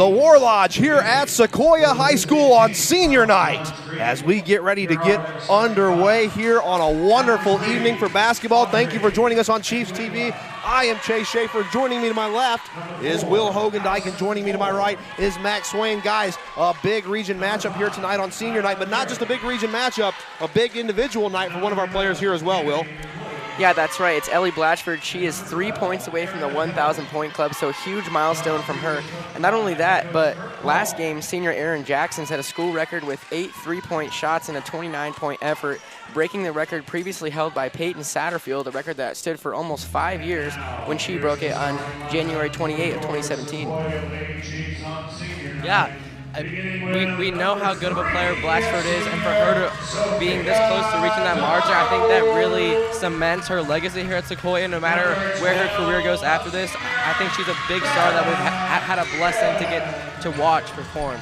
the War Lodge here at Sequoyah High School on senior night as we get ready to get underway here on a wonderful evening for basketball. Thank you for joining us on Chiefs TV. I am Chase Schaefer. Joining me to my left is Will Hogendijk, and joining me to my right is Max Swain. Guys, a big region matchup here tonight on senior night, but not just a big region matchup, a big individual night for one of our players here as well, Will. Yeah, that's right. It's Ellie Blatchford. She is 3 points away from the 1,000-point club, so a huge milestone from her. And not only that, but last game, senior Erin Jackson set a school record with 8 three-point shots in a 29-point effort, breaking the record previously held by Peyton Satterfield, a record that stood for almost 5 years when she broke it on January 28 of 2017. Yeah. We know how good of a player Blatchford is, and for her to being this close to reaching that margin, I think that really cements her legacy here at Sequoyah. No matter where her career goes after this, I think she's a big star that we've had a blessing to get to watch perform.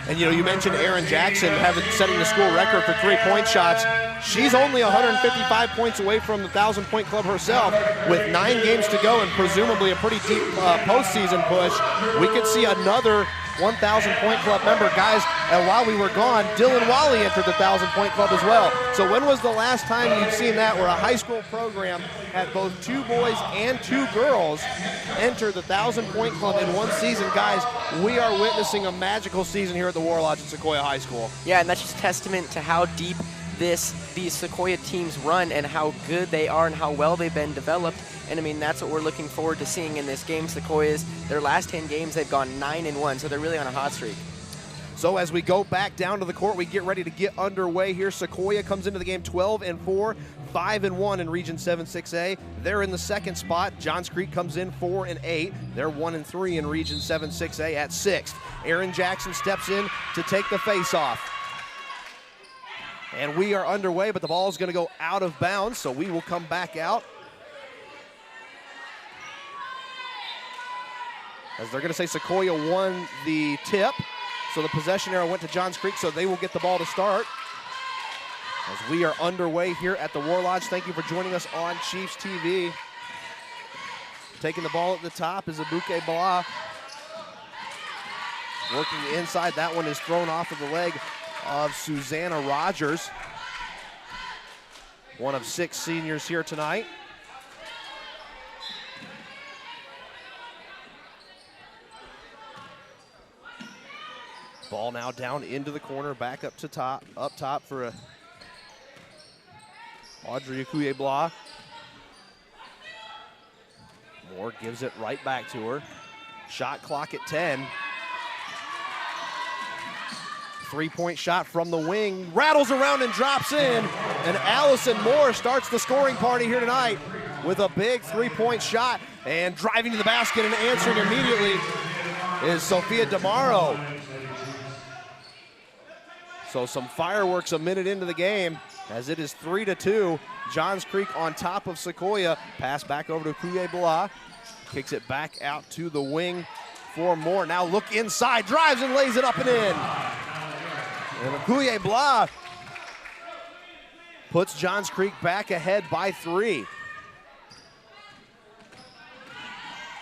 And you know, you mentioned Erin Jackson setting the school record for three-point shots. She's only 155 points away from the 1,000-point club herself. With 9 games to go and presumably a pretty deep postseason push, we could see another 1,000-point club member. Guys, and while we were gone, Dylan Wally entered the 1,000-point club as well. So when was the last time you'd seen that, where a high school program had both 2 boys and 2 girls enter the 1,000-point club in one season? Guys, we are witnessing a magical season here at the War Lodge at Sequoyah High School. Yeah, and that's just testament to how deep these Sequoyah teams run and how good they are and how well they've been developed. And I mean, that's what we're looking forward to seeing in this game. Sequoyah's, their last 10 games, they've gone 9-1, so they're really on a hot streak. So as we go back down to the court, we get ready to get underway here. Sequoyah comes into the game 12-4, 5-1 in Region 7-6A. They're in the second spot. Johns Creek comes in 4-8. They're 1-3 in Region 7-6A at 6th. Erin Jackson steps in to take the face-off. And we are underway, but the ball is going to go out of bounds, so we will come back out. As they're going to say Sequoyah won the tip. So the possession arrow went to Johns Creek, so they will get the ball to start. As we are underway here at the War Lodge. Thank you for joining us on Chiefs TV. Taking the ball at the top is Abuke Bala. Working inside, that one is thrown off of the leg of Susanna Rogers. One of 6 seniors here tonight. Ball now down into the corner, back up top for Audrey Akuye-Blah. Moore gives it right back to her. Shot clock at 10. 3-point shot from the wing, rattles around and drops in. And Allison Moore starts the scoring party here tonight with a big 3-point shot. And driving to the basket and answering immediately is Sophia DeMaro. So some fireworks a minute into the game as it is 3-2. Johns Creek on top of Sequoyah. Pass back over to Akuye-Blah. Kicks it back out to the wing for Moore. Now look inside, drives and lays it up and in. And Akuye-Blah puts Johns Creek back ahead by 3.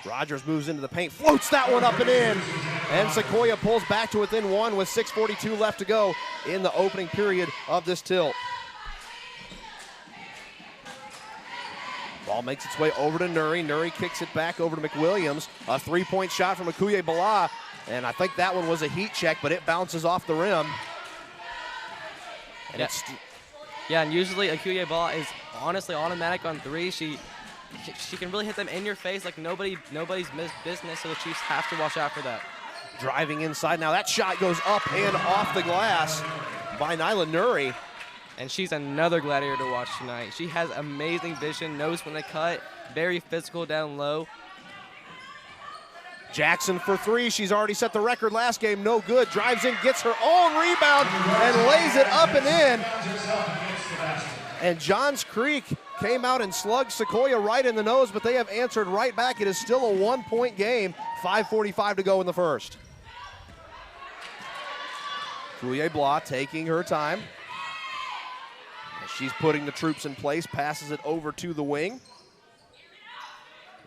Rogers moves into the paint, floats that one up and in. And Sequoyah pulls back to within 1 with 6:42 left to go in the opening period of this tilt. Ball makes its way over to Nuri. Nuri kicks it back over to McWilliams. A 3-point shot from Akuye-Blah. And I think that one was a heat check, but it bounces off the rim. And yeah, and usually Akuye-Blah is honestly automatic on 3. She can really hit them in your face like nobody's business, so the Chiefs have to watch out for that. Driving inside now, that shot goes up and off the glass by Nyla Nuri. And she's another gladiator to watch tonight. She has amazing vision, knows when to cut, very physical down low. Jackson for 3, she's already set the record last game, no good. Drives in, gets her own rebound, and lays it up and in. And Johns Creek came out and slugged Sequoyah right in the nose, but they have answered right back. It is still a 1-point game, 5:45 to go in the first. Akuye-Blah taking her time. She's putting the troops in place, passes it over to the wing.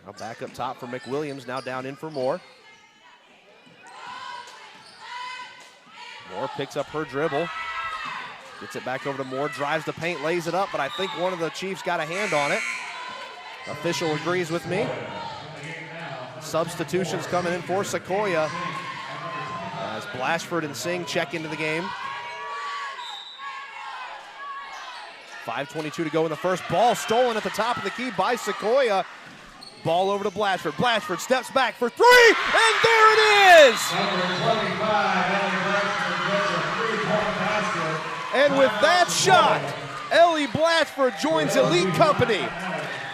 Now back up top for McWilliams, now down in for Moore. Moore picks up her dribble. Gets it back over to Moore, drives the paint, lays it up, but I think one of the Chiefs got a hand on it. Official agrees with me. Substitutions coming in for Sequoyah as Blatchford and Singh check into the game. 5:22 to go in the first. Ball stolen at the top of the key by Sequoyah. Ball over to Blatchford. Blatchford steps back for three, and there it is! And with that shot, Ellie Blatchford joins elite company.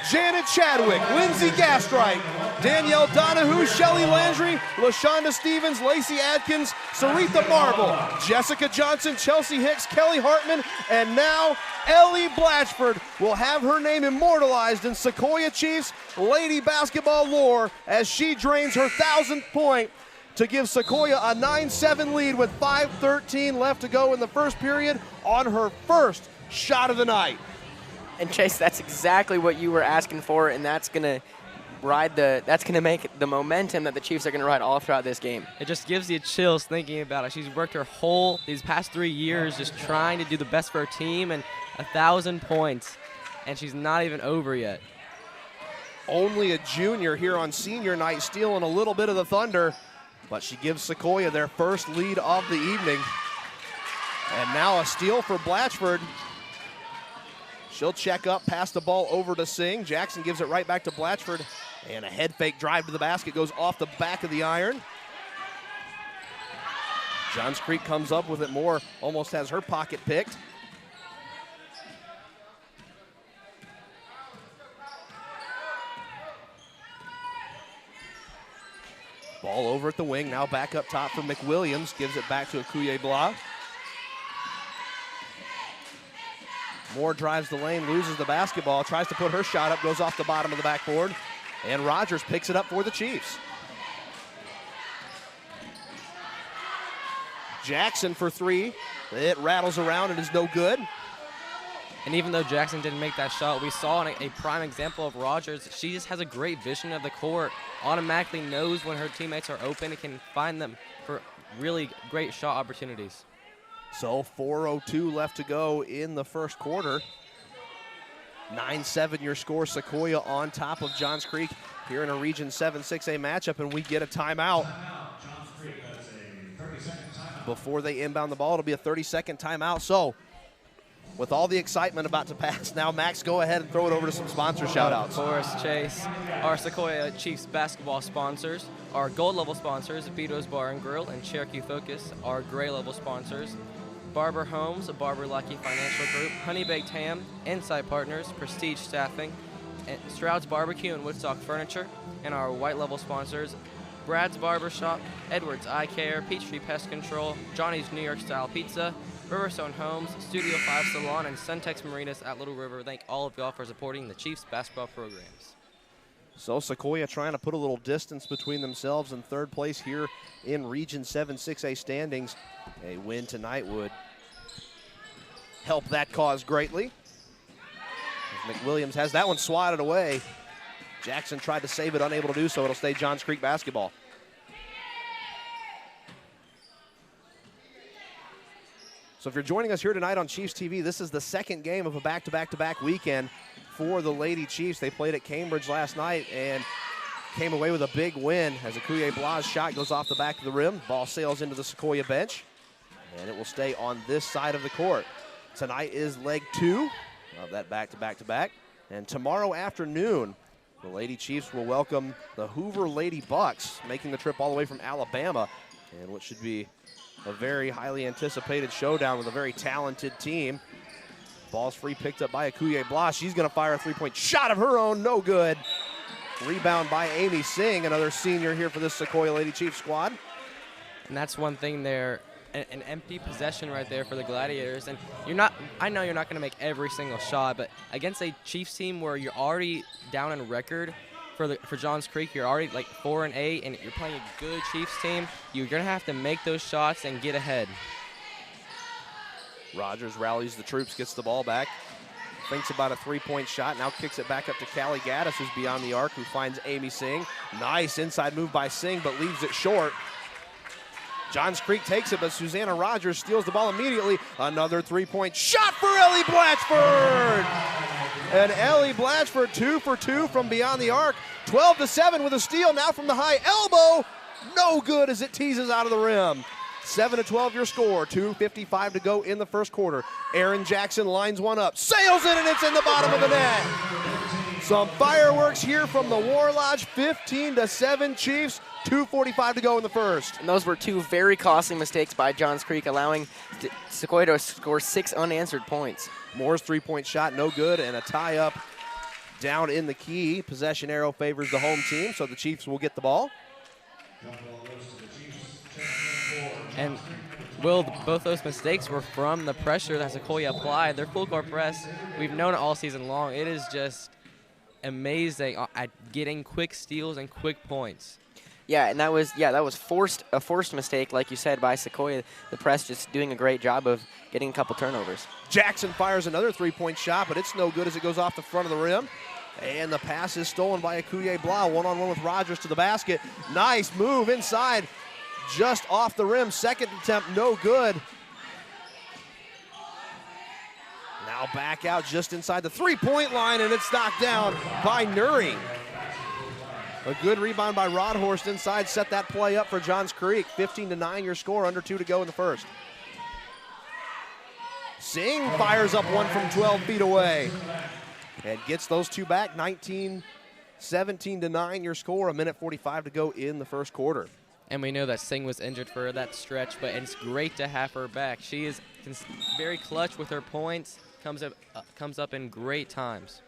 Janet Chadwick, Lindsay Gastright, Danielle Donahue, Shelly Landry, LaShonda Stevens, Lacey Adkins, Saritha Marble, Jessica Johnson, Chelsea Hicks, Kelly Hartman, and now Ellie Blatchford will have her name immortalized in Sequoyah Chiefs lady basketball lore as she drains her 1,000th point to give Sequoyah a 9-7 lead with 5:13 left to go in the first period on her first shot of the night. And Chase, that's exactly what you were asking for, and that's gonna make the momentum that the Chiefs are gonna ride all throughout this game. It just gives you chills thinking about it. She's worked these past 3 years just trying to do the best for her team, and 1,000 points, and she's not even over yet. Only a junior here on senior night, stealing a little bit of the thunder, but she gives Sequoyah their first lead of the evening. And now a steal for Blatchford. She'll check up, pass the ball over to Singh. Jackson gives it right back to Blatchford, and a head fake drive to the basket goes off the back of the iron. Johns Creek comes up with it. Moore almost has her pocket picked. Ball over at the wing, now back up top for McWilliams. Gives it back to Akuye Blah. Moore drives the lane, loses the basketball, tries to put her shot up, goes off the bottom of the backboard, and Rogers picks it up for the Chiefs. Jackson for three. It rattles around and is no good. And even though Jackson didn't make that shot, we saw a prime example of Rogers. She just has a great vision of the court, automatically knows when her teammates are open and can find them for really great shot opportunities. So 4:02 left to go in the first quarter. 9-7 your score. Sequoyah on top of Johns Creek here in a Region 7 6A matchup, and we get a timeout. Before they inbound the ball, it'll be a 30-second timeout. So with all the excitement about to pass, now Max, go ahead and throw it over to some sponsor shout-outs. Of course, Chase. Our Sequoyah Chiefs basketball sponsors, our gold level sponsors, Vito's Bar and Grill and Cherokee Focus. Our gray level sponsors, Barber Homes, Barber Lucky Financial Group, Honey Baked Ham, Insight Partners, Prestige Staffing, and Stroud's Barbecue and Woodstock Furniture. And our white level sponsors, Brad's Barbershop, Edwards Eye Care, Peachtree Pest Control, Johnny's New York Style Pizza, Riverstone Homes, Studio 5 Salon, and Suntex Marinas at Little River. Thank all of y'all for supporting the Chiefs basketball programs. So Sequoyah trying to put a little distance between themselves and third place here in Region 7 6A standings. A win tonight would help that cause greatly. As McWilliams has that one swatted away. Jackson tried to save it, unable to do so. It'll stay Johns Creek basketball. So if you're joining us here tonight on Chiefs TV, this is the second game of a back-to-back-to-back weekend for the Lady Chiefs. They played at Cambridge last night and came away with a big win as Akuye Blah's shot goes off the back of the rim. Ball sails into the Sequoyah bench, and it will stay on this side of the court. Tonight is leg 2 of that back-to-back-to-back. And tomorrow afternoon, the Lady Chiefs will welcome the Hoover Lady Bucks, making the trip all the way from Alabama, and what should be a very highly anticipated showdown with a very talented team. Ball's free, picked up by Akuye Blah. She's going to fire a three-point shot of her own, no good. Rebound by Amy Singh, another senior here for this Sequoyah Lady Chiefs squad. And that's one thing there, an empty possession right there for the Gladiators. And I know you're not going to make every single shot, but against a Chiefs team where you're already down in record for Johns Creek, you're already like 4-8, and you're playing a good Chiefs team, you're going to have to make those shots and get ahead. Rogers rallies the troops, gets the ball back, thinks about a three-point shot, now kicks it back up to Callie Gaddis, who's beyond the arc, who finds Amy Singh. Nice inside move by Singh, but leaves it short. Johns Creek takes it, but Susanna Rogers steals the ball immediately. Another three-point shot for Ellie Blatchford! And Ellie Blatchford 2 for 2 from beyond the arc. 12-7 with a steal now from the high elbow. No good as it teases out of the rim. 7-12 your score, 2:55 to go in the first quarter. Erin Jackson lines one up, sails it, and it's in the bottom of the net. Some fireworks here from the War Lodge, 15-7 Chiefs, 2:45 to go in the first. And those were two very costly mistakes by Johns Creek, allowing Sequoyah to score 6 unanswered points. Moore's three-point shot, no good, and a tie-up down in the key. Possession arrow favors the home team, so the Chiefs will get the ball. And Will, both those mistakes were from the pressure that Sequoyah applied. Their full court press, we've known it all season long. It is just amazing at getting quick steals and quick points. Yeah, and that was a forced mistake, like you said, by Sequoyah. The press just doing a great job of getting a couple turnovers. Jackson fires another three-point shot, but it's no good as it goes off the front of the rim. And the pass is stolen by Akuye Blau. One-on-one with Rogers to the basket. Nice move inside, just off the rim. Second attempt, no good. Now back out just inside the three-point line, and it's knocked down by Nuri. A good rebound by Rodhorst inside, set that play up for Johns Creek. 15-9 your score, under 2 to go in the first. Singh fires up one from 12 feet away and gets those two back. 17-9 your score, a minute 45 to go in the first quarter. And we know that Singh was injured for that stretch, but it's great to have her back. She is very clutch with her points, comes up in great times.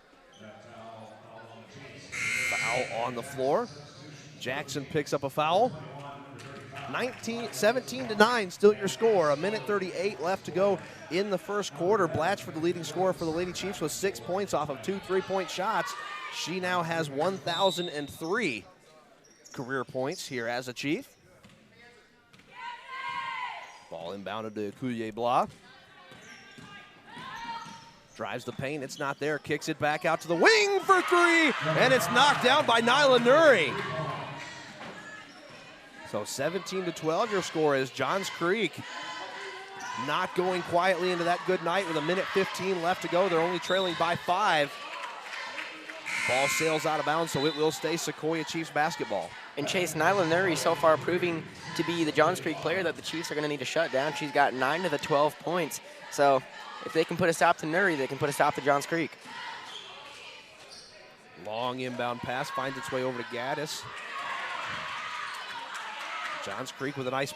Foul on the floor. Jackson picks up a foul. 17-9 still your score. A minute 38 left to go in the first quarter. Blatchford, the leading scorer for the Lady Chiefs, with 6 points off of 2 three-point shots. She now has 1,003 career points here as a Chief. Ball inbounded to Akuye Blau. Drives the paint, it's not there, kicks it back out to the wing for 3, and it's knocked down by Nyla Nuri. So 17-12 your score is Johns Creek not going quietly into that good night with a minute 15 left to go. They're only trailing by 5. Ball sails out of bounds, so it will stay Sequoyah Chiefs basketball. And Chase, Nyla Nuri so far proving to be the Johns Creek player that the Chiefs are going to need to shut down. She's got 9 of the 12 points. So if they can put a stop to Nuri, they can put a stop to Johns Creek. Long inbound pass finds its way over to Gaddis. Johns Creek with a nice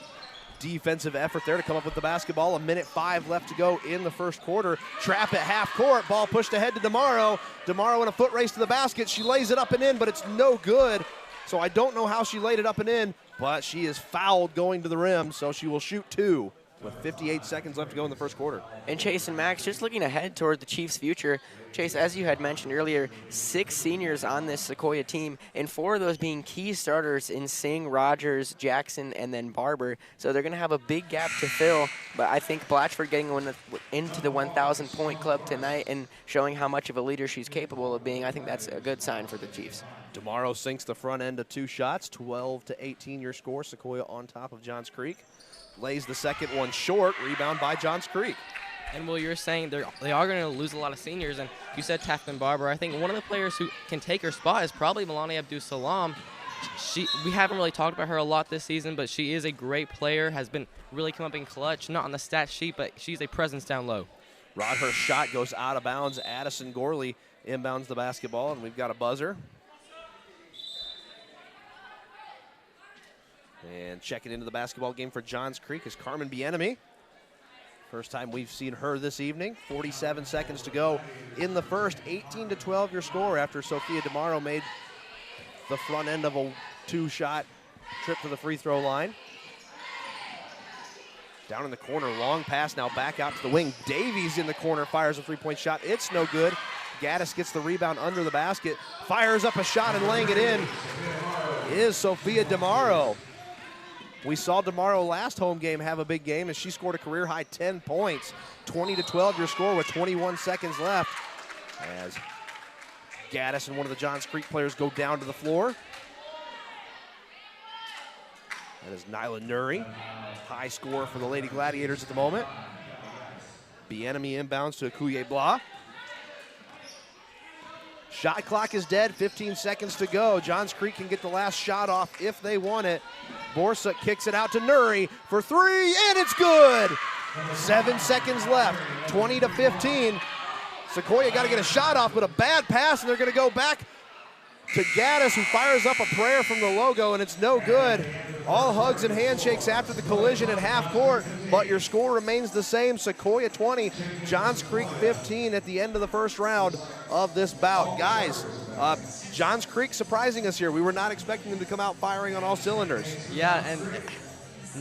defensive effort there to come up with the basketball. A minute 5 left to go in the first quarter. Trap at half court. Ball pushed ahead to DeMauro. DeMauro in a foot race to the basket. She lays it up and in, but it's no good. So I don't know how she laid it up and in, but she is fouled going to the rim, so she will shoot 2 with 58 seconds left to go in the first quarter. And Chase and Max, just looking ahead toward the Chiefs' future, Chase, as you had mentioned earlier, 6 seniors on this Sequoyah team, and 4 of those being key starters in Singh, Rogers, Jackson, and then Barber. So they're going to have a big gap to fill, but I think Blatchford getting into the 1,000-point club tonight and showing how much of a leader she's capable of being, I think that's a good sign for the Chiefs. DeMauro sinks the front end of 2 shots, 12-18 your score. Sequoyah on top of Johns Creek. Lays the second one short, rebound by Johns Creek. And Will, you're saying they are going to lose a lot of seniors, and you said Taffin Barber. I think one of the players who can take her spot is probably Melania Abdus-Salam. We haven't really talked about her a lot this season, but she is a great player, has been really come up in clutch, not on the stat sheet, but she's a presence down low. Rodhurst's shot goes out of bounds. Addison Gorley inbounds the basketball, and we've got a buzzer. And checking into the basketball game for Johns Creek is Carmen Bienemy. First time we've seen her this evening. 47 seconds to go in the first. 18-12 your score after Sophia DeMauro made the front end of a 2-shot trip to the free throw line. Down in the corner, long pass now back out to the wing. Davies in the corner fires a 3-point shot. It's no good. Gaddis gets the rebound under the basket, fires up a shot, and laying it in is Sophia DeMauro. We saw DeMauro last home game have a big game as she scored a career-high 10 points. 20-12 your score with 21 seconds left as Gaddis and one of the Johns Creek players go down to the floor. That is Nyla Nuri. High score for the Lady Gladiators at the moment. Bienemy inbounds to Sequoyah Blah. Shot clock is dead, 15 seconds to go. Johns Creek can get the last shot off if they want it. Borsuk kicks it out to Nuri for three, and it's good. 7 seconds left, 20 to 15. Sequoyah got to get a shot off, but a bad pass, and they're going to go back to Gaddis, who fires up a prayer from the logo, and it's no good. All hugs and handshakes after the collision at half court, but your score remains the same. Sequoyah 20, Johns Creek 15 at the end of the first round of this bout. Guys, Johns Creek surprising us here. We were not expecting them to come out firing on all cylinders. Yeah, and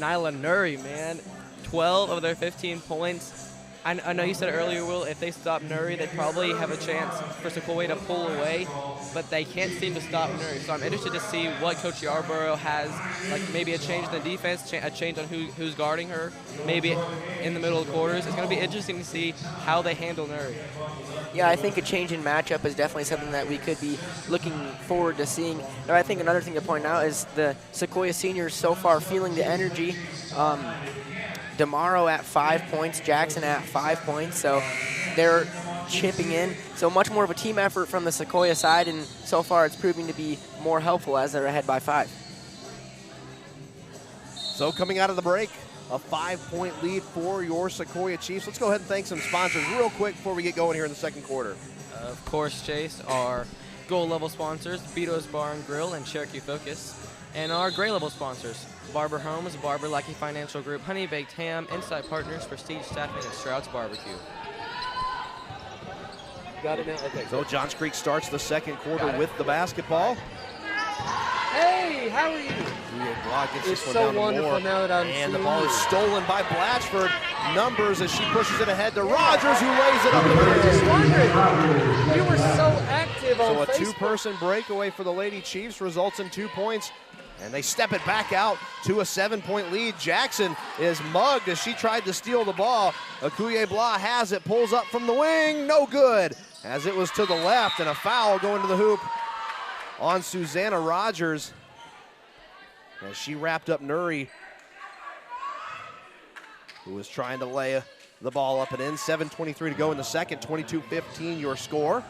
Nyla Nuri, man, 12 of their 15 points. I know you said earlier, Will, if they stop Nuri, they probably have a chance for Sequoyah to pull away, but they can't seem to stop Nuri. So I'm interested to see what Coach Yarborough has, like maybe a change in the defense, a change on who's guarding her, maybe in the middle of the quarters. It's going to be interesting to see how they handle Nuri. Yeah, I think a change in matchup is definitely something that we could be looking forward to seeing. And I think another thing to point out is the Sequoyah seniors so far feeling the energy. DeMauro at 5 points, Jackson at 5 points, so they're chipping in. So much more of a team effort from the Sequoyah side, and so far it's proving to be more helpful as they're ahead by 5. So coming out of the break, a 5-point lead for your Sequoyah Chiefs. Let's go ahead and thank some sponsors real quick before we get going here in the second quarter. Of course, Chase, our gold level sponsors, Vito's Bar and Grill and Cherokee Focus, and our gray level sponsors, Barber Homes, Barber Lackey Financial Group, Honey Baked Ham, Inside Partners, Prestige Staffing, and Stroud's Barbecue. Got it now? Okay. So Johns Creek starts the second quarter with the basketball. Hey, how are you? It's so wonderful now that I'm And the ball is stolen by Blatchford. Numbers as she pushes it ahead to Rogers, who lays it up. I was just wondering, you were so active on So a Facebook. two-person breakaway for the Lady Chiefs results in 2 points. And they step it back out to a 7-point lead. Jackson is mugged as she tried to steal the ball. Sequoyah Blah has it, pulls up from the wing, no good. As it was to the left, and a foul going to the hoop on Susanna Rogers. As she wrapped up Nuri, who was trying to lay the ball up and in. 7:23 to go in the second, 22-15 your score.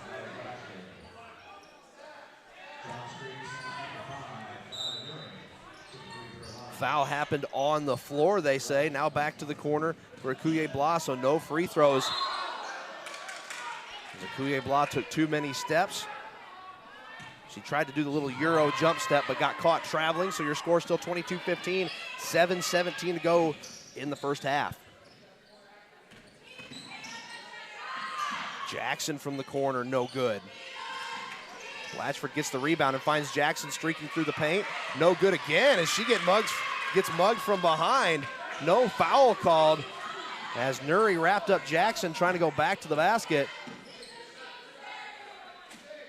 Foul happened on the floor, they say. Now back to the corner for Sequoyah Blah, so no free throws. Sequoyah Blah took too many steps. She tried to do the little Euro jump step, but got caught traveling, so your score is still 22-15, 7:17 to go in the first half. Jackson from the corner, no good. Blatchford gets the rebound and finds Jackson streaking through the paint. No good again as she gets mugged from behind. No foul called as Nuri wrapped up Jackson trying to go back to the basket.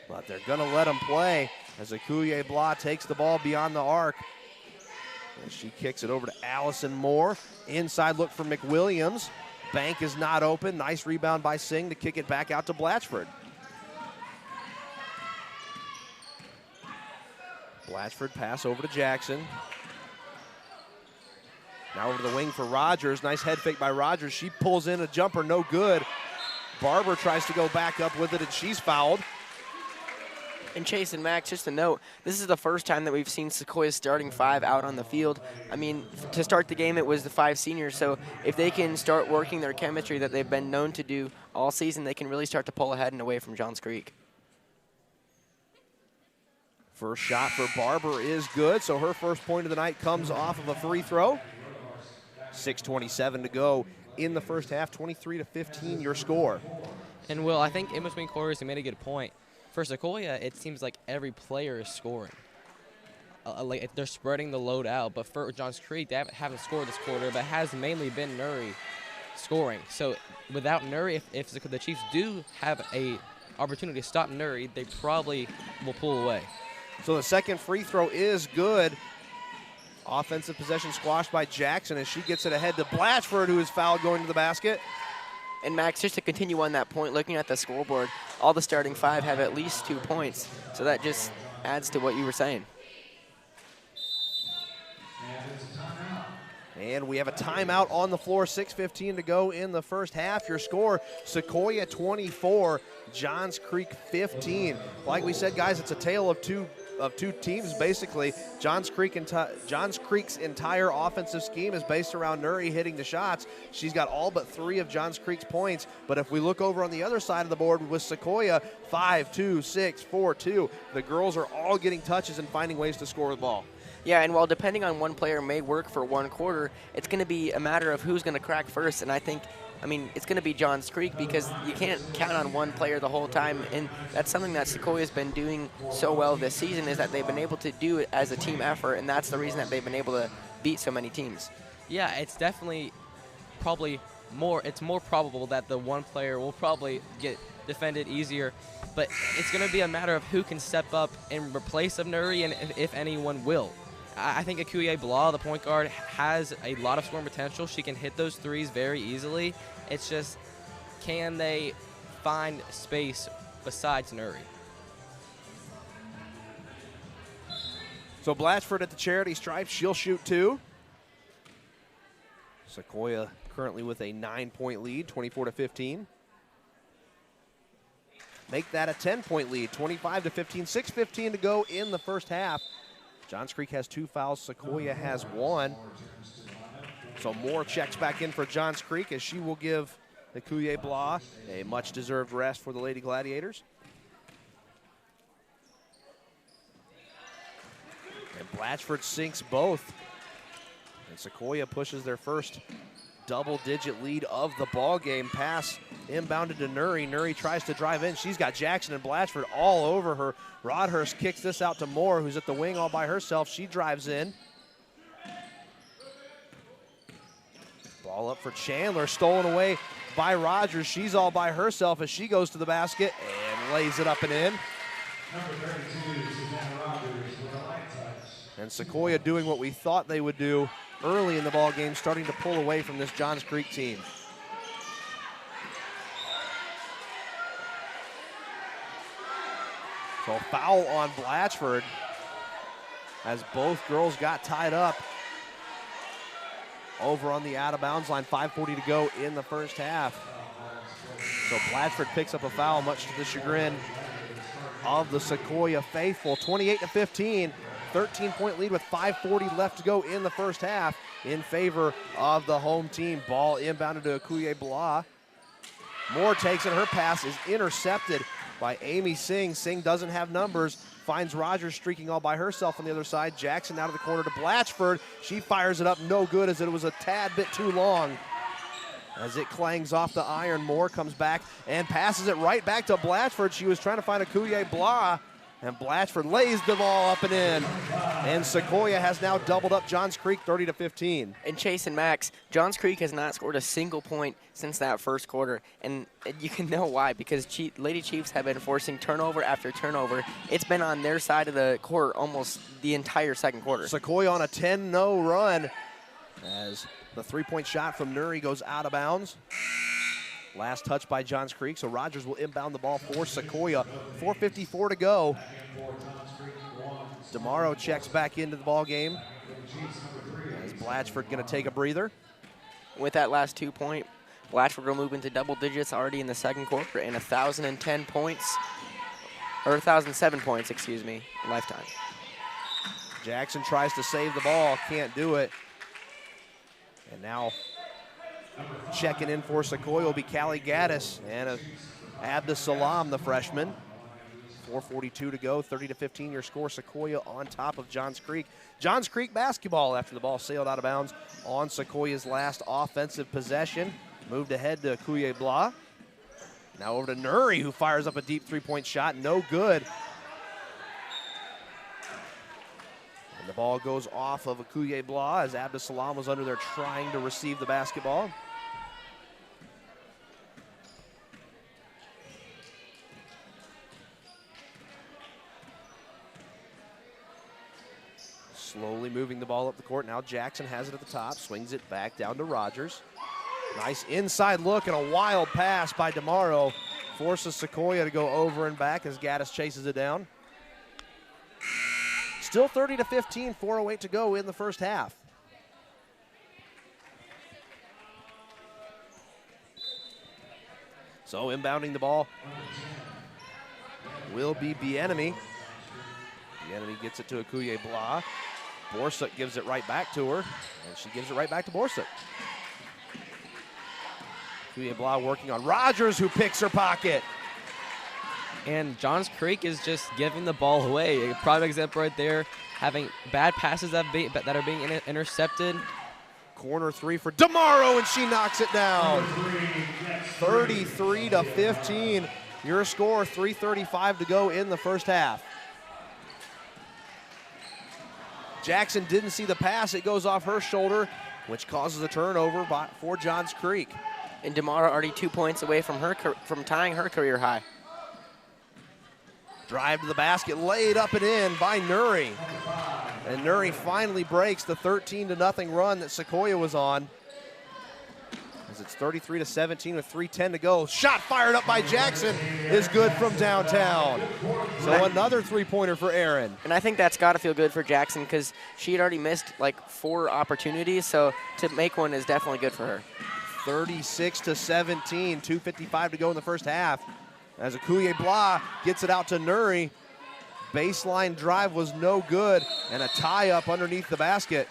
But they're going to let him play as Sequoyah Blah takes the ball beyond the arc. And she kicks it over to Allison Moore. Inside look for McWilliams. Bank is not open. Nice rebound by Singh to kick it back out to Blatchford. Blatchford pass over to Jackson. Now over to the wing for Rogers. Nice head fake by Rogers. She pulls in a jumper, no good. Barber tries to go back up with it, and she's fouled. And Chase and Max, just a note, this is the first time that we've seen Sequoiah's starting 5 out on the field. I mean, to start the game, it was the 5 seniors, so if they can start working their chemistry that they've been known to do all season, they can really start to pull ahead and away from Johns Creek. First shot for Barber is good, so her first point of the night comes off of a free throw. 6:27 to go in the first half, 23-15 your score. And Will, I think in between quarters, he made a good point. For Sequoyah, it seems like every player is scoring. Like they're spreading the load out, but for Johns Creek, they haven't scored this quarter, but it has mainly been Nuri scoring. So without Nuri, if the Chiefs do have a opportunity to stop Nuri, they probably will pull away. So the second free throw is good. Offensive possession squashed by Jackson as she gets it ahead to Blatchford, who is fouled going to the basket. And Max, just to continue on that point, looking at the scoreboard, all the starting 5 have at least 2 points. So that just adds to what you were saying. And we have a timeout on the floor, 6:15 to go in the first half. Your score, Sequoyah 24, Johns Creek 15. Like we said, guys, it's a tale of two teams, basically. Johns Creek's entire offensive scheme is based around Nuri hitting the shots. She's got all but 3 of Johns Creek's points. But if we look over on the other side of the board with Sequoyah, 5-2, 6, 4-2, the girls are all getting touches and finding ways to score the ball. Yeah, and while depending on one player may work for one quarter, it's going to be a matter of who's going to crack first. And I mean, it's going to be Johns Creek because you can't count on one player the whole time. And that's something that Sequoyah's been doing so well this season, is that they've been able to do it as a team effort. And that's the reason that they've been able to beat so many teams. Yeah, it's definitely it's more probable that the one player will probably get defended easier. But it's going to be a matter of who can step up in replace of Nuri and if anyone will. I think Sequoyah Blah, the point guard, has a lot of scoring potential. She can hit those threes very easily. It's just, can they find space besides Nuri? So Blatchford at the charity stripe. She'll shoot 2. Sequoyah currently with a 9-point lead, 24-15. Make that a 10-point lead, 25-15. 6:15 to go in the first half. Johns Creek has 2 fouls. Sequoyah has 1. So Moore checks back in for Johns Creek as she will give Sequoyah Blah a much-deserved rest for the Lady Gladiators. And Blatchford sinks both. And Sequoyah pushes their first double-digit lead of the ball game. Pass inbounded to Nuri. Nuri tries to drive in. She's got Jackson and Blatchford all over her. Rodhurst kicks this out to Moore, who's at the wing all by herself. She drives in. Ball up for Chandler, stolen away by Rogers. She's all by herself as she goes to the basket and lays it up and in. And Sequoyah doing what we thought they would do early in the ball game, starting to pull away from this Johns Creek team. So foul on Blatchford as both girls got tied up over on the out-of-bounds line. 5:40 to go in the first half. So Blatchford picks up a foul, much to the chagrin of the Sequoyah faithful. 28-15, 13-point lead with 5:40 left to go in the first half in favor of the home team. Ball inbounded to Sequoyah Blah. Moore takes it. Her pass is intercepted by Amy Singh. Singh doesn't have numbers. Finds Rogers streaking all by herself on the other side. Jackson out of the corner to Blatchford. She fires it up, no good, as it was a tad bit too long. As it clangs off the iron, Moore comes back and passes it right back to Blatchford. She was trying to find Sequoyah Blah, and Blatchford lays the ball up and in. And Sequoyah has now doubled up Johns Creek 30-15. And Chase and Max, Johns Creek has not scored a single point since that first quarter. And you can know why, because Lady Chiefs have been forcing turnover after turnover. It's been on their side of the court almost the entire second quarter. Sequoyah on a 10-0 run as the three-point shot from Nuri goes out of bounds. Last touch by Johns Creek, so Rogers will inbound the ball for Sequoyah. 4:54 to go. DeMauro checks back into the ball game. As Blatchford going to take a breather. With that last 2-point, Blatchford will move into double digits already in the second quarter and 1,010 points, or 1,007 points, excuse me, lifetime. Jackson tries to save the ball, can't do it. And now checking in for Sequoyah will be Callie Gaddis and Abdus Salam, the freshman. 4:42 to go, 30-15 your score. Sequoyah on top of Johns Creek. Johns Creek basketball after the ball sailed out of bounds on Sequoyah's last offensive possession. Moved ahead to Sequoyah Blah. Now over to Nuri, who fires up a deep three-point shot, no good. And the ball goes off of Sequoyah Blah as Abdus Salam was under there trying to receive the basketball. Slowly moving the ball up the court. Now Jackson has it at the top, swings it back down to Rogers. Nice inside look and a wild pass by DeMauro. Forces Sequoyah to go over and back as Gaddis chases it down. Still 30-15, 4:08 to go in the first half. So inbounding the ball will be Bienemy. Bienemy gets it to Akuye Blah. Borsuk gives it right back to her, and she gives it right back to Borsuk. Akuye Blah working on Rogers, who picks her pocket. And Johns Creek is just giving the ball away. A prime example right there, having bad passes that are being intercepted. Corner three for DeMauro, and she knocks it down. 33-15. Your score, 3:35 to go in the first half. Jackson didn't see the pass. It goes off her shoulder, which causes a turnover for Johns Creek. And DeMauro already 2 points away from tying her career high. Drive to the basket, laid up and in by Nuri. And Nuri finally breaks the 13-0 run that Sequoyah was on. As it's 33-17 with 3:10 to go. Shot fired up by Jackson is good from downtown. So another three-pointer for Aaron. And I think that's got to feel good for Jackson because she had already missed like 4 opportunities, so to make one is definitely good for her. 36-17, 2:55 to go in the first half. As Akuye Blah gets it out to Nuri. Baseline drive was no good, and a tie-up underneath the basket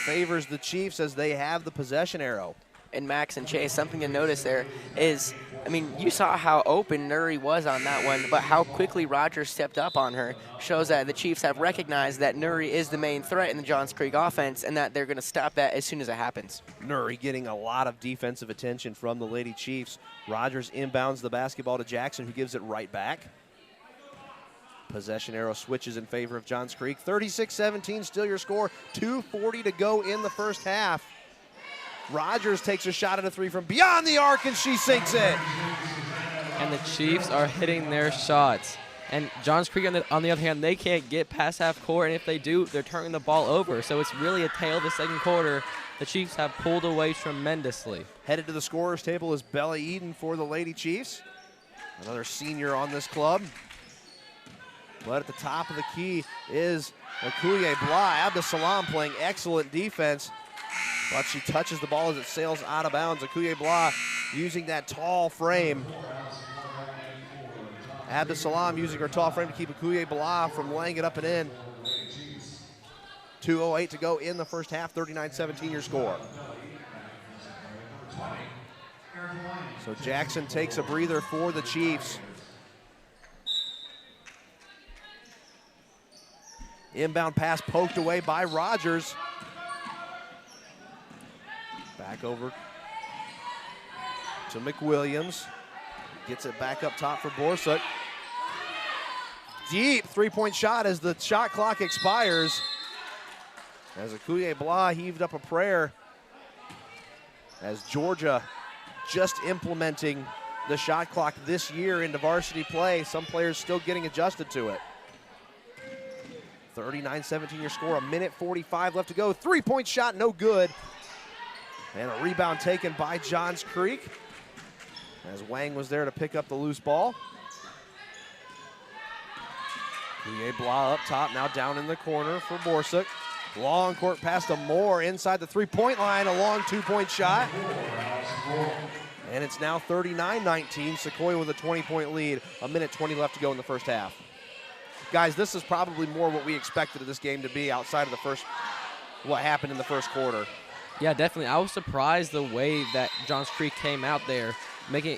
favors the Chiefs as they have the possession arrow. And Max and Chase, something to notice there is, I mean, you saw how open Nuri was on that one, but how quickly Rogers stepped up on her shows that the Chiefs have recognized that Nuri is the main threat in the Johns Creek offense and that they're going to stop that as soon as it happens. Nuri getting a lot of defensive attention from the Lady Chiefs. Rogers inbounds the basketball to Jackson, who gives it right back. Possession arrow switches in favor of Johns Creek. 36-17, still your score. 2:40 to go in the first half. Rogers takes a shot at a three from beyond the arc, and she sinks it. And the Chiefs are hitting their shots. And Johns Creek, on the other hand, they can't get past half court, and if they do, they're turning the ball over. So it's really a tale of the second quarter. The Chiefs have pulled away tremendously. Headed to the scorer's table is Bella Eden for the Lady Chiefs. Another senior on this club. But at the top of the key is Akuye Blah. Abdusalam playing excellent defense, but she touches the ball as it sails out of bounds. Akuye Blah using that tall frame. Abdusalam using her tall frame to keep Akuye Blah from laying it up and in. 2:08 to go in the first half, 39-17 your score. So Jackson takes a breather for the Chiefs. Inbound pass poked away by Rogers. Back over to McWilliams. Gets it back up top for Borsuk. Deep three-point shot as the shot clock expires. As Akuye Blah heaved up a prayer. As Georgia just implementing the shot clock this year into varsity play. Some players still getting adjusted to it. 39-17 your score, 1:45 left to go. Three-point shot, no good. And a rebound taken by Johns Creek as Wang was there to pick up the loose ball. Akuye Blah up top, now down in the corner for Borsuk. Long court pass to Moore inside the three-point line, a long two-point shot. And it's now 39-19, Sequoyah with a 20-point lead, 1:20 left to go in the first half. Guys, this is probably more what we expected of this game to be outside of what happened in the first quarter. Yeah, definitely. I was surprised the way that Johns Creek came out there,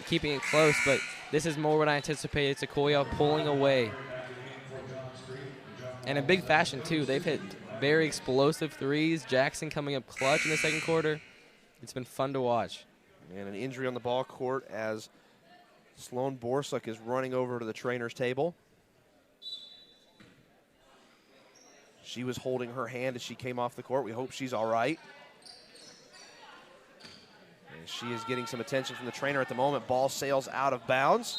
keeping it close, but this is more what I anticipated. Sequoyah pulling away. And in big fashion, too. They've hit very explosive threes. Jackson coming up clutch in the second quarter. It's been fun to watch. And an injury on the ball court as Sloan Borsuk is running over to the trainer's table. She was holding her hand as she came off the court. We hope she's all right. And she is getting some attention from the trainer at the moment. Ball sails out of bounds.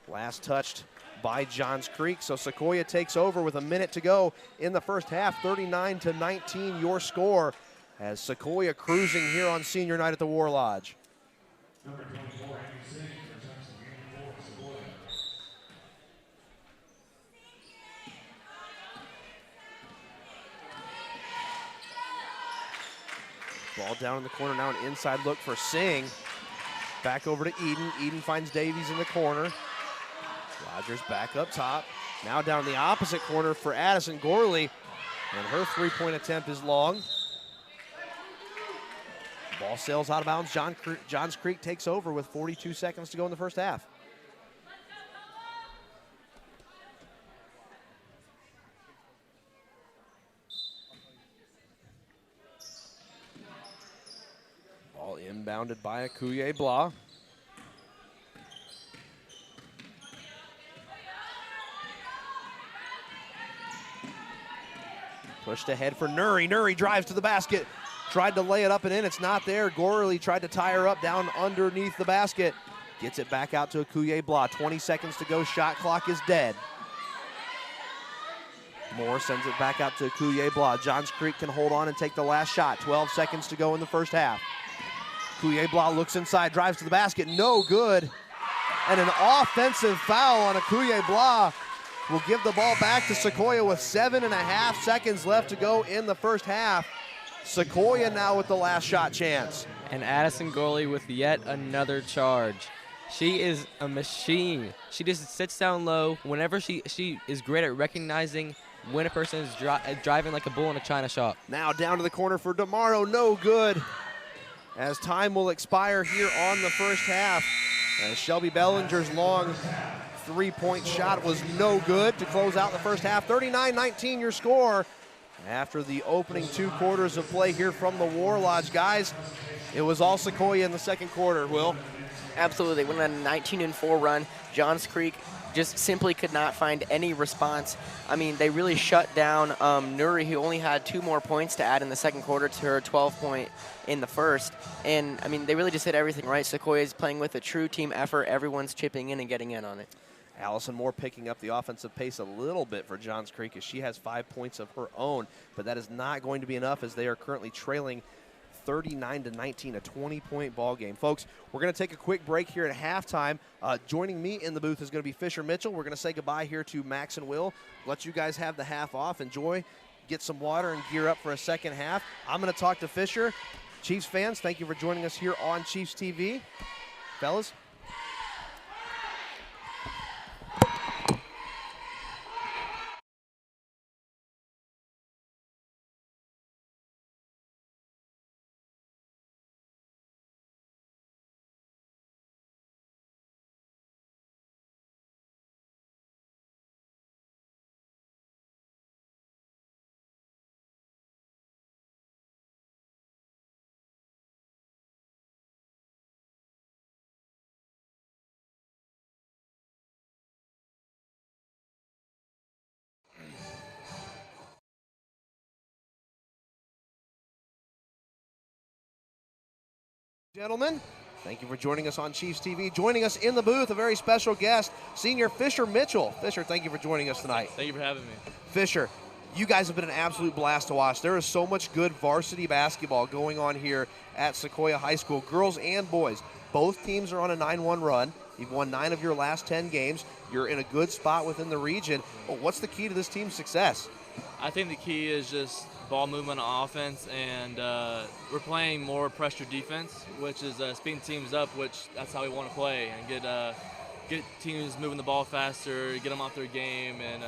Last touched by Johns Creek. So Sequoyah takes over with 1 minute to go in the first half. 39-19 your score as Sequoyah cruising here on senior night at the War Lodge. Ball down in the corner now, an inside look for Singh. Back over to Eden. Eden finds Davies in the corner. Rogers back up top. Now down the opposite corner for Addison Gorley. And her three-point attempt is long. Ball sails out of bounds. Johns Creek takes over with 42 seconds to go in the first half. Ball inbounded by Akuye Blah. Pushed ahead for Nuri. Nuri drives to the basket. Tried to lay it up and in. It's not there. Gorley tried to tie her up down underneath the basket. Gets it back out to Akuye Blah. 20 seconds to go. Shot clock is dead. Moore sends it back out to Akuye Blah. Johns Creek can hold on and take the last shot. 12 seconds to go in the first half. Akuye Blah looks inside, drives to the basket. No good. And an offensive foul on Akuye Blah will give the ball back to Sequoyah with 7.5 seconds left to go in the first half. Sequoyah now with the last shot chance. And Addison Gorley with yet another charge. She is a machine. She just sits down low. Whenever she is great at recognizing when a person is driving like a bull in a china shop. Now down to the corner for DeMaro, no good. As time will expire here on the first half. As Shelby Bellinger's long three-point shot was no good to close out the first half. 39-19 your score after the opening 2 quarters of play here from the War Lodge. Guys, it was all Sequoyah in the second quarter, Will. Absolutely. Went on a 19-4 run. Johns Creek just simply could not find any response. I mean, they really shut down Nuri, who only had 2 more points to add in the second quarter to her 12-point in the first. And, I mean, they really just did everything right. Sequoyah is playing with a true team effort. Everyone's chipping in and getting in on it. Allison Moore picking up the offensive pace a little bit for Johns Creek as she has 5 points of her own, but that is not going to be enough as they are currently trailing 39-19, a 20-point ball game. Folks, we're going to take a quick break here at halftime. Joining me in the booth is going to be Fisher Mitchell. We're going to say goodbye here to Max and Will. Let you guys have the half off. Enjoy, get some water, and gear up for a second half. I'm going to talk to Fisher. Chiefs fans, thank you for joining us here on Chiefs TV. Fellas. Gentlemen, thank you for joining us on Chiefs TV. Joining us in the booth, a very special guest, senior Fisher Mitchell. Fisher, thank you for joining us tonight. Thank you for having me. Fisher, you guys have been an absolute blast to watch. There is so much good varsity basketball going on here at Sequoyah High School, girls and boys. Both teams are on a 9-1 run. You've won 9 of your last 10 games. You're in a good spot within the region. Well, what's the key to this team's success? I think the key is just ball movement on offense, and we're playing more pressure defense, which is speeding teams up, which that's how we want to play, and get teams moving the ball faster, get them off their game, and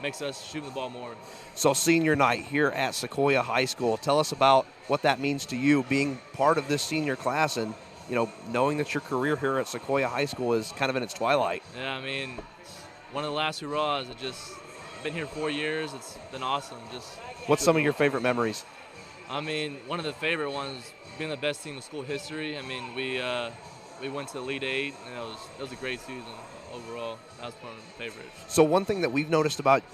makes us shooting the ball more. So senior night here at Sequoyah High School. Tell us about what that means to you, being part of this senior class, and knowing that your career here at Sequoyah High School is kind of in its twilight. Yeah, I mean, one of the last hurrahs. I've been here 4 years. It's been awesome. What's some of your favorite memories? I mean, one of the favorite ones, being the best team in school history. I mean, we went to the Elite 8, and it was a great season overall. That was one of my favorites. So one thing that we've noticed about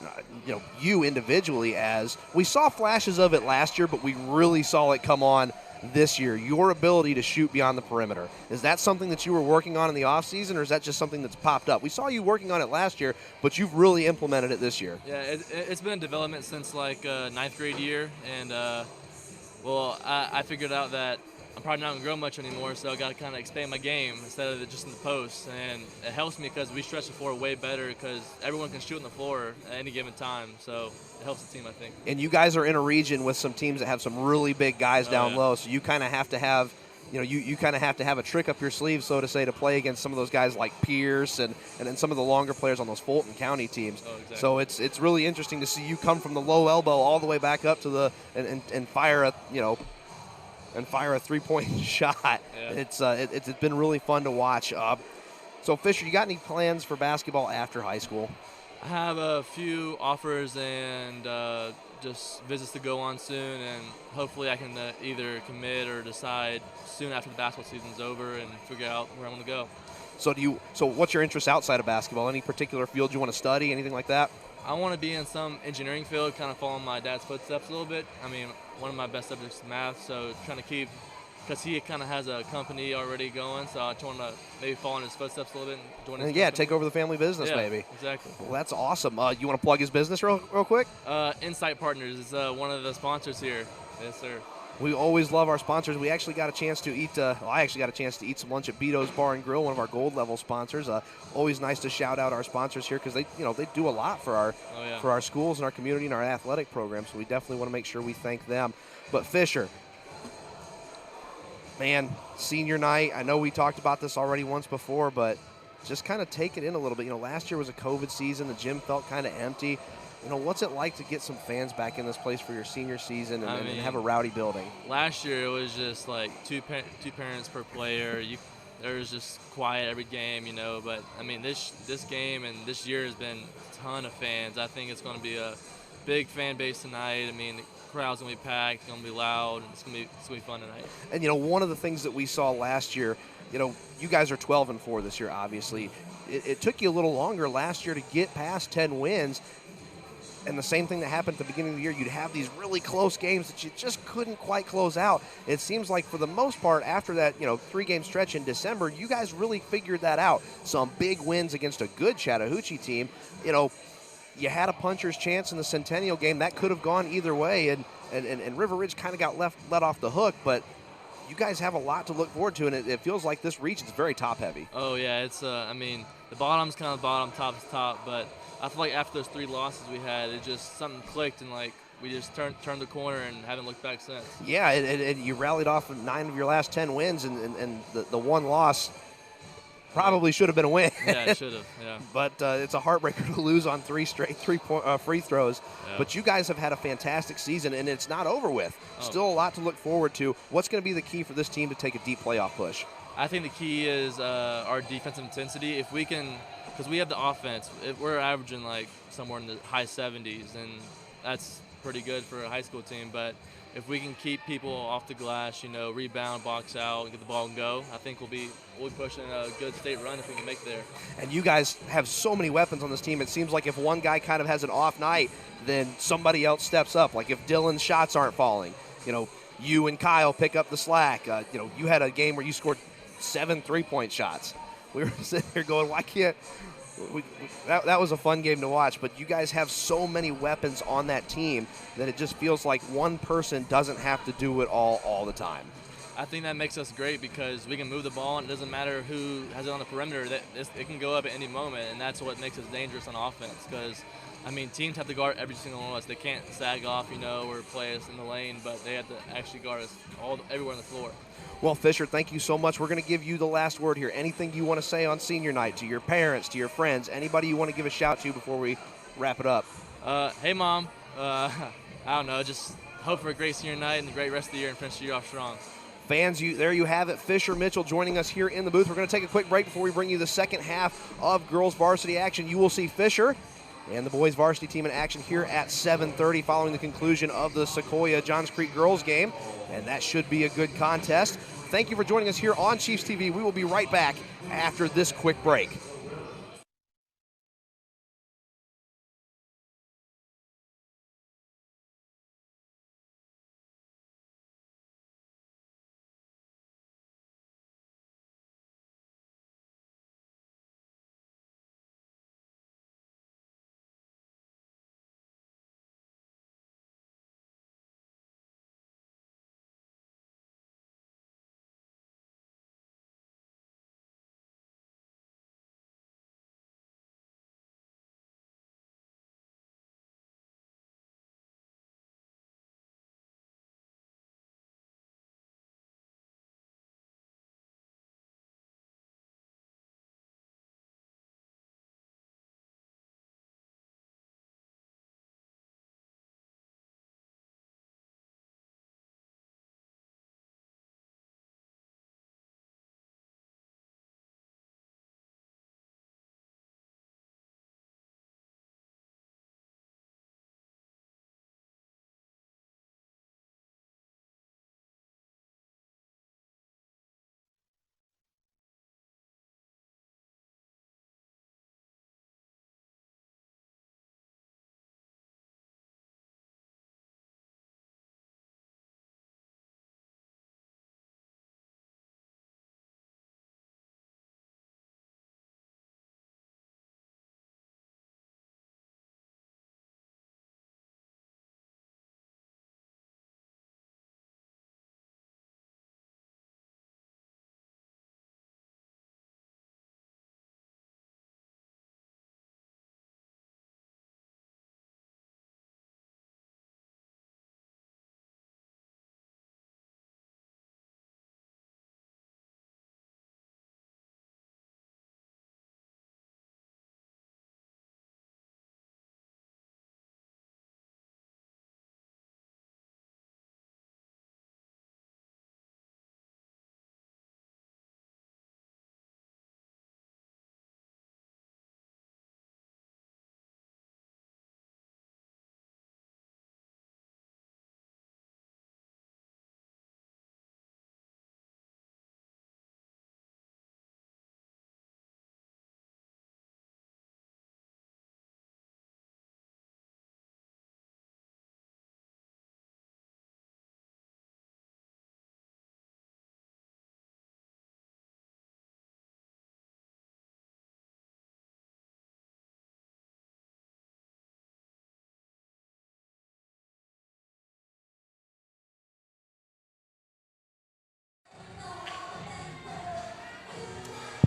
you individually, as we saw flashes of it last year, but we really saw it come on this year, your ability to shoot beyond the perimeter. Is that something that you were working on in the offseason, or is that just something that's popped up? We saw you working on it last year, but you've really implemented it this year. Yeah, it's been a development since like 9th grade year, and I figured out that I'm probably not going to grow much anymore, so I got to kind of expand my game instead of just in the post. And it helps me because we stretch the floor way better because everyone can shoot on the floor at any given time. So it helps the team, I think. And you guys are in a region with some teams that have some really big guys down low, so you kind of have to have you kind of have to have a trick up your sleeve, so to say, to play against some of those guys like Pierce and then some of the longer players on those Fulton County teams. Oh, exactly. So it's really interesting to see you come from the low elbow all the way back up to the and fire a fire a 3-point shot. Yeah. It's been really fun to watch. So Fisher, you got any plans for basketball after high school? I have a few offers and just visits to go on soon, and hopefully I can either commit or decide soon after the basketball season's over and figure out where I want to go. So what's your interest outside of basketball? Any particular field you want to study, anything like that? I want to be in some engineering field, kind of following my dad's footsteps a little bit. I mean, one of my best subjects is math, so trying to keep, because he kind of has a company already going, so I just want to maybe follow in his footsteps a little bit and join his company. Take over the family business, yeah, maybe. Exactly. Well, that's awesome. You want to plug his business real quick? Insight Partners is one of the sponsors here. Yes, sir. We always love our sponsors. We actually got a chance to eat. I actually got a chance to eat some lunch at Beto's Bar and Grill, one of our gold level sponsors. Always nice to shout out our sponsors here because they do a lot for our schools and our community and our athletic programs. So we definitely want to make sure we thank them. But Fisher, man, senior night. I know we talked about this already once before, but just kind of take it in a little bit. Last year was a COVID season. The gym felt kind of empty. What's it like to get some fans back in this place for your senior season and have a rowdy building? Last year it was just like two parents per player. There was just quiet every game, But I mean, this game and this year has been a ton of fans. I think it's going to be a big fan base tonight. I mean, the crowd's going to be packed, it's going to be loud, and it's going to be fun tonight. And one of the things that we saw last year, you guys are 12-4 this year. Obviously, it took you a little longer last year to get past 10 wins. And the same thing that happened at the beginning of the year, you'd have these really close games that you just couldn't quite close out. It seems like for the most part, after that 3-game stretch in December, you guys really figured that out. Some big wins against a good Chattahoochee team. You had a puncher's chance in the Centennial game. That could have gone either way, and River Ridge kind of got let off the hook, but you guys have a lot to look forward to, and it feels like this region's very top-heavy. Oh, yeah. It's, I mean, the bottom's kind of bottom, top's top, but I feel like after those 3 losses we had, it just something clicked, and we just turned the corner and haven't looked back since. Yeah, and you rallied off of 9 of your last 10 wins, and the one loss probably should have been a win. Yeah, it should have. Yeah. But it's a heartbreaker to lose on 3 straight free throws. Yeah. But you guys have had a fantastic season, and it's not over with. Still a lot to look forward to. What's going to be the key for this team to take a deep playoff push? I think the key is our defensive intensity. If we can. Because we have the offense. We're averaging somewhere in the high 70s, and that's pretty good for a high school team. But if we can keep people off the glass, rebound, box out, get the ball and go, I think we'll be pushing a good state run if we can make it there. And you guys have so many weapons on this team. It seems like if one guy kind of has an off night, then somebody else steps up. Like if Dylan's shots aren't falling, you and Kyle pick up the slack. You had a game where you scored 7 3-point shots. We were sitting here going, why can't that was a fun game to watch, but you guys have so many weapons on that team that it just feels like one person doesn't have to do it all the time. I think that makes us great because we can move the ball, and it doesn't matter who has it on the perimeter. It can go up at any moment, and that's what makes us dangerous on offense because, I mean, teams have to guard every single one of us. They can't sag off, or play us in the lane, but they have to actually guard us everywhere on the floor. Well, Fisher, thank you so much. We're going to give you the last word here. Anything you want to say on senior night to your parents, to your friends, anybody you want to give a shout to before we wrap it up? Hey, Mom. I don't know. Just hope for a great senior night and a great rest of the year and finish the year off strong. Fans, there you have it. Fisher Mitchell joining us here in the booth. We're going to take a quick break before we bring you the second half of girls varsity action. You will see Fisher and the boys varsity team in action here at 7:30 following the conclusion of the Sequoyah Johns Creek girls game, and that should be a good contest. Thank you for joining us here on Chiefs TV. We will be right back after this quick break.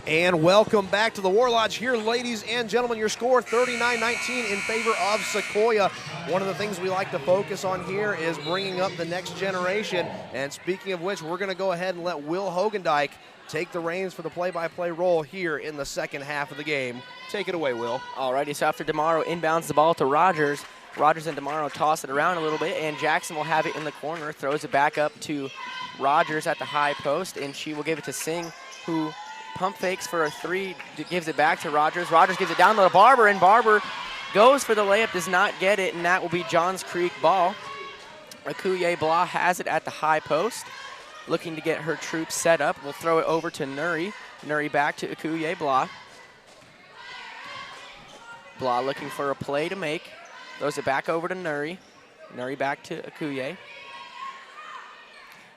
And welcome back to the War Lodge here, ladies and gentlemen. Your score 39-19 in favor of Sequoyah. One of the things we like to focus on here is bringing up the next generation. And speaking of which, we're going to go ahead and let Will Hogendijk take the reins for the play-by-play role here in the second half of the game. Take it away, Will. Alrighty, so after DeMauro inbounds the ball to Rogers, Rogers and DeMauro toss it around a little bit, and Jackson will have it in the corner, throws it back up to Rogers at the high post, and she will give it to Singh, who pump fakes for a three, gives it back to Rogers. Rogers gives it down to Barber, and Barber goes for the layup, does not get it, and that will be Johns Creek ball. Akuye Blah has it at the high post, looking to get her troops set up. We'll throw it over to Nuri. Nuri back to Akuye Blah. Blah looking for a play to make. Throws it back over to Nuri. Nuri back to Akuye.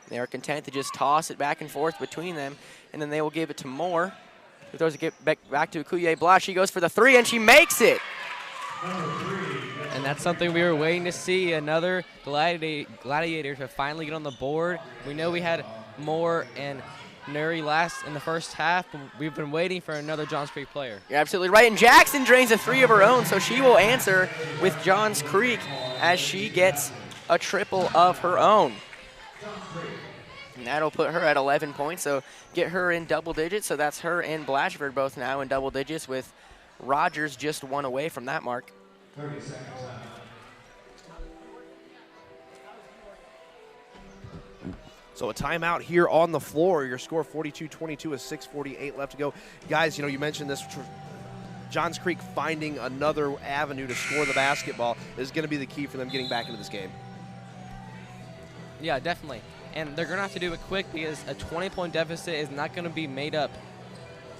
They are content to just toss it back and forth between them, and then they will give it to Moore, who throws it back to Akuye Blah. She goes for the three, and she makes it. And that's something we were waiting to see, another gladiator to finally get on the board. We know we had Moore and Nuri last in the first half, but we've been waiting for another Johns Creek player. You're absolutely right, and Jackson drains a three of her own, so she will answer with Johns Creek as she gets a triple of her own. And that'll put her at 11 points, so get her in double digits. So that's her and Blatchford both now in double digits, with Rogers just one away from that mark. 30 seconds So a timeout here on the floor. Your score 42-22 with 6:48 left to go. Guys, you mentioned this. Johns Creek finding another avenue to score the basketball is going to be the key for them getting back into this game. Yeah, definitely. And they're going to have to do it quick, because a 20-point deficit is not going to be made up.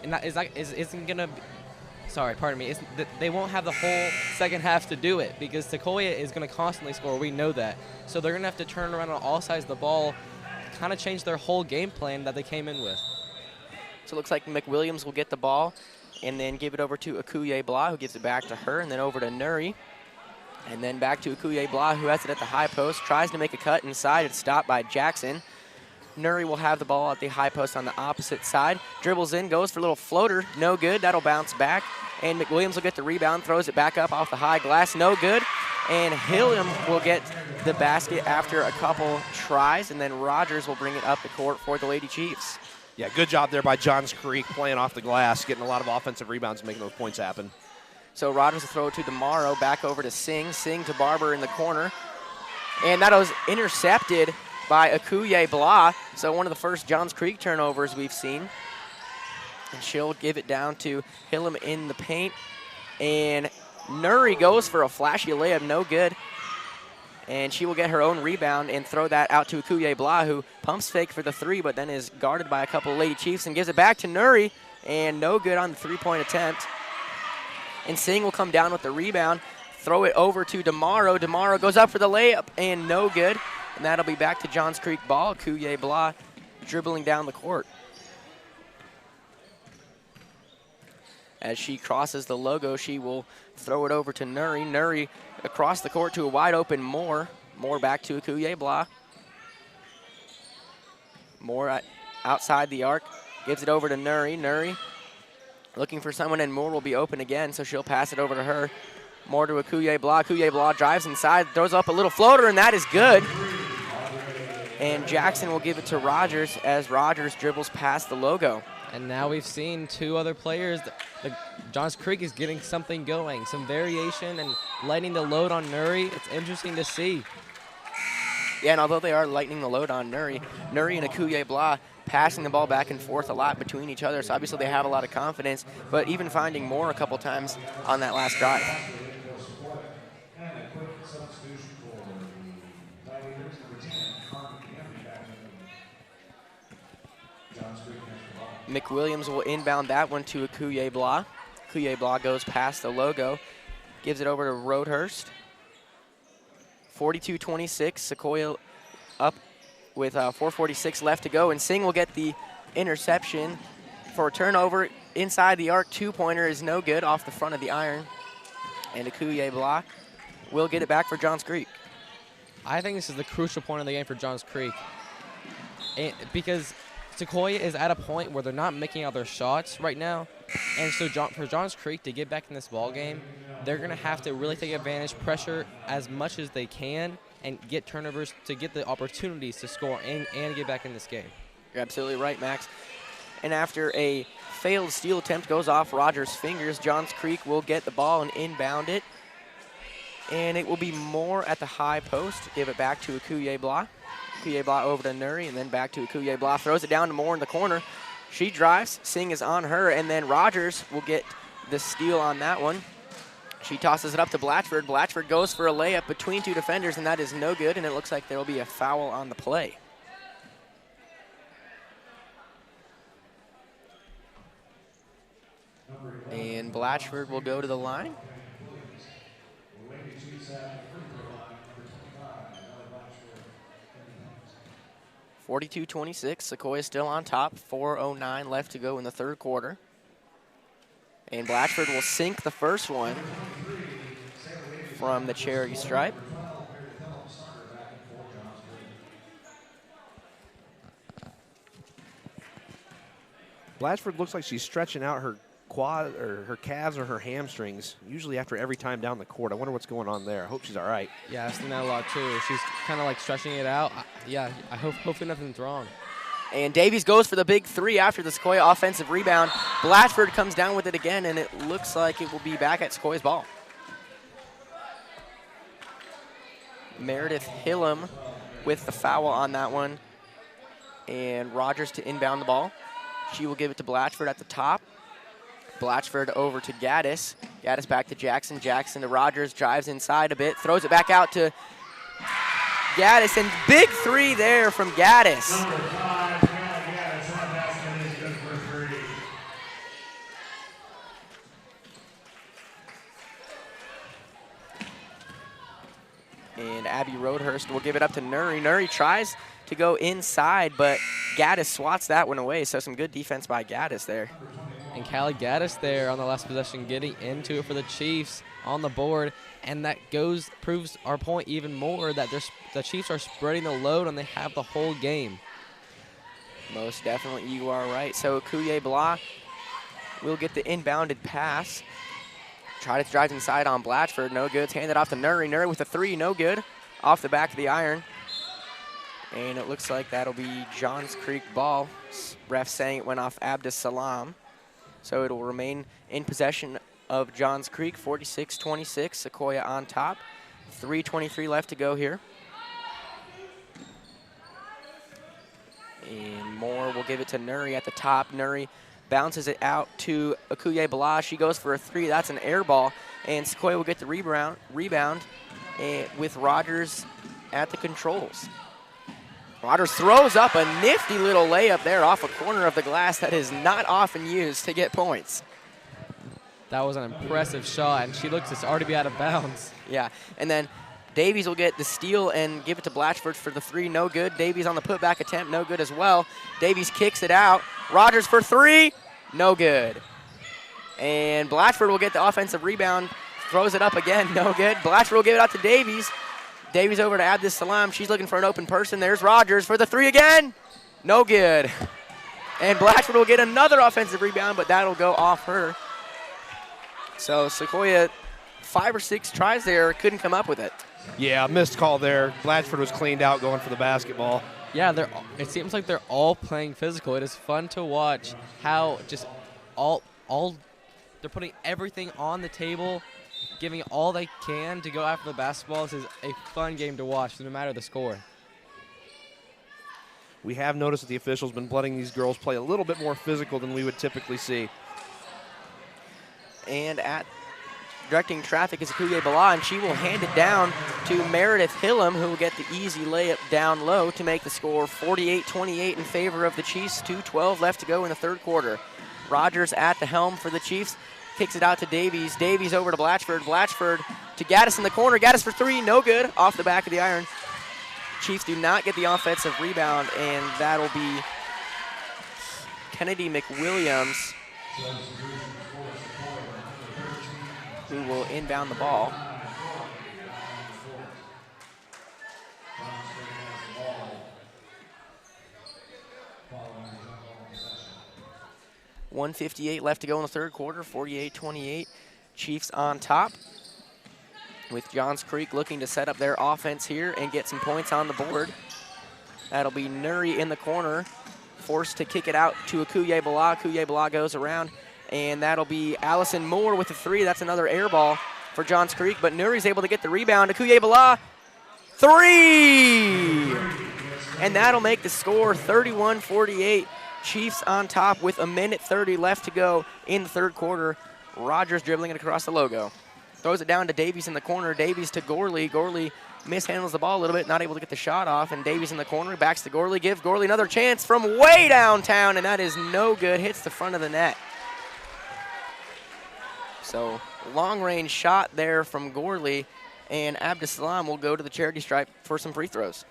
And that isn't going to – sorry, pardon me. They won't have the whole second half to do it, because Sequoyah is going to constantly score. We know that. So they're going to have to turn around on all sides of the ball, kind of change their whole game plan that they came in with. So it looks like McWilliams will get the ball and then give it over to Akuye Blah, who gives it back to her, and then over to Nuri. And then back to Akuye Blah, who has it at the high post, tries to make a cut inside. It's stopped by Jackson. Nuri will have the ball at the high post on the opposite side. Dribbles in, goes for a little floater. No good. That'll bounce back. And McWilliams will get the rebound, throws it back up off the high glass. No good. And Hilliam will get the basket after a couple tries, and then Rogers will bring it up the court for the Lady Chiefs. Yeah, good job there by Johns Creek playing off the glass, getting a lot of offensive rebounds and making those points happen. So Rogers will throw it to DeMauro, back over to Singh. Singh to Barber in the corner. And that was intercepted by Akuye Blah. So one of the first Johns Creek turnovers we've seen. And she'll give it down to Hilliam in the paint. And Nuri goes for a flashy layup, no good. And she will get her own rebound and throw that out to Akuye Blah, who pumps fake for the three, but then is guarded by a couple of Lady Chiefs and gives it back to Nuri. And no good on the three-point attempt. And Singh will come down with the rebound, throw it over to DeMauro. DeMauro goes up for the layup, and no good. And that'll be back to Johns Creek ball. Akuye Blah dribbling down the court. As she crosses the logo, she will throw it over to Nuri. Nuri across the court to a wide open Moore. Moore back to Akuye Blah. Moore outside the arc, gives it over to Nuri. Nuri looking for someone, and Moore will be open again, so she'll pass it over to her. Moore to Akuye Blah. Akuye Blah drives inside, throws up a little floater, and that is good. And Jackson will give it to Rogers as Rogers dribbles past the logo. And now we've seen two other players. Johns Creek is getting something going, some variation and lightening the load on Nuri. It's interesting to see. Yeah, and although they are lightening the load on Nuri and Akuye Blah passing the ball back and forth a lot between each other, so obviously they have a lot of confidence, but even finding Moore a couple times on that last drive. McWilliams will inbound that one to Akuye Blah. Akuye Blah goes past the logo, gives it over to Roadhurst. 42-26, Sequoyah up with 4:46 left to go, and Singh will get the interception for a turnover inside the arc. Two-pointer is no good off the front of the iron, and Akuye Blah will get it back for Johns Creek. I think this is the crucial point of the game for Johns Creek, because Sequoyah is at a point where they're not making out their shots right now. And so for Johns Creek to get back in this ball game, they're going to have to really take advantage, pressure as much as they can, and get turnovers to get the opportunities to score and get back in this game. You're absolutely right, Max. And after a failed steal attempt goes off Rogers' fingers, Johns Creek will get the ball and inbound it. And it will be Moore at the high post. Give it back to Akuye Blah. Akuye Blah over to Nuri, and then back to Akuye Blah. Throws it down to Moore in the corner. She drives. Singh is on her, and then Rogers will get the steal on that one. She tosses it up to Blatchford. Blatchford goes for a layup between two defenders, and that is no good, and it looks like there will be a foul on the play. And Blatchford will go to the line. (42-26). Sequoyah still on top. 4:09 left to go in the third quarter. And Blatchford will sink the first one from the charity stripe. Blatchford looks like she's stretching out her quad or her calves or her hamstrings, usually after every time down the court. I wonder what's going on there. I hope she's all right. Yeah, I've seen that a lot too. She's kind of like stretching it out. I hopefully nothing's wrong. And Davies goes for the big three after the Sequoyah offensive rebound. Blatchford comes down with it again, and it looks like it will be back at Sequoyah's ball. Meredith Hillam with the foul on that one. And Rogers to inbound the ball. She will give it to Blatchford at the top. Blatchford over to Gaddis. Gaddis back to Jackson. Jackson to Rogers. Drives inside a bit. Throws it back out to Gaddis. And big three there from Gaddis. And Abby Roadhurst will give it up to Nuri. Nuri tries to go inside, but Gaddis swats that one away. So some good defense by Gaddis there. And Callie Gaddis there on the last possession getting into it for the Chiefs on the board. And that proves our point even more that the Chiefs are spreading the load and they have the whole game. Most definitely, you are right. So Akuye Blah will get the inbounded pass. Try to drive inside on Blatchford. No good. It's handed off to Nuri. Nuri with a three. No good. Off the back of the iron. And it looks like that'll be Johns Creek ball. Ref saying it went off Abdus Salam. So it will remain in possession of Johns Creek, 46-26. Sequoyah on top. 3:23 left to go here. And Moore will give it to Nuri at the top. Nuri bounces it out to Akuye Blah. She goes for a three. That's an air ball. And Sequoyah will get the rebound with Rogers at the controls. Rogers throws up a nifty little layup there off a corner of the glass that is not often used to get points. That was an impressive shot, and she looks to already be out of bounds. Yeah, and then Davies will get the steal and give it to Blatchford for the three. No good. Davies on the putback attempt. No good as well. Davies kicks it out. Rogers for three. No good. And Blatchford will get the offensive rebound. Throws it up again. No good. Blatchford will give it out to Davies. Davies over to Abdus Salam. She's looking for an open person. There's Rogers for the three again. No good. And Blatchford will get another offensive rebound, but that'll go off her. So Sequoyah, 5 or 6 tries there, couldn't come up with it. Yeah, missed call there. Blatchford was cleaned out going for the basketball. Yeah, it seems like they're all playing physical. It is fun to watch how just all they're putting everything on the table, giving all they can to go after the basketball. This is a fun game to watch, no matter the score. We have noticed that the officials have been letting these girls play a little bit more physical than we would typically see. And at directing traffic is Akuye Blah, and she will hand it down to Meredith Hillam, who will get the easy layup down low to make the score 48-28 in favor of the Chiefs. 2:12 left to go in the third quarter. Rogers at the helm for the Chiefs. Kicks it out to Davies. Davies over to Blatchford. Blatchford to Gaddis in the corner. Gaddis for three. No good. Off the back of the iron. Chiefs do not get the offensive rebound, and that'll be Kennedy McWilliams who will inbound the ball. 1:58 left to go in the third quarter, 48-28. Chiefs on top, with Johns Creek looking to set up their offense here and get some points on the board. That'll be Nuri in the corner, forced to kick it out to Akuye Bala. Akuye Bala goes around, and that'll be Allison Moore with the three. That's another air ball for Johns Creek, but Nuri's able to get the rebound. Akuye Bala, three! And that'll make the score 31-48. Chiefs on top with 1:30 left to go in the third quarter. Rogers dribbling it across the logo. Throws it down to Davies in the corner. Davies to Gorley. Gorley mishandles the ball a little bit, not able to get the shot off. And Davies in the corner, backs to Gorley. Gives Gorley another chance from way downtown, and that is no good. Hits the front of the net. So long-range shot there from Gorley, and Abdussalam will go to the charity stripe for some free throws.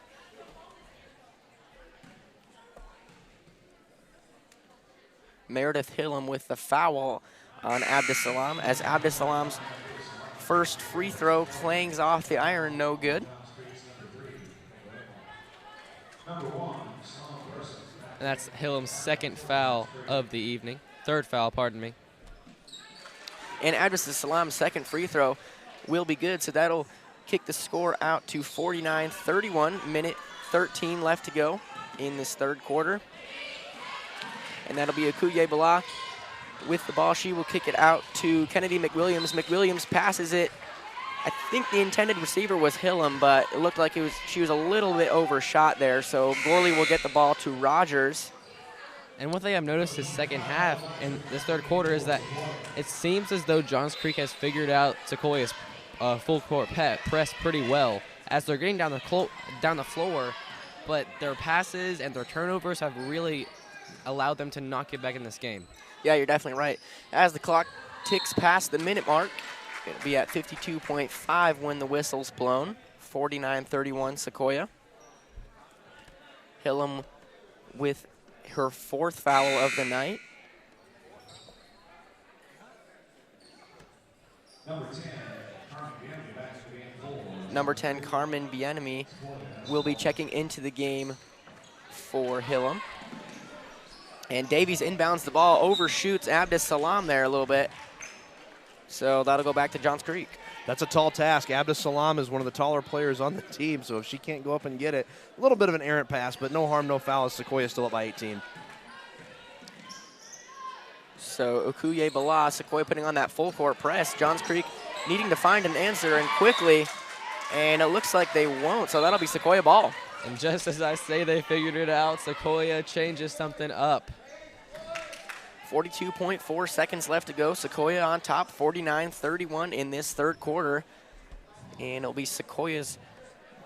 Meredith Hillam with the foul on Abdussalam, as Abdussalam's first free throw clangs off the iron, no good. And that's Hillam's second foul of the evening. Third foul, pardon me. And Abdussalam's second free throw will be good, so that'll kick the score out to 49-31, minute 13 left to go in this third quarter. And that'll be Akuye Bala with the ball. She will kick it out to Kennedy McWilliams. McWilliams passes it. I think the intended receiver was Hillam, but it looked like she was a little bit overshot there. So Gorley will get the ball to Rogers. And one thing I've noticed this second half in this third quarter is that it seems as though Johns Creek has figured out Sequoiah's full court press pretty well as they're getting down the floor, but their passes and their turnovers have really allowed them to not get back in this game. Yeah, you're definitely right. As the clock ticks past the minute mark, it'll be at 52.5 when the whistle's blown. 49-31 Sequoyah. Hillam with her fourth foul of the night. Number 10, Carmen Bienemy, will be checking into the game for Hillam. And Davies inbounds the ball, overshoots Abdussalam there a little bit. So that'll go back to Johns Creek. That's a tall task. Abdussalam is one of the taller players on the team, so if she can't go up and get it, a little bit of an errant pass, but no harm, no foul, as Sequoyah still up by 18. So Akuye Bala, Sequoyah putting on that full court press. Johns Creek needing to find an answer and quickly, and it looks like they won't, so that'll be Sequoyah ball. And just as I say they figured it out, Sequoyah changes something up. 42.4 seconds left to go. Sequoyah on top, 49-31 in this third quarter. And it'll be Sequoyah's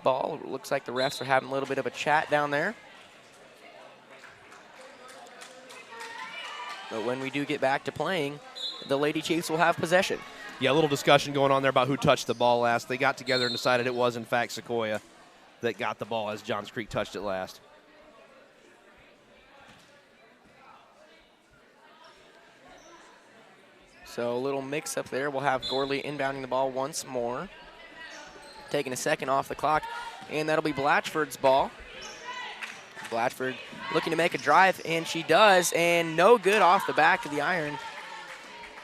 ball. It looks like the refs are having a little bit of a chat down there. But when we do get back to playing, the Lady Chiefs will have possession. Yeah, a little discussion going on there about who touched the ball last. They got together and decided it was, in fact, Sequoyah that got the ball as Johns Creek touched it last. So a little mix-up there. We'll have Gorley inbounding the ball once more. Taking a second off the clock, and that'll be Blatchford's ball. Blatchford looking to make a drive, and she does, and no good off the back of the iron.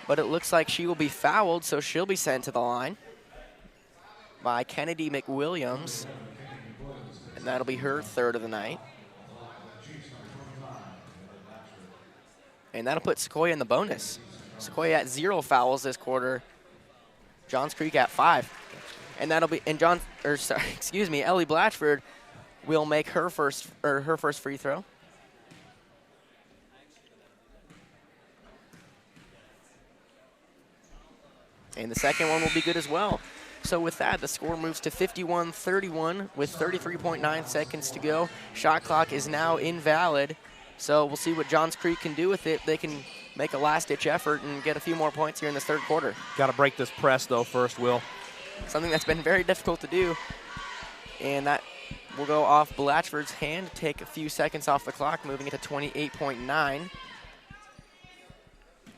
But it looks like she will be fouled, so she'll be sent to the line by Kennedy McWilliams. And that'll be her third of the night. And that'll put Sequoyah in the bonus. Sequoyah at 0 fouls this quarter. Johns Creek at 5. And that'll be, and Ellie Blatchford will make her first free throw. And the second one will be good as well. So with that, the score moves to 51-31 with 33.9 seconds to go. Shot clock is now invalid. So we'll see what Johns Creek can do with it. They can make a last-ditch effort and get a few more points here in this third quarter. Got to break this press, though, first, Will. Something that's been very difficult to do. And that will go off Blatchford's hand, take a few seconds off the clock, moving it to 28.9.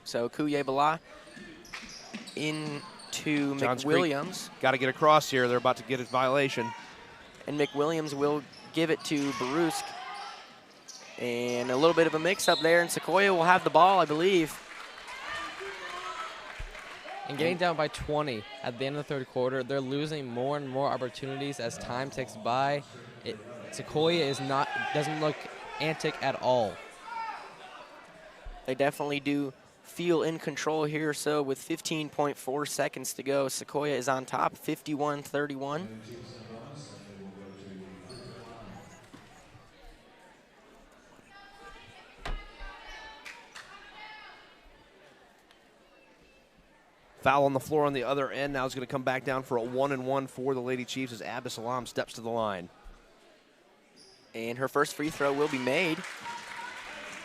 So Akuye Bala into McWilliams. Got to get across here. They're about to get a violation. And McWilliams will give it to Barusk. And a little bit of a mix-up there, and Sequoyah will have the ball, I believe. And getting down by 20 at the end of the third quarter, they're losing more and more opportunities as time ticks by. Sequoyah doesn't look antic at all. They definitely do feel in control here. So with 15.4 seconds to go, Sequoyah is on top, 51-31. Foul on the floor on the other end. Now it's going to come back down for a 1-and-1 for the Lady Chiefs as Abba Salam steps to the line. And her first free throw will be made.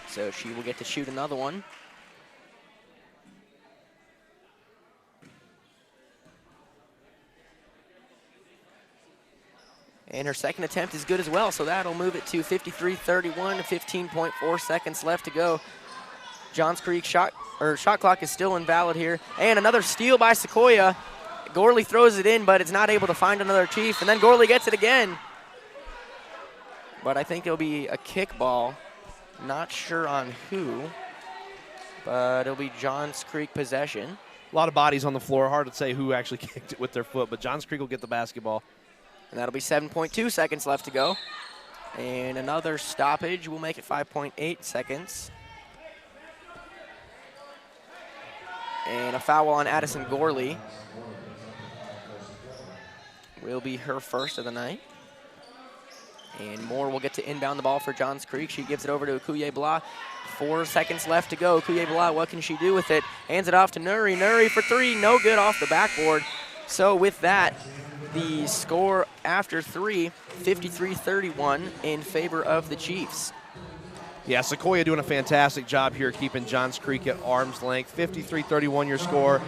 So she will get to shoot another one. And her second attempt is good as well, so that'll move it to 53-31, 15.4 seconds left to go. Johns Creek shot clock is still invalid here. And another steal by Sequoyah. Gorley throws it in, but it's not able to find another Chief. And then Gorley gets it again. But I think it'll be a kick ball. Not sure on who, but it'll be Johns Creek possession. A lot of bodies on the floor. Hard to say who actually kicked it with their foot, but Johns Creek will get the basketball. And that'll be 7.2 seconds left to go. And another stoppage will make it 5.8 seconds. And a foul on Addison Gorley. Will be her first of the night. And Moore will get to inbound the ball for Johns Creek. She gives it over to Akuye Blah. 4 seconds left to go. Akuye Blah, what can she do with it? Hands it off to Nuri. Nuri for three, no good off the backboard. So with that, the score after three, 53-31 in favor of the Chiefs. Yeah, Sequoyah doing a fantastic job here keeping Johns Creek at arm's length. 53-31 your score.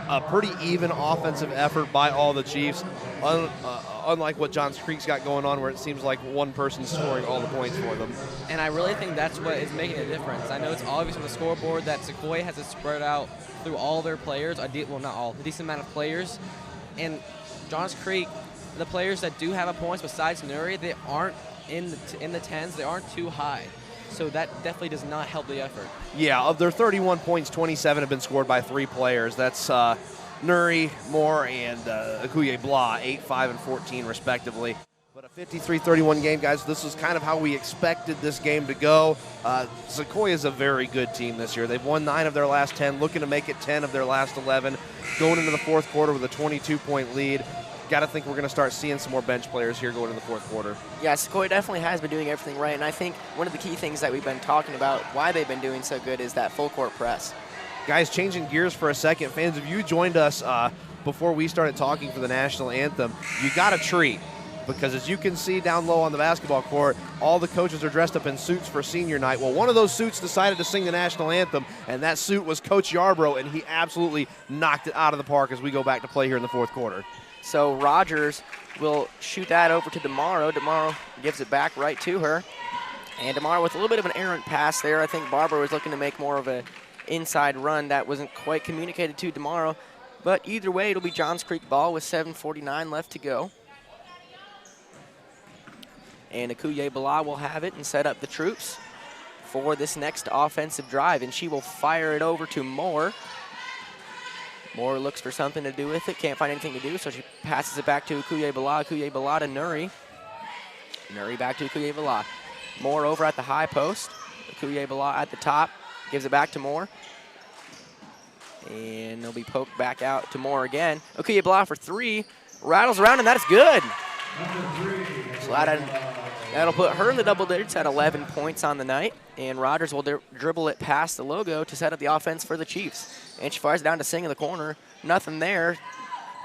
A pretty even offensive effort by all the Chiefs, unlike what Johns Creek's got going on where it seems like one person's scoring all the points for them. And I really think that's what is making a difference. I know it's obvious on the scoreboard that Sequoyah has it spread out through all their players, well, not all, a decent amount of players. And Johns Creek, the players that do have a points besides Nuri, they aren't in the tens, they aren't too high. So that definitely does not help the effort. Yeah, of their 31 points, 27 have been scored by 3 players. That's Nuri, Moore, and Akuye Blah, 8, 5, and 14 respectively. But a 53-31 game, guys. This is kind of how we expected this game to go. Sequoyah is a very good team this year. They've won 9 of their last 10, looking to make it 10 of their last 11, going into the fourth quarter with a 22-point lead. Got to think we're going to start seeing some more bench players here going into the fourth quarter. Yeah, Sequoyah definitely has been doing everything right, and I think one of the key things that we've been talking about, why they've been doing so good, is that full court press. Guys, changing gears for a second, fans, if you joined us before we started talking for the national anthem, you got a treat. Because as you can see down low on the basketball court, all the coaches are dressed up in suits for senior night. Well, one of those suits decided to sing the national anthem, and that suit was Coach Yarbrough, and he absolutely knocked it out of the park as we go back to play here in the fourth quarter. So Rogers will shoot that over to DeMauro. DeMauro gives it back right to her. And DeMauro with a little bit of an errant pass there. I think Barber was looking to make more of an inside run that wasn't quite communicated to DeMauro. But either way, it'll be Johns Creek ball with 7:49 left to go. And Akuye Blah will have it and set up the troops for this next offensive drive. And she will fire it over to Moore. Moore looks for something to do with it, can't find anything to do, so she passes it back to Akuye Blah. Akuye Blah to Nuri. Nuri back to Akuye Blah. Moore over at the high post. Akuye Blah at the top, gives it back to Moore. And they'll be poked back out to Moore again. Akuye Blah for three, rattles around, and that is good. So that'll put her in the double digits at 11 points on the night. And Rogers will dribble it past the logo to set up the offense for the Chiefs. And she fires it down to Singh in the corner. Nothing there.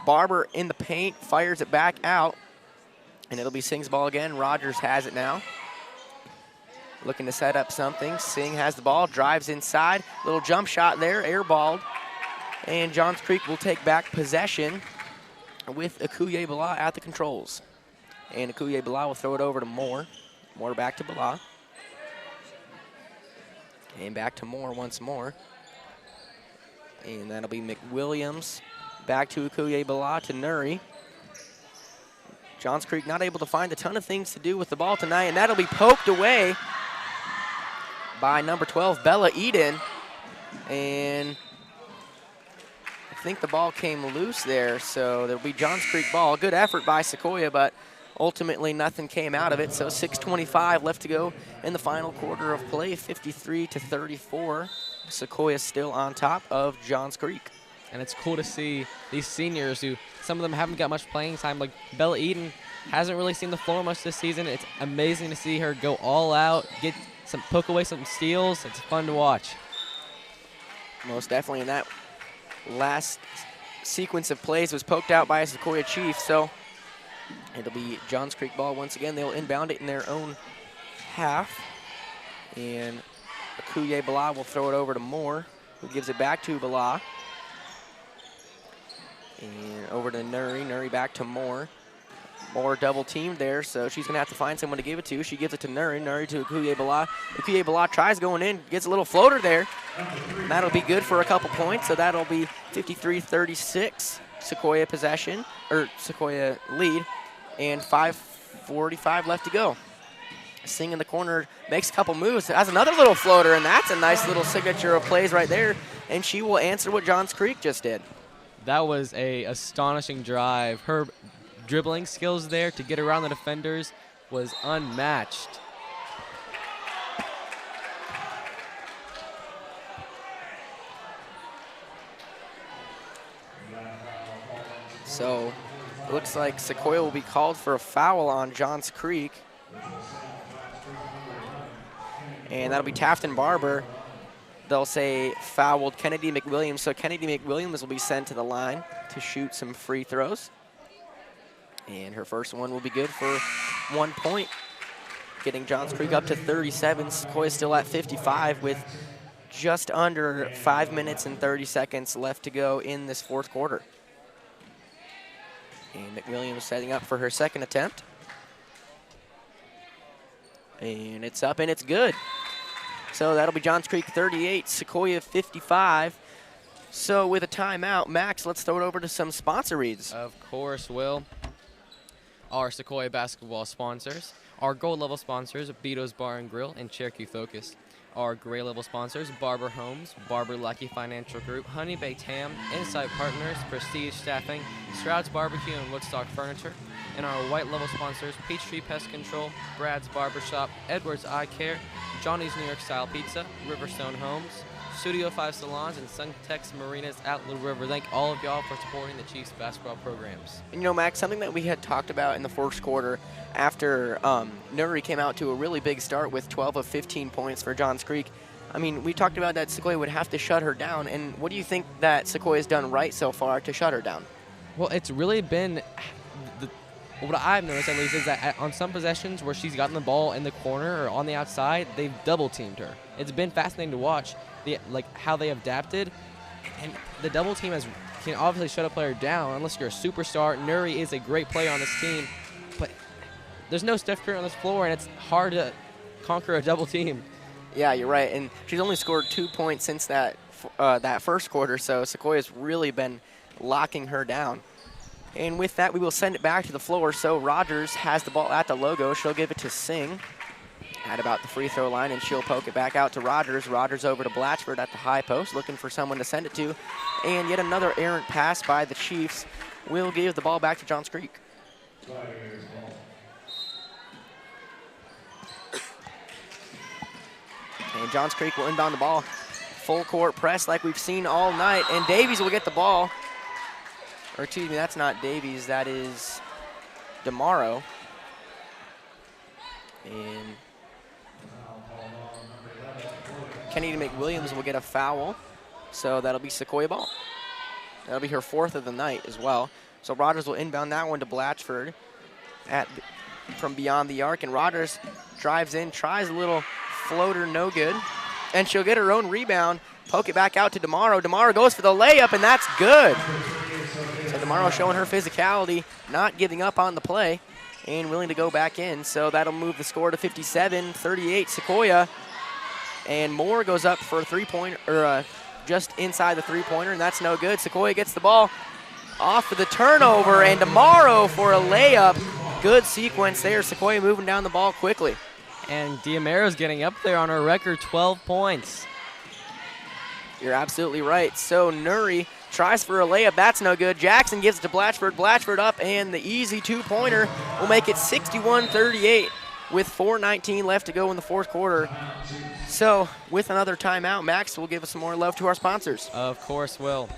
Barber in the paint, fires it back out. And it'll be Singh's ball again. Rogers has it now. Looking to set up something. Singh has the ball, drives inside. Little jump shot there, airballed. And Johns Creek will take back possession with Akuye Blah at the controls. And Akuye Blah will throw it over to Moore. Moore back to Blah. And back to Moore once more. And that'll be McWilliams. Back to Akuye Blah to Nuri. Johns Creek not able to find a ton of things to do with the ball tonight, and that'll be poked away by number 12, Bella Eden. And I think the ball came loose there, so there'll be Johns Creek ball. Good effort by Sequoyah, but ultimately nothing came out of it. So 6:25 left to go in the final quarter of play, 53-34. Sequoyah still on top of Johns Creek. And it's cool to see these seniors who, some of them haven't got much playing time. Like Bella Eden hasn't really seen the floor much this season. It's amazing to see her go all out, poke away some steals. It's fun to watch. Most definitely, and that last sequence of plays was poked out by a Sequoyah Chief, so it'll be Johns Creek ball once again. They'll inbound it in their own half, and Akuye Bala will throw it over to Moore, who gives it back to Bala. And over to Nuri, Nuri back to Moore. Moore double teamed there, so she's gonna have to find someone to give it to. She gives it to Nuri, Nuri to Akuye Bala. Akuye Bala tries going in, gets a little floater there. And that'll be good for a couple points, so that'll be 53-36 Sequoyah possession, or Sequoyah lead, and 5:45 left to go. Singh in the corner makes a couple moves, has another little floater, and that's a nice little signature of plays right there, and she will answer what Johns Creek just did. That was a astonishing drive. Her dribbling skills there to get around the defenders was unmatched. So it looks like Sequoyah will be called for a foul on Johns Creek. And that'll be Tafton Barber. They'll say fouled Kennedy McWilliams. So Kennedy McWilliams will be sent to the line to shoot some free throws. And her first one will be good for 1 point, getting Johns Creek up to 37. Sequoyah still at 55 with just under 5 minutes and 30 seconds left to go in this fourth quarter. And McWilliams setting up for her second attempt. And it's up and it's good. So that'll be Johns Creek 38, Sequoyah 55. So with a timeout, Max, let's throw it over to some sponsor reads. Of course, Will. Our Sequoyah basketball sponsors, our gold level sponsors, Beato's Bar and Grill and Cherokee Focus. Our gray level sponsors, Barber Homes, Barber Lucky Financial Group, Honey Baked Ham, Insight Partners, Prestige Staffing, Stroud's Barbecue and Woodstock Furniture. And our white level sponsors, Peachtree Pest Control, Brad's Barbershop, Edwards Eye Care, Johnny's New York Style Pizza, Riverstone Homes, Studio 5 Salons, and Suntex Marinas at Little River. Thank all of y'all for supporting the Chiefs basketball programs. And you know, Max, something that we had talked about in the first quarter after Nuri came out to a really big start with 12 of 15 points for Johns Creek. I mean, we talked about that Sequoyah would have to shut her down, and what do you think that Sequoyah's done right so far to shut her down? Well, it's really been, what I've noticed at least is that on some possessions where she's gotten the ball in the corner or on the outside, they've double teamed her. It's been fascinating to watch how they have adapted, and the double team can obviously shut a player down unless you're a superstar. Nuri is a great player on this team, but there's no Steph Curry on this floor, and it's hard to conquer a double team. Yeah, you're right, and she's only scored 2 points since that first quarter, so Sequoyah's really been locking her down. And with that, we will send it back to the floor. So Rogers has the ball at the logo. She'll give it to Singh at about the free throw line, and she'll poke it back out to Rogers. Rogers over to Blatchford at the high post, looking for someone to send it to. And yet another errant pass by the Chiefs will give the ball back to Johns Creek. And Johns Creek will inbound the ball. Full court press like we've seen all night, and Davies will get the ball. Or excuse me, that's not Davies, that is DeMauro. And Kennedy McWilliams will get a foul, so that'll be Sequoyah ball. That'll be her fourth of the night as well. So Rogers will inbound that one to Blatchford from beyond the arc, and Rogers drives in, tries a little floater, no good, and she'll get her own rebound, poke it back out to DeMauro. DeMauro goes for the layup, and that's good. So DeMauro showing her physicality, not giving up on the play, and willing to go back in. So that'll move the score to 57-38 Sequoyah. And Moore goes up for a three-pointer, or just inside the three-pointer, and that's no good. Sequoyah gets the ball off of the turnover, and DeMauro for a layup. Good sequence there. Sequoyah moving down the ball quickly. And Diamero's getting up there on her record, 12 points. You're absolutely right. So Nuri tries for a layup. That's no good. Jackson gives it to Blatchford. Blatchford up, and the easy two-pointer will make it 61-38 with 4:19 left to go in the fourth quarter. So with another timeout, Max will give us some more love to our sponsors. Of course will.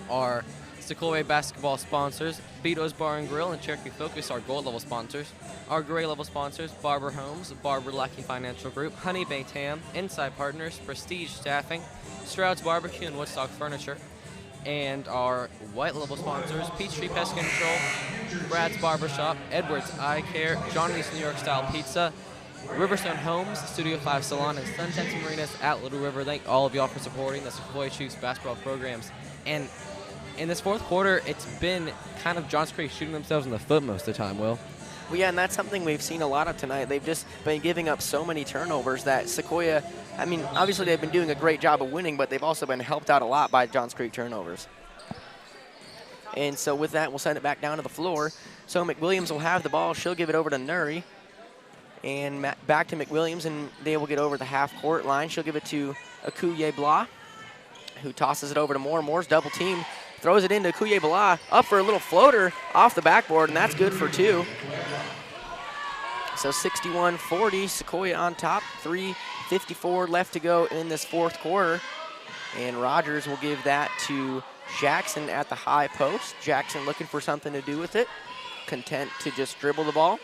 Our Sequoyah basketball sponsors, Vito's Bar and Grill and Cherokee Focus, our gold level sponsors. Our gray level sponsors, Barber Homes, Barber Lackey Financial Group, Honey Bay Tam, Inside Partners, Prestige Staffing, Stroud's Barbecue and Woodstock Furniture. And our white level sponsors, Peachtree Pest Control, Brad's Barbershop, Edwards Eye Care, Johnny's New York Style Pizza, Riverstone Homes, Studio 5 Salon, and Suntex Marinas at Little River. Thank all of y'all for supporting the Sequoyah Chiefs basketball programs. And in this fourth quarter, it's been kind of Johns Creek shooting themselves in the foot most of the time, Will. Well, yeah, and that's something we've seen a lot of tonight. They've just been giving up so many turnovers that Sequoyah, I mean, obviously they've been doing a great job of winning, but they've also been helped out a lot by Johns Creek turnovers. And so with that, we'll send it back down to the floor. So McWilliams will have the ball. She'll give it over to Nuri. And back to McWilliams, and they will get over the half-court line. She'll give it to Akuye Blah, who tosses it over to Moore. Moore's double team. Throws it into Akuye Blah, up for a little floater off the backboard, and that's good for two. So 61-40, Sequoyah on top, 3:54 left to go in this fourth quarter. And Rogers will give that to Jackson at the high post. Jackson looking for something to do with it, content to just dribble the ball.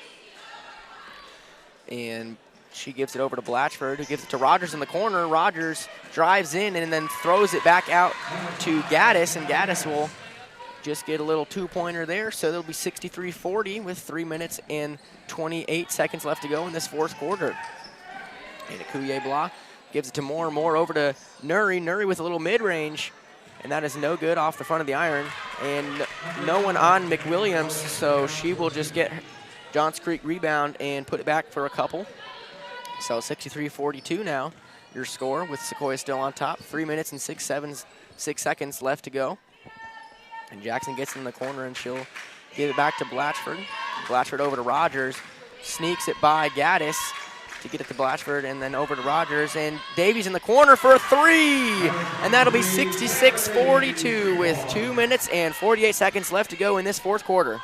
And she gives it over to Blatchford, who gives it to Rogers in the corner. Rogers drives in and then throws it back out to Gaddis, and Gaddis will just get a little two-pointer there. So there'll be 63-40 with 3 minutes and 28 seconds left to go in this fourth quarter. And Akuye Blah gives it to Moore. Moore over to Nuri. Nuri with a little mid-range, and that is no good off the front of the iron. And no one on McWilliams, so she will just get Johns Creek rebound and put it back for a couple. So 63-42 now, your score, with Sequoyah still on top. 3 minutes and 6 seconds left to go. And Jackson gets in the corner, and she'll give it back to Blatchford. Blatchford over to Rogers. Sneaks it by Gaddis to get it to Blatchford, and then over to Rogers. And Davies in the corner for a three. And that'll be 66-42 with 2 minutes and 48 seconds left to go in this fourth quarter.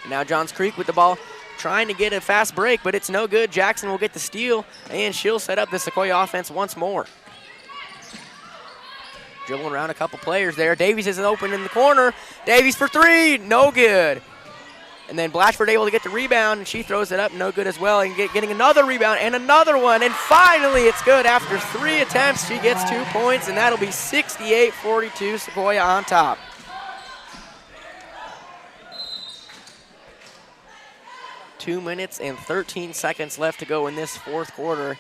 And now Johns Creek with the ball, trying to get a fast break, but it's no good. Jackson will get the steal, and she'll set up the Sequoyah offense once more. Dribbling around a couple players there. Davies isn't open in the corner. Davies for three, no good. And then Blatchford able to get the rebound, and she throws it up, no good as well, and getting another rebound and another one. And finally, it's good. After 3 attempts, she gets 2 points, and that'll be 68-42, Sequoyah on top. 2 minutes and 13 seconds left to go in this fourth quarter.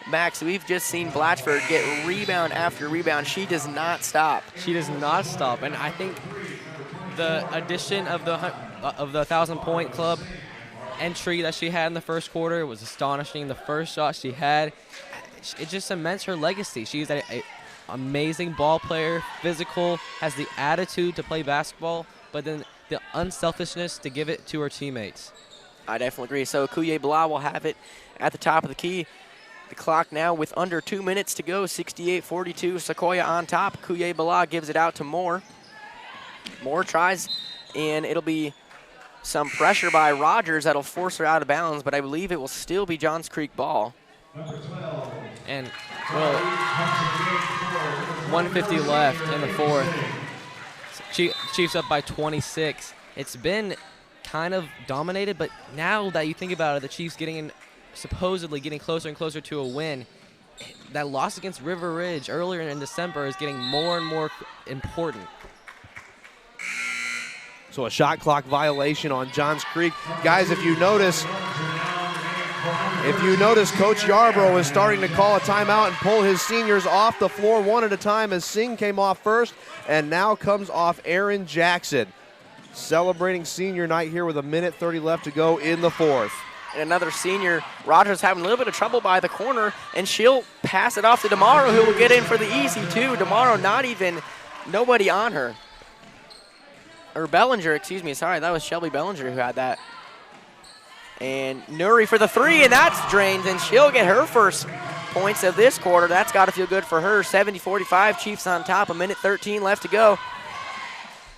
Max, we've just seen Blatchford get rebound after rebound. She does not stop. She does not stop, and I think the addition of the 1,000-point club entry that she had in the first quarter was astonishing. The first shot she had, it just cements her legacy. She's an amazing ball player, physical, has the attitude to play basketball, but then the unselfishness to give it to her teammates. I definitely agree. So Akuye Blah will have it at the top of the key. The clock now with under 2 minutes to go, 68-42, Sequoyah on top. Akuye Blah gives it out to Moore. Moore tries, and it'll be some pressure by Rogers that'll force her out of bounds, but I believe it will still be Johns Creek ball. And, well, 150 left in the fourth. Chiefs up by 26. It's been kind of dominated, but now that you think about it, the Chiefs supposedly getting closer and closer to a win. That loss against River Ridge earlier in December is getting more and more important. So a shot clock violation on Johns Creek. Guys, if you notice, Coach Yarbrough is starting to call a timeout and pull his seniors off the floor one at a time, as Singh came off first, and now comes off Aaron Jackson. Celebrating senior night here with 1:30 left to go in the fourth. And another senior, Rogers having a little bit of trouble by the corner, and she'll pass it off to DeMauro, who will get in for the easy two. DeMauro nobody on her. Or Bellinger, excuse me, sorry, that was Shelby Bellinger who had that. And Nuri for the three, and that's drained, and she'll get her first points of this quarter. That's got to feel good for her. 70-45, Chiefs on top, 1:13 left to go.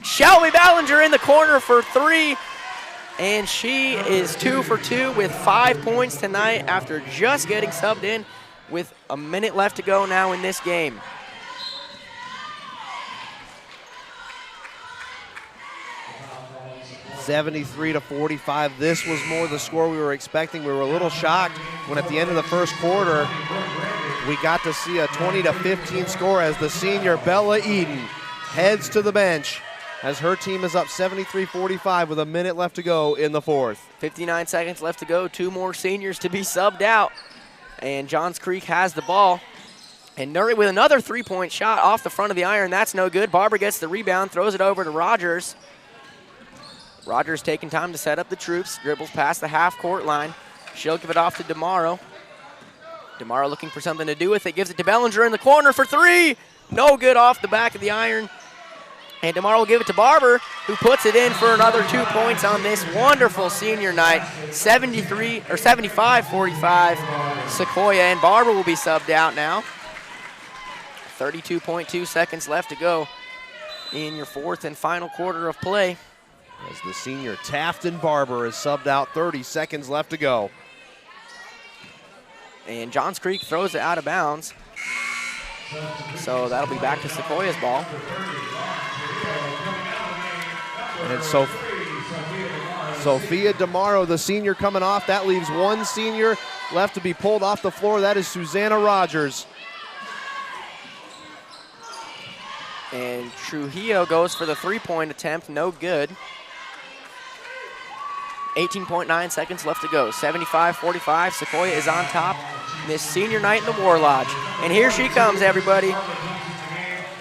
Shelby Ballinger in the corner for three, and she is 2 for 2 with 5 points tonight after just getting subbed in with a minute left to go now in this game. (73-45). This was more the score we were expecting. We were a little shocked when at the end of the first quarter we got to see a 20-15 score as the senior Bella Eden heads to the bench as her team is up 73-45 with a minute left to go in the fourth. 59 seconds left to go. 2 more seniors to be subbed out. And Johns Creek has the ball. And Nuri with another three-point shot off the front of the iron. That's no good. Barber gets the rebound, throws it over to Rogers. Rogers taking time to set up the troops, dribbles past the half-court line. She'll give it off to DeMauro. DeMauro looking for something to do with it, gives it to Bellinger in the corner for three. No good off the back of the iron. And DeMauro will give it to Barber, who puts it in for another 2 points on this wonderful senior night. 75-45 Sequoyah, and Barber will be subbed out now. 32.2 seconds left to go in your fourth and final quarter of play. As the senior Tafton Barber is subbed out, 30 seconds left to go. And Johns Creek throws it out of bounds. So that'll be back to Sequoyah's ball. And so Sophia DeMauro, the senior, coming off. That leaves one senior left to be pulled off the floor. That is Susanna Rogers. And Trujillo goes for the three-point attempt, no good. 18.9 seconds left to go. 75-45, Sequoyah is on top this senior night in the War Lodge. And here she comes, everybody.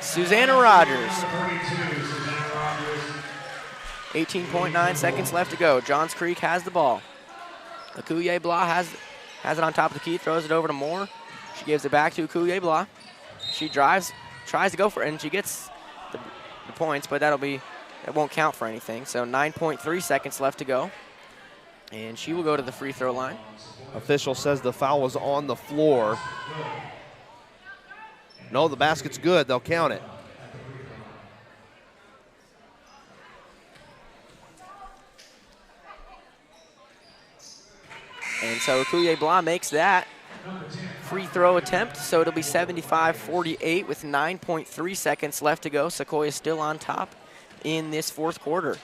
Susanna Rogers. 18.9 seconds left to go. Johns Creek has the ball. Akuye Blah has it on top of the key, throws it over to Moore. She gives it back to Akuye Blah. She drives, tries to go for it, and she gets the points, but that won't count for anything. So 9.3 seconds left to go. And she will go to the free throw line. Official says the foul was on the floor. No, the basket's good. They'll count it. And so Akuye Blah makes that free throw attempt. So it'll be 75-48 with 9.3 seconds left to go. Sequoyah still on top in this fourth quarter.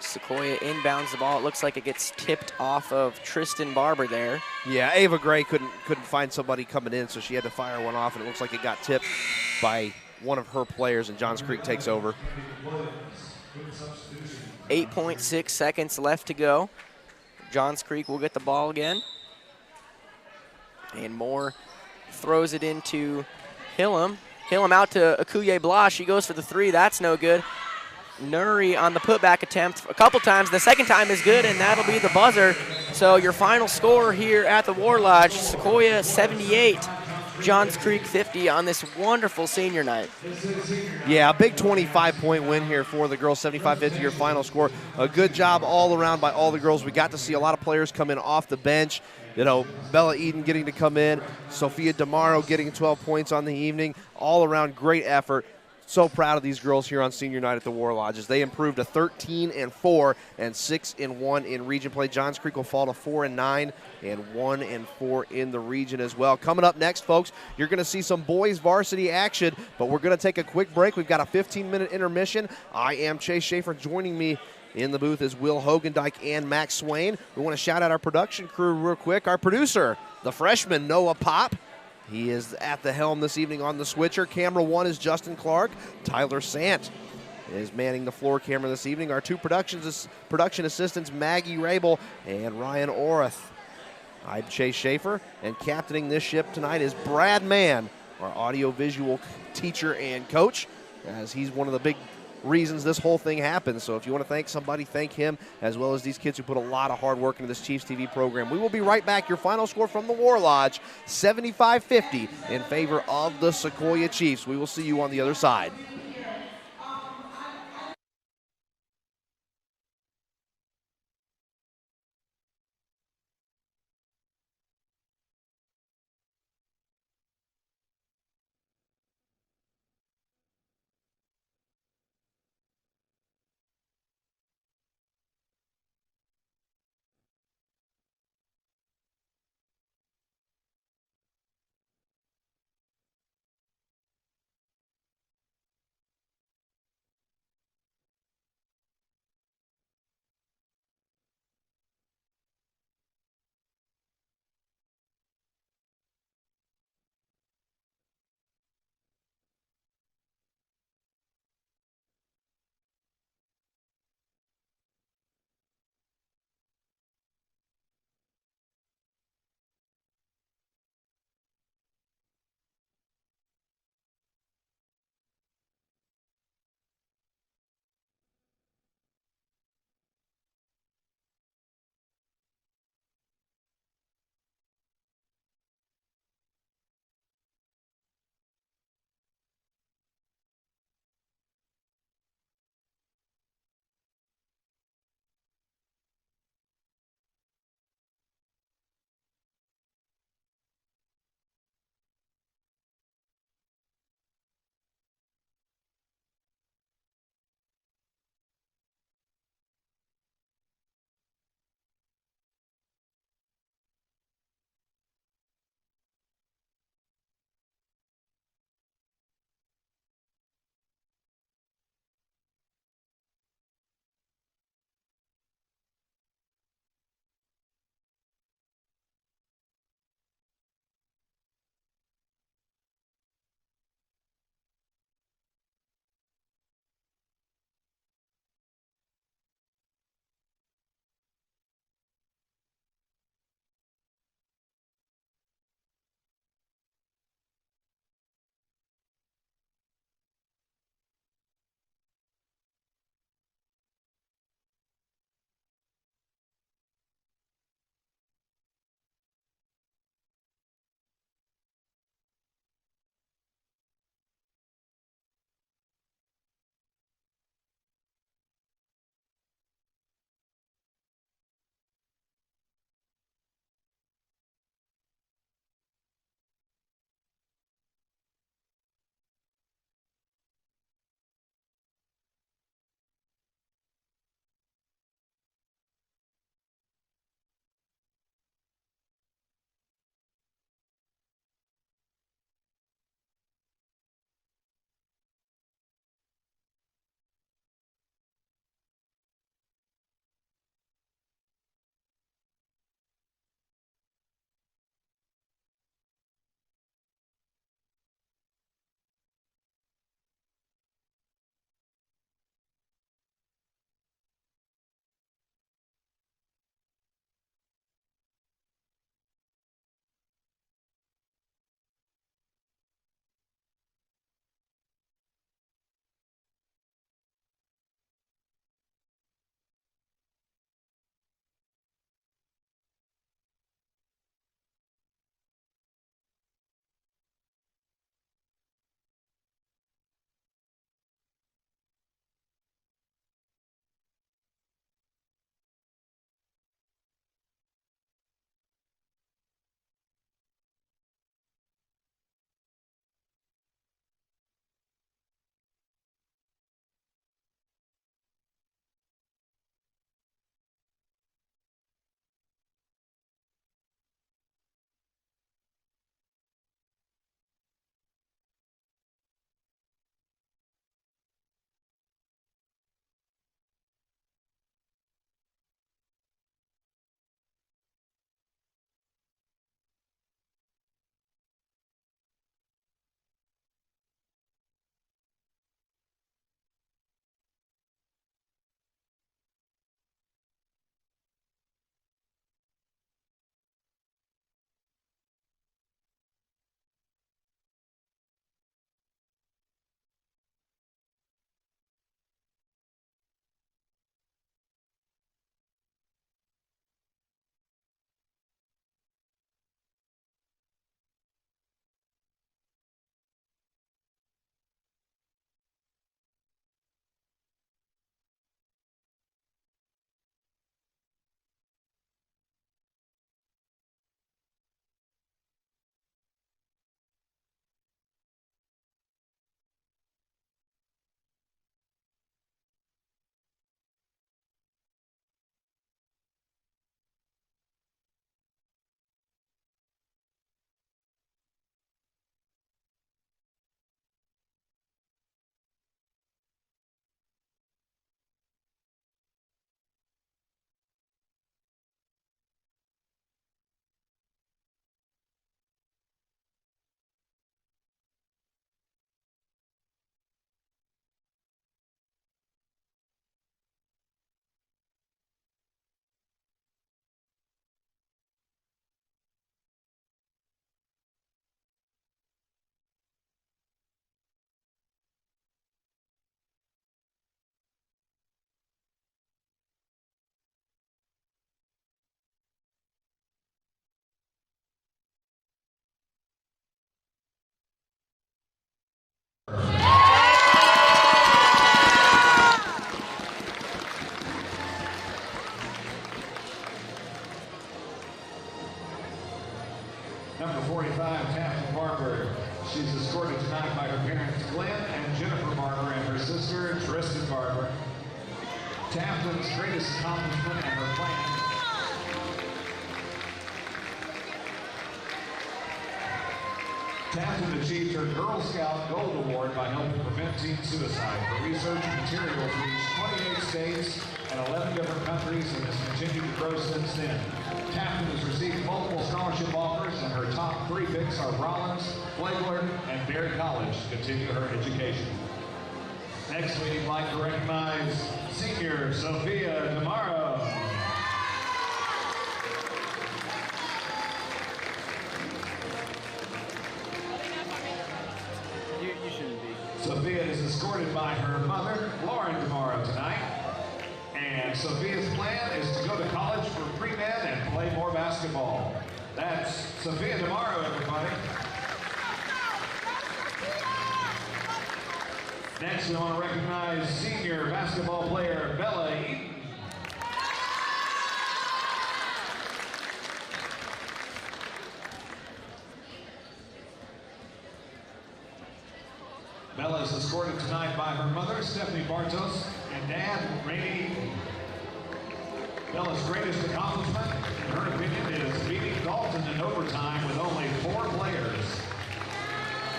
Sequoyah inbounds the ball. It looks like it gets tipped off of Tristan Barber there. Yeah, Ava Gray couldn't find somebody coming in, so she had to fire one off, and it looks like it got tipped by one of her players, and Johns Creek takes over. 8.6 seconds left to go. Johns Creek will get the ball again. And Moore throws it into Hillam. Hillam out to Akuye Blah. She goes for the three. That's no good. Nuri on the putback attempt a couple times. The second time is good, and that'll be the buzzer. So your final score here at the War Lodge, Sequoyah 78, Johns Creek 50 on this wonderful senior night. Yeah, a big 25-point win here for the girls, 75-50 your final score. A good job all around by all the girls. We got to see a lot of players come in off the bench. You know, Bella Eden getting to come in, Sophia DeMauro getting 12 points on the evening. All around great effort. So proud of these girls here on senior night at the War Lodges. They improved to 13-4 and 6-1 in region play. Johns Creek will fall to 4-9 and 1-4 in the region as well. Coming up next, folks, you're going to see some boys varsity action, but we're going to take a quick break. We've got a 15-minute intermission. I am Chase Schaefer. Joining me in the booth is Will Hogendijk and Max Swain. We want to shout out our production crew real quick. Our producer, the freshman Noah Pop. He is at the helm this evening on the switcher. Camera one is Justin Clark. Tyler Sant is manning the floor camera this evening. Our two production assistants, Maggie Rabel and Ryan Oreth. I'm Chase Schaefer, and captaining this ship tonight is Brad Mann, our audiovisual teacher and coach, as he's one of the big reasons this whole thing happens. So if you want to thank somebody, thank him, as well as these kids who put a lot of hard work into this Chiefs TV program. We will be right back. Your final score from the War Lodge, 75-50 in favor of the Sequoyah Chiefs. We will see you on the other side. Taftlin's greatest accomplishment and her plan. Taftlin achieved her Girl Scout Gold Award by helping prevent teen suicide. Her research and materials reached 28 states and 11 different countries and has continued to grow since then. Taftlin has received multiple scholarship offers, and her top 3 picks are Rollins, Flagler, and Baird College to continue her education. Next, we'd like to recognize senior Sophia Demaro. You shouldn't be. Sophia is escorted by her mother, Lauren Demaro, tonight. And Sophia's plan is to go to college for pre-med and play more basketball. That's Sophia Demaro, everybody. Next, we want to recognize senior basketball player Bella Eaton. Bella is escorted tonight by her mother, Stephanie Bartos, and dad, Rainey Eaton. Bella's greatest accomplishment, in her opinion, is beating Dalton in overtime with only 4 players.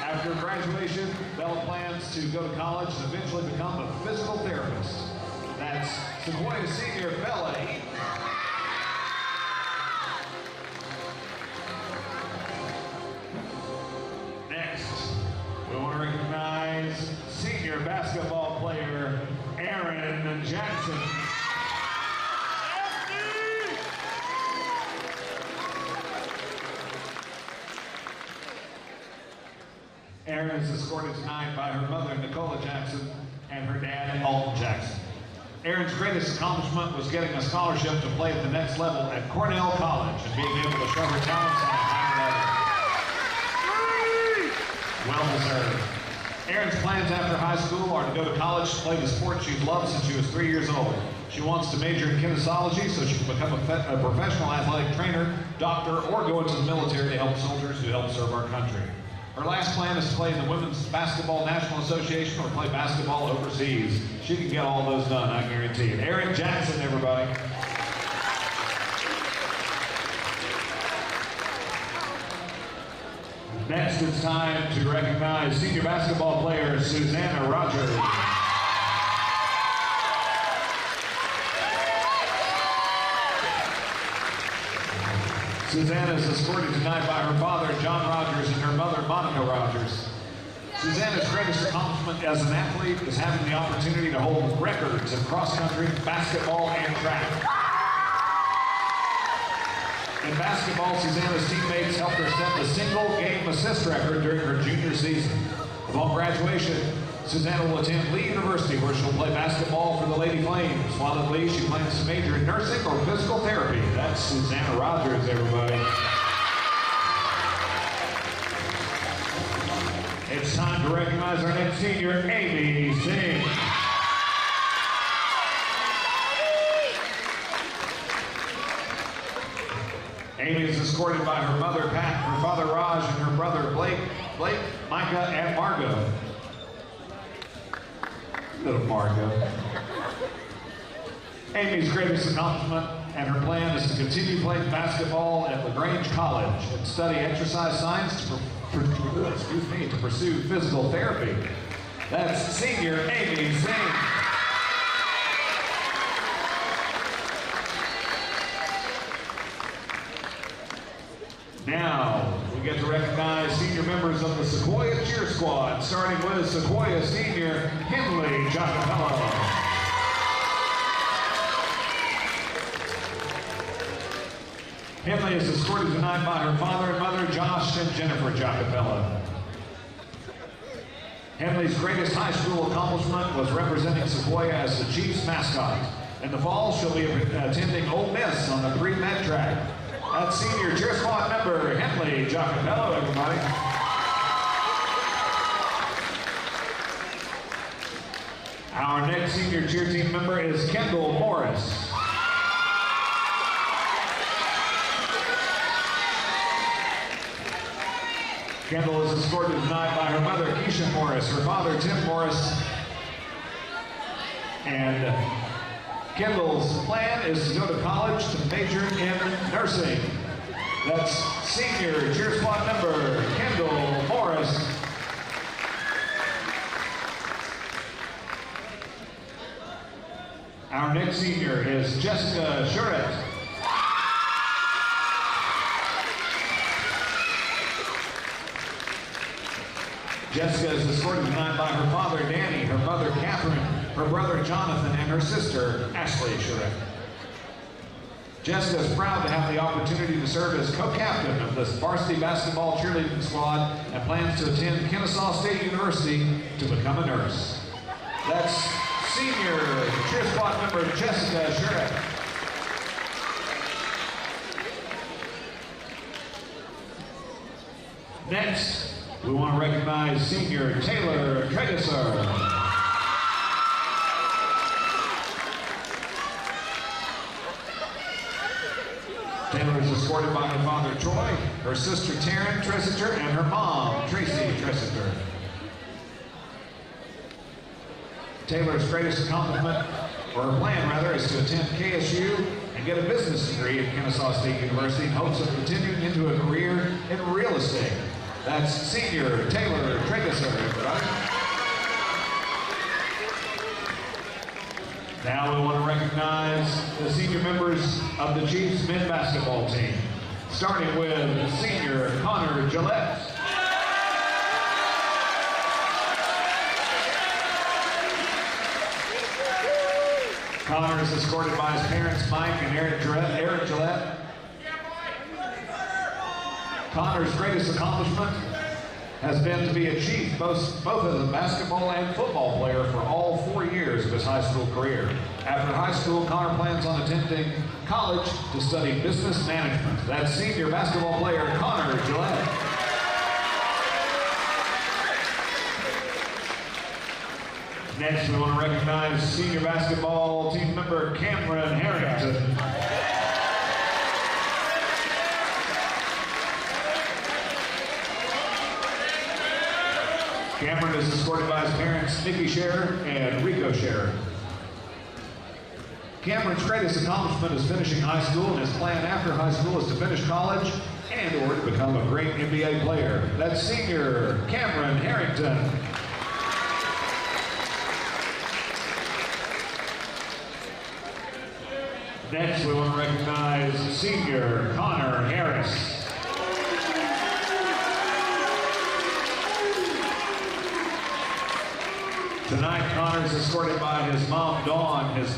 After graduation, Bella plans to go to college and eventually become a physical therapist. That's Sequoyah senior Bella Eaton. Next, we want to recognize senior basketball player Aaron Jackson. Aaron is escorted tonight by her mother, Nicola Jackson, and her dad, Alton Jackson. Aaron's greatest accomplishment was getting a scholarship to play at the next level at Cornell College and being able to show her talents on a high level. Well deserved. Aaron's plans after high school are to go to college to play the sport she's loved since she was 3 years old. She wants to major in kinesiology so she can become a professional athletic trainer, doctor, or go into the military to help soldiers who help serve our country. Her last plan is to play in the Women's Basketball National Association or play basketball overseas. She can get all those done, I guarantee it. Aaron Jackson, everybody. Next, it's time to recognize senior basketball player Susanna Rogers. Susanna is escorted tonight by her father, John Rogers, and her mother, Monica Rogers. Susanna's greatest accomplishment as an athlete is having the opportunity to hold records in cross-country, basketball, and track. In basketball, Susanna's teammates helped her set the single-game assist record during her junior season. Upon graduation, Susanna will attend Lee University, where she'll play basketball for the Lady Flames. While at Lee, she plans to major in nursing or physical therapy. That's Susanna Rogers, everybody. It's time to recognize our next senior, Amy Singh. Amy is escorted by her mother, Pat, her father, Raj, and her brother, Blake, Micah, and Margot. Little Margot. Amy's greatest accomplishment and her plan is to continue playing basketball at LaGrange College and study exercise science to pursue physical therapy. That's senior Amy Singh. Now, we get to recognize senior members of the Sequoyah Cheer Squad, starting with Sequoyah senior Henley Giacopello. Henley is escorted tonight by her father and mother, Josh and Jennifer Giacopello. Henley's greatest high school accomplishment was representing Sequoyah as the Chiefs mascot. In the fall, she'll be attending Ole Miss on the pre-med track. That's senior cheer squad member Henley Giacopello, everybody. Our next senior cheer team member is Kendall Morris. Kendall is escorted tonight by her mother, Keisha Morris, her father, Tim Morris, and Kendall's plan is to go to college to major in nursing. That's senior cheer squad member Kendall Morris. Our next senior is Jessica Shuret. Jessica is escorted tonight by her father, Danny, her mother, Catherine, her brother, Jonathan, and her sister, Ashley Shuret. Jessica is proud to have the opportunity to serve as co-captain of this varsity basketball cheerleading squad and plans to attend Kennesaw State University to become a nurse. That's senior cheer squad member Jessica Shuret. Next, we want to recognize senior Taylor Tregesser. Taylor is escorted by her father Troy, her sister Taryn Tressinger, and her mom Tracy Tressinger. Taylor's greatest accomplishment, or her plan rather, is to attend KSU and get a business degree at Kennesaw State University in hopes of continuing into a career in real estate. That's senior Taylor Tregesser, everybody. Now we want to recognize the senior members of the Chiefs men's basketball team, starting with senior Connor Gillette. Connor is escorted by his parents, Mike and Eric Gillette. Connor's greatest accomplishment has been to be a Chief, both as a basketball and football player for all 4 years of his high school career. After high school, Connor plans on attending college to study business management. That's senior basketball player Connor Gillette. Next, we want to recognize senior basketball team member Cameron Harrington. Cameron is escorted by his parents, Nikki Scherer and Rico Scherer. Cameron's greatest accomplishment is finishing high school, and his plan after high school is to finish college and or to become a great NBA player. That's senior Cameron Harrington. Next, we want to recognize senior Connor Harris. Tonight, Connor is escorted by his mom, Dawn, his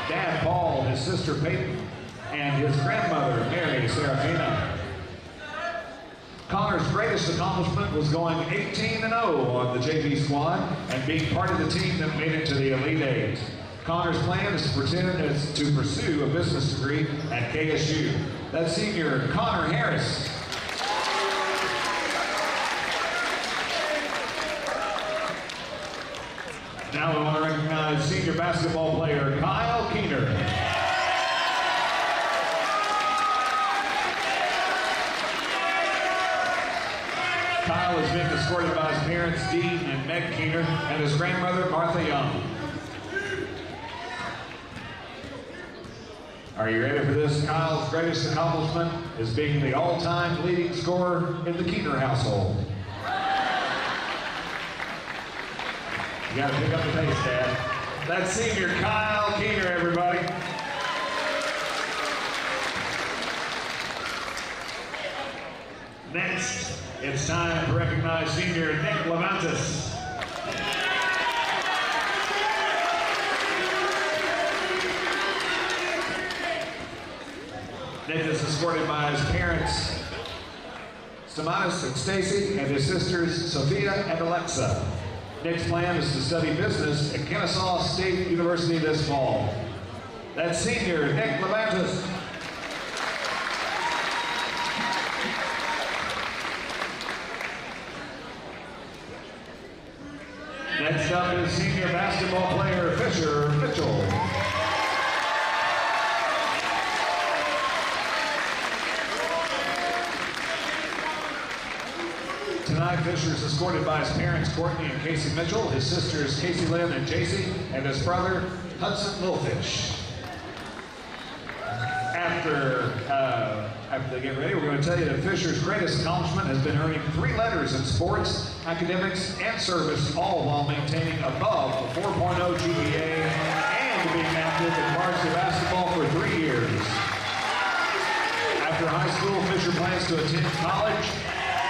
dad, Paul, his sister, Peyton, and his grandmother, Mary Serafina. Connor's greatest accomplishment was going 18-0 on the JV squad and being part of the team that made it to the Elite Eight. Connor's plan is to pursue a business degree at KSU. That's senior Connor Harris. Now we want to recognize senior basketball player Kyle Keener. Kyle is being escorted by his parents, Dean and Meg Keener, and his grandmother, Martha Young. Are you ready for this? Kyle's greatest accomplishment is being the all-time leading scorer in the Keener household. You gotta pick up the pace, Dad. That's senior Kyle Keener, everybody. Next, it's time to recognize senior Nick Levantis. Nick is escorted by his parents, Stamatis and Stacy, and his sisters, Sophia and Alexa. Nick's plan is to study business at Kennesaw State University this fall. That's senior Nick Levantis. Next up is senior basketball player Fisher Mitchell. Tonight, Fisher is escorted by his parents, Courtney and Casey Mitchell, his sisters, Casey Lynn and JC, and his brother, Hudson Lilfish. After they get ready, we're going to tell you that Fisher's greatest accomplishment has been earning 3 letters in sports, academics, and service, all while maintaining above a 4.0 GPA and being active in varsity basketball for 3 years. After high school, Fisher plans to attend college,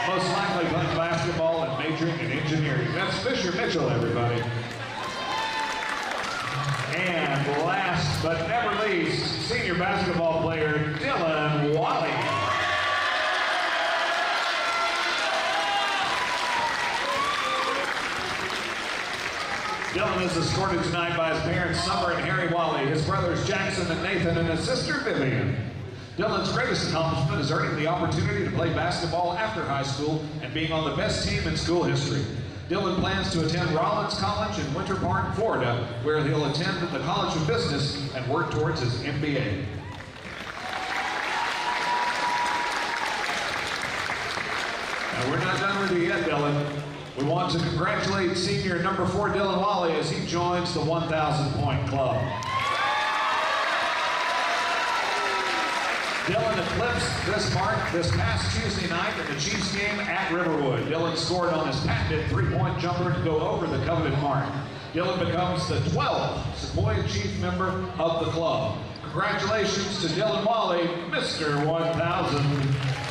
most likely playing basketball and majoring in engineering. That's Fisher Mitchell, everybody. And last but never least, senior basketball player Dylan Wally. Dylan is escorted tonight by his parents, Summer and Harry Wally, his brothers Jackson and Nathan, and his sister Vivian. Dylan's greatest accomplishment is earning the opportunity to play basketball after high school and being on the best team in school history. Dylan plans to attend Rollins College in Winter Park, Florida, where he'll attend the College of Business and work towards his MBA. Now, we're not done with you yet, Dylan. We want to congratulate senior number 4 Dylan Wally as he joins the 1,000-point club. Dylan eclipsed this mark this past Tuesday night in the Chiefs game at Riverwood. Dylan scored on his patented 3-point jumper to go over the coveted mark. Dylan becomes the 12th Sequoyah Chief member of the club. Congratulations to Dylan Wally, Mr. 1000.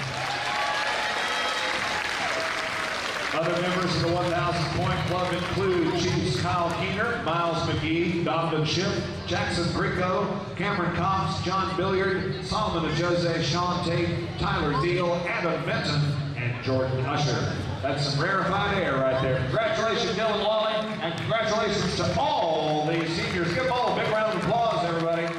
Other members of the 1,000-point club include Chiefs Kyle Keener, Miles McGee, Donovan Schiff, Jackson Gricko, Cameron Cox, John Billiard, Solomon Jose, Sean Tate, Tyler Deal, Adam Benton, and Jordan Usher. That's some rarefied air right there. Congratulations, Dylan Wally, and congratulations to all the seniors. Give them all a big round of applause, everybody.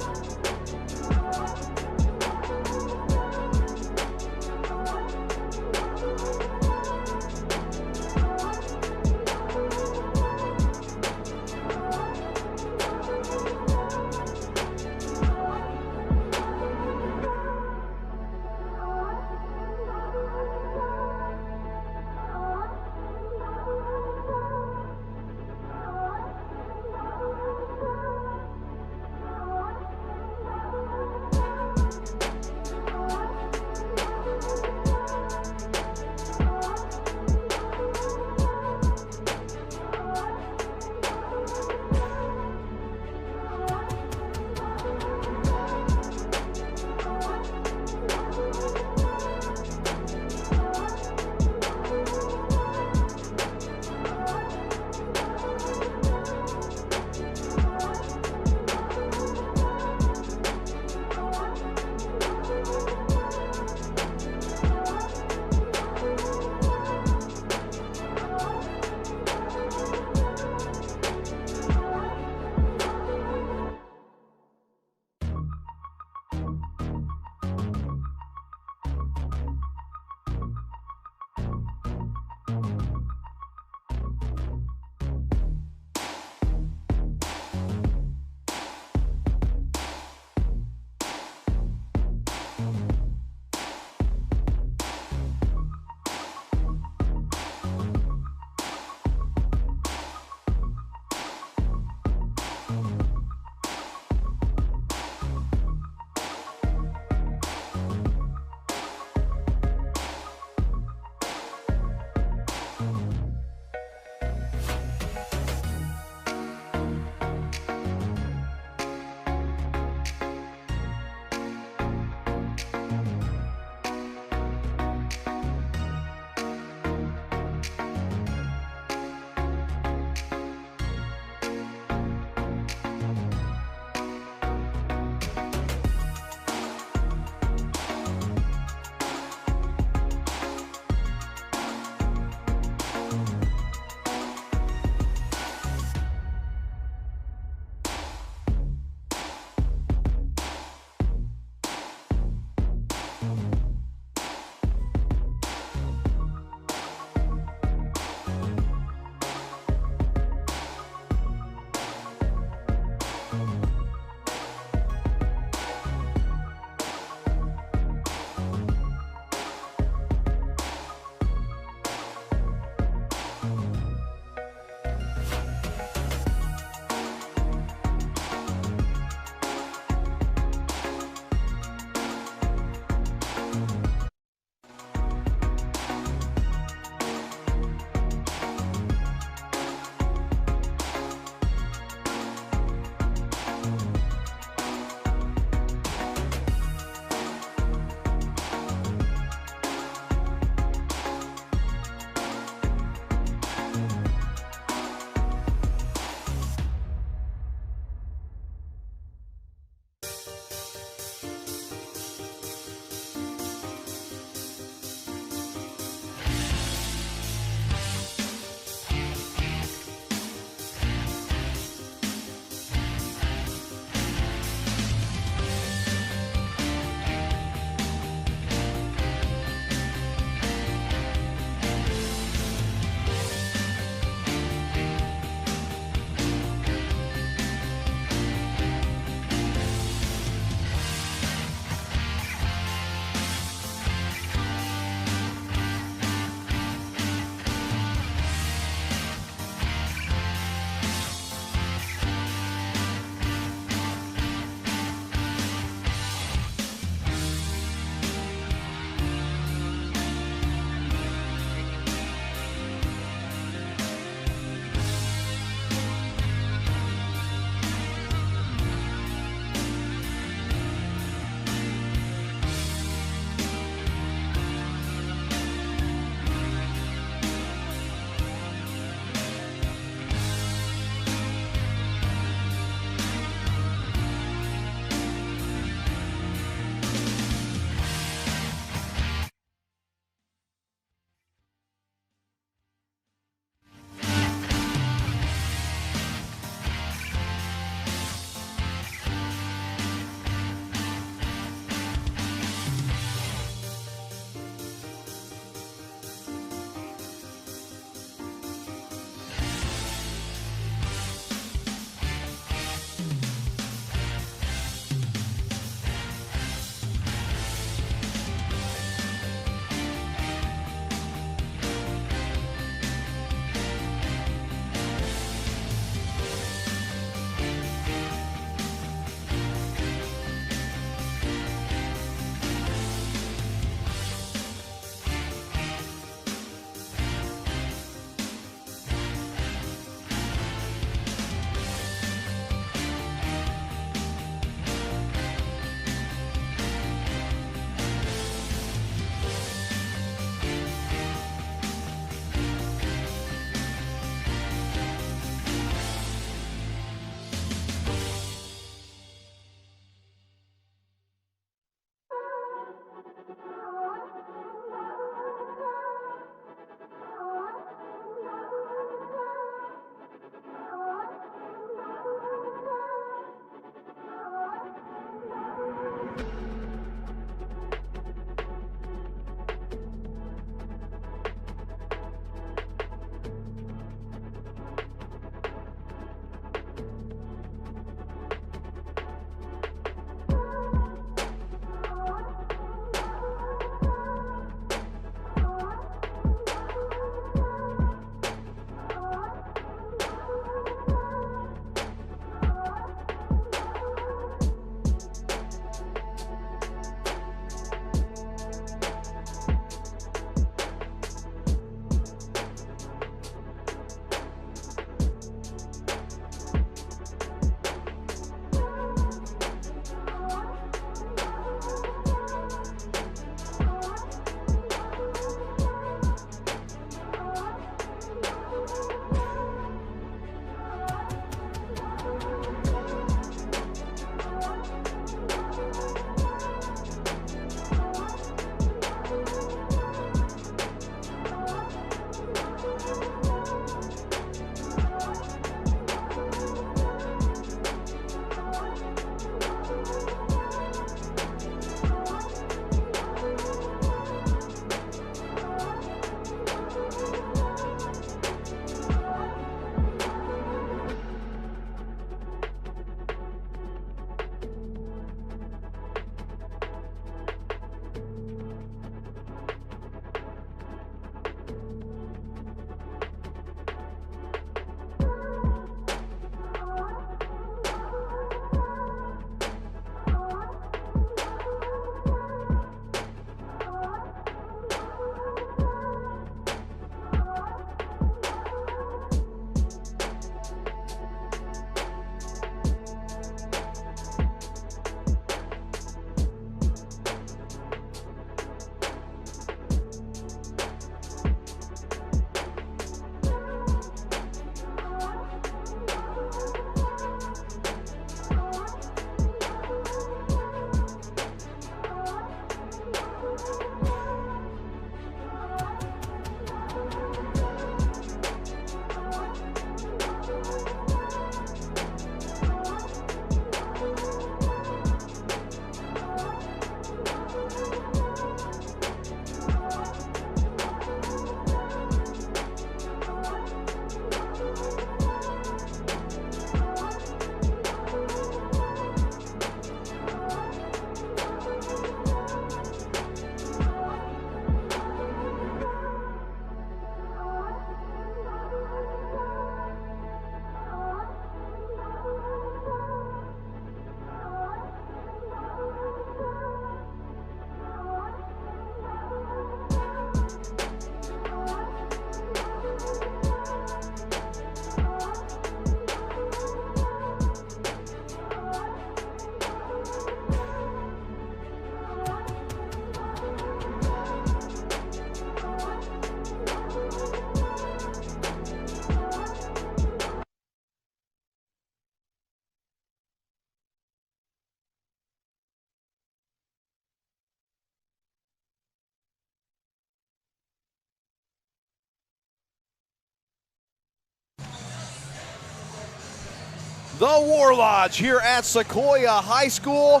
the War Lodge here at Sequoyah High School.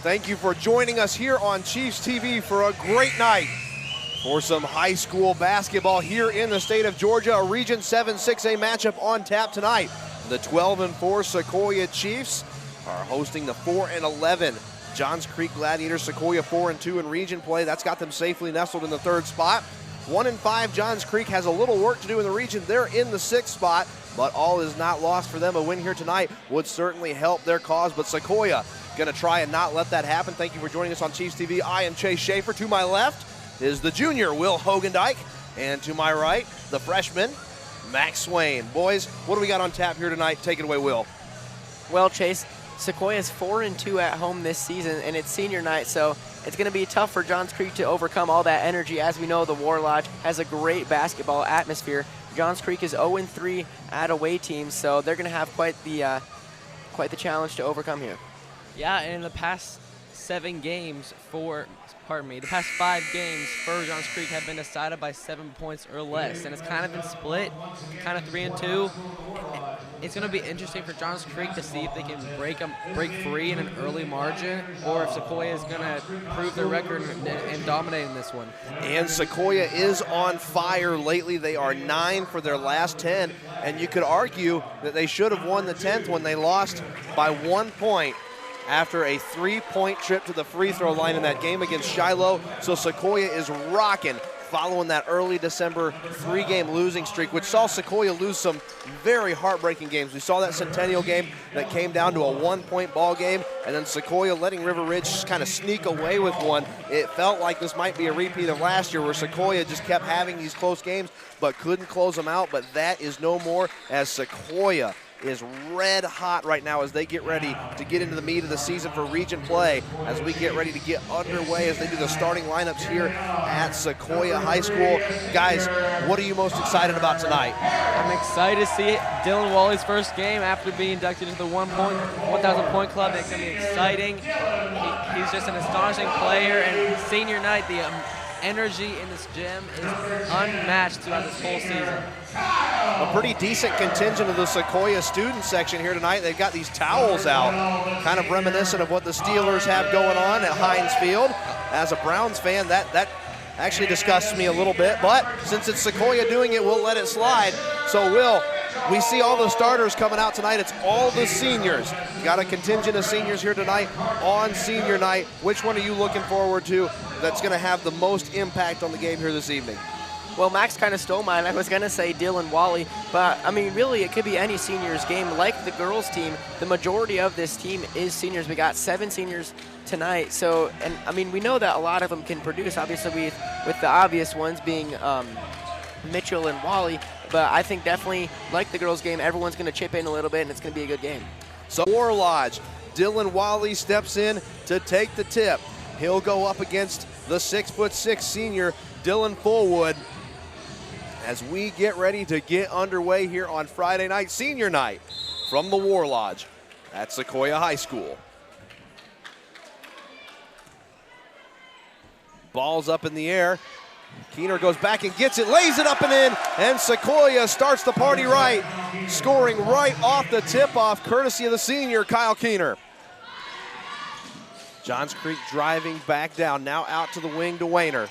Thank you for joining us here on Chiefs TV for a great night for some high school basketball here in the state of Georgia. A Region 7 6A matchup on tap tonight. The 12-4 Sequoyah Chiefs are hosting the 4-11 Johns Creek Gladiators. Sequoyah 4-2 in region play. That's got them safely nestled in the 3rd spot. 1-5 Johns Creek has a little work to do in the region. They're in the 6th spot, but all is not lost for them. A win here tonight would certainly help their cause, but Sequoyah gonna try and not let that happen. Thank you for joining us on Chiefs TV. I am Chase Schaefer. To my left is the junior, Will Hogendijk, and to my right, the freshman, Max Swain. Boys, what do we got on tap here tonight? Take it away, Will. Well, Chase, Sequoyah's 4-2 at home this season, and it's senior night, so it's going to be tough for Johns Creek to overcome all that energy. As we know, the War Lodge has a great basketball atmosphere. Johns Creek is 0-3 at away teams, so they're going to have quite the challenge to overcome here. Yeah, and in the past 7 games the past 5 games for Johns Creek have been decided by 7 points or less, and it's kind of been split, kind of 3-2. It's going to be interesting for Johns Creek to see if they can break free in an early margin, or if Sequoyah is going to prove their record and dominate in this one. And Sequoyah is on fire lately. They are 9 for their last 10, and you could argue that they should have won the 10th when they lost by 1 point after a 3-point trip to the free throw line in that game against Shiloh. So Sequoyah is rocking following that early December 3-game losing streak, which saw Sequoyah lose some very heartbreaking games. We saw that Centennial game that came down to a 1-point ball game, and then Sequoyah letting River Ridge kind of sneak away with one. It felt like this might be a repeat of last year, where Sequoyah just kept having these close games but couldn't close them out. But that is no more, as Sequoyah is red hot right now as they get ready to get into the meat of the season for region play, as we get ready to get underway as they do the starting lineups here at Sequoyah High School. Guys, what are you most excited about tonight? I'm excited to see Dylan Wally's first game after being inducted into the 1,000 point club. It's going to be exciting. He's just an astonishing player, and senior night, the energy in this gym is unmatched throughout this whole season. A pretty decent contingent of the Sequoyah student section here tonight. They've got these towels out, kind of reminiscent of what the Steelers have going on at Heinz Field. As a Browns fan, that actually disgusts me a little bit, but since it's Sequoyah doing it, we'll let it slide. So, Will, we see all the starters coming out tonight. It's all the seniors. Got a contingent of seniors here tonight on senior night. Which one are you looking forward to that's going to have the most impact on the game here this evening? Well, Max kind of stole mine. I was going to say Dylan Wally, but, I mean, really, it could be any seniors game. Like the girls' team, the majority of this team is seniors. We got 7 seniors tonight. So, and, I mean, we know that a lot of them can produce, obviously, with the obvious ones being Mitchell and Wally. But I think definitely, like the girls' game, everyone's going to chip in a little bit, and it's going to be a good game. So, War Lodge, Dylan Wally steps in to take the tip. He'll go up against the 6'6" senior, Dylan Fullwood, as we get ready to get underway here on Friday night, senior night, from the War Lodge at Sequoyah High School. Ball's up in the air. Keener goes back and gets it, lays it up and in, and Sequoyah starts the party right, scoring right off the tip-off, courtesy of the senior, Kyle Keener. Johns Creek driving back down, now out to the wing to Wayner.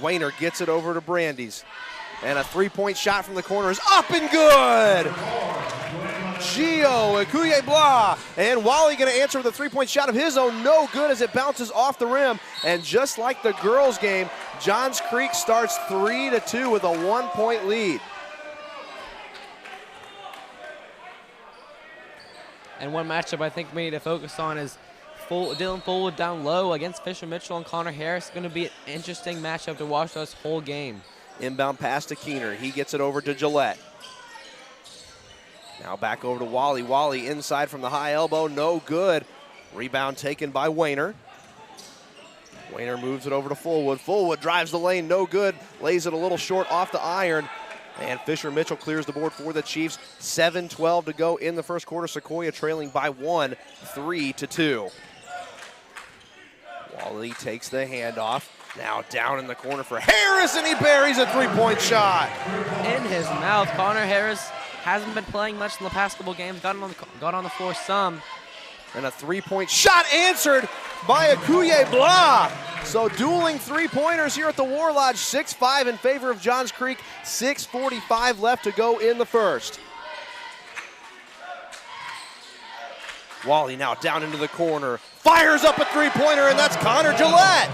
Wayner gets it over to Brandeis. And a 3-point shot from the corner is up and good! Gio Ekuye-Blah, and Wally going to answer with a 3-point shot of his own, no good as it bounces off the rim. And just like the girls' game, Johns Creek starts 3-2 with a 1-point lead. And one matchup I think we need to focus on is Dylan Fullwood down low against Fisher Mitchell and Connor Harris. It's going to be an interesting matchup to watch this whole game. Inbound pass to Keener. He gets it over to Gillette. Now back over to Wally. Wally inside from the high elbow, no good. Rebound taken by Wayner. Wayner moves it over to Fullwood. Fullwood drives the lane, no good. Lays it a little short off the iron. And Fisher Mitchell clears the board for the Chiefs. 7:12 to go in the first quarter. Sequoyah trailing by 1, 3-2. Wally takes the handoff. Now down in the corner for Harris, and he buries a 3-point shot. In his mouth, Connor Harris hasn't been playing much in the past couple games. Got on the floor some. And a three-point shot answered by Sequoyah Blah. So dueling three-pointers here at the War Lodge. 6-5 in favor of Johns Creek. 6:45 left to go in the first. Wally now down into the corner. Fires up a three-pointer, and that's Connor Gillette.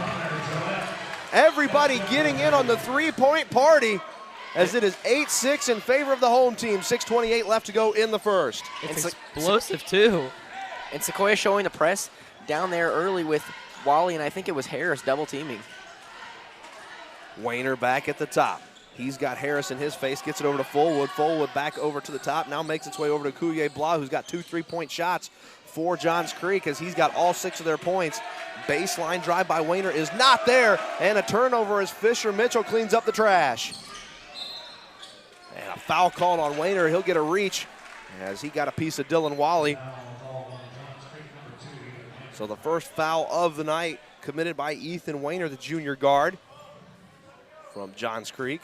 Everybody getting in on the three-point party as it is 8-6 in favor of the home team. 6:28 left to go in the first. It's explosive, too. And Sequoyah showing the press down there early with Wally, and I think it was Harris double teaming. Wayner back at the top. He's got Harris in his face, gets it over to Fullwood. Fullwood back over to the top, now makes its way over to Sequoyah Blah, who's got 2 3-point shots for Johns Creek as he's got all 6 of their points. Baseline drive by Wayner is not there, and a turnover as Fisher Mitchell cleans up the trash. And a foul called on Wayner. He'll get a reach as he got a piece of Dylan Wally. So the first foul of the night committed by Ethan Wayner, the junior guard from Johns Creek.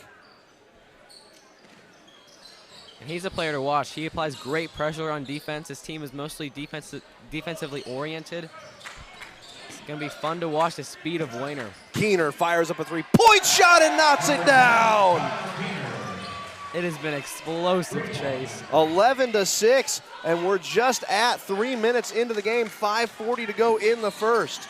And he's a player to watch. He applies great pressure on defense. His team is mostly defensively oriented. It's going to be fun to watch the speed of Wayner. Keener fires up a three-point shot and knocks it down. It has been explosive, Chase. 11-6, and we're just at 3 minutes into the game. 5:40 to go in the first.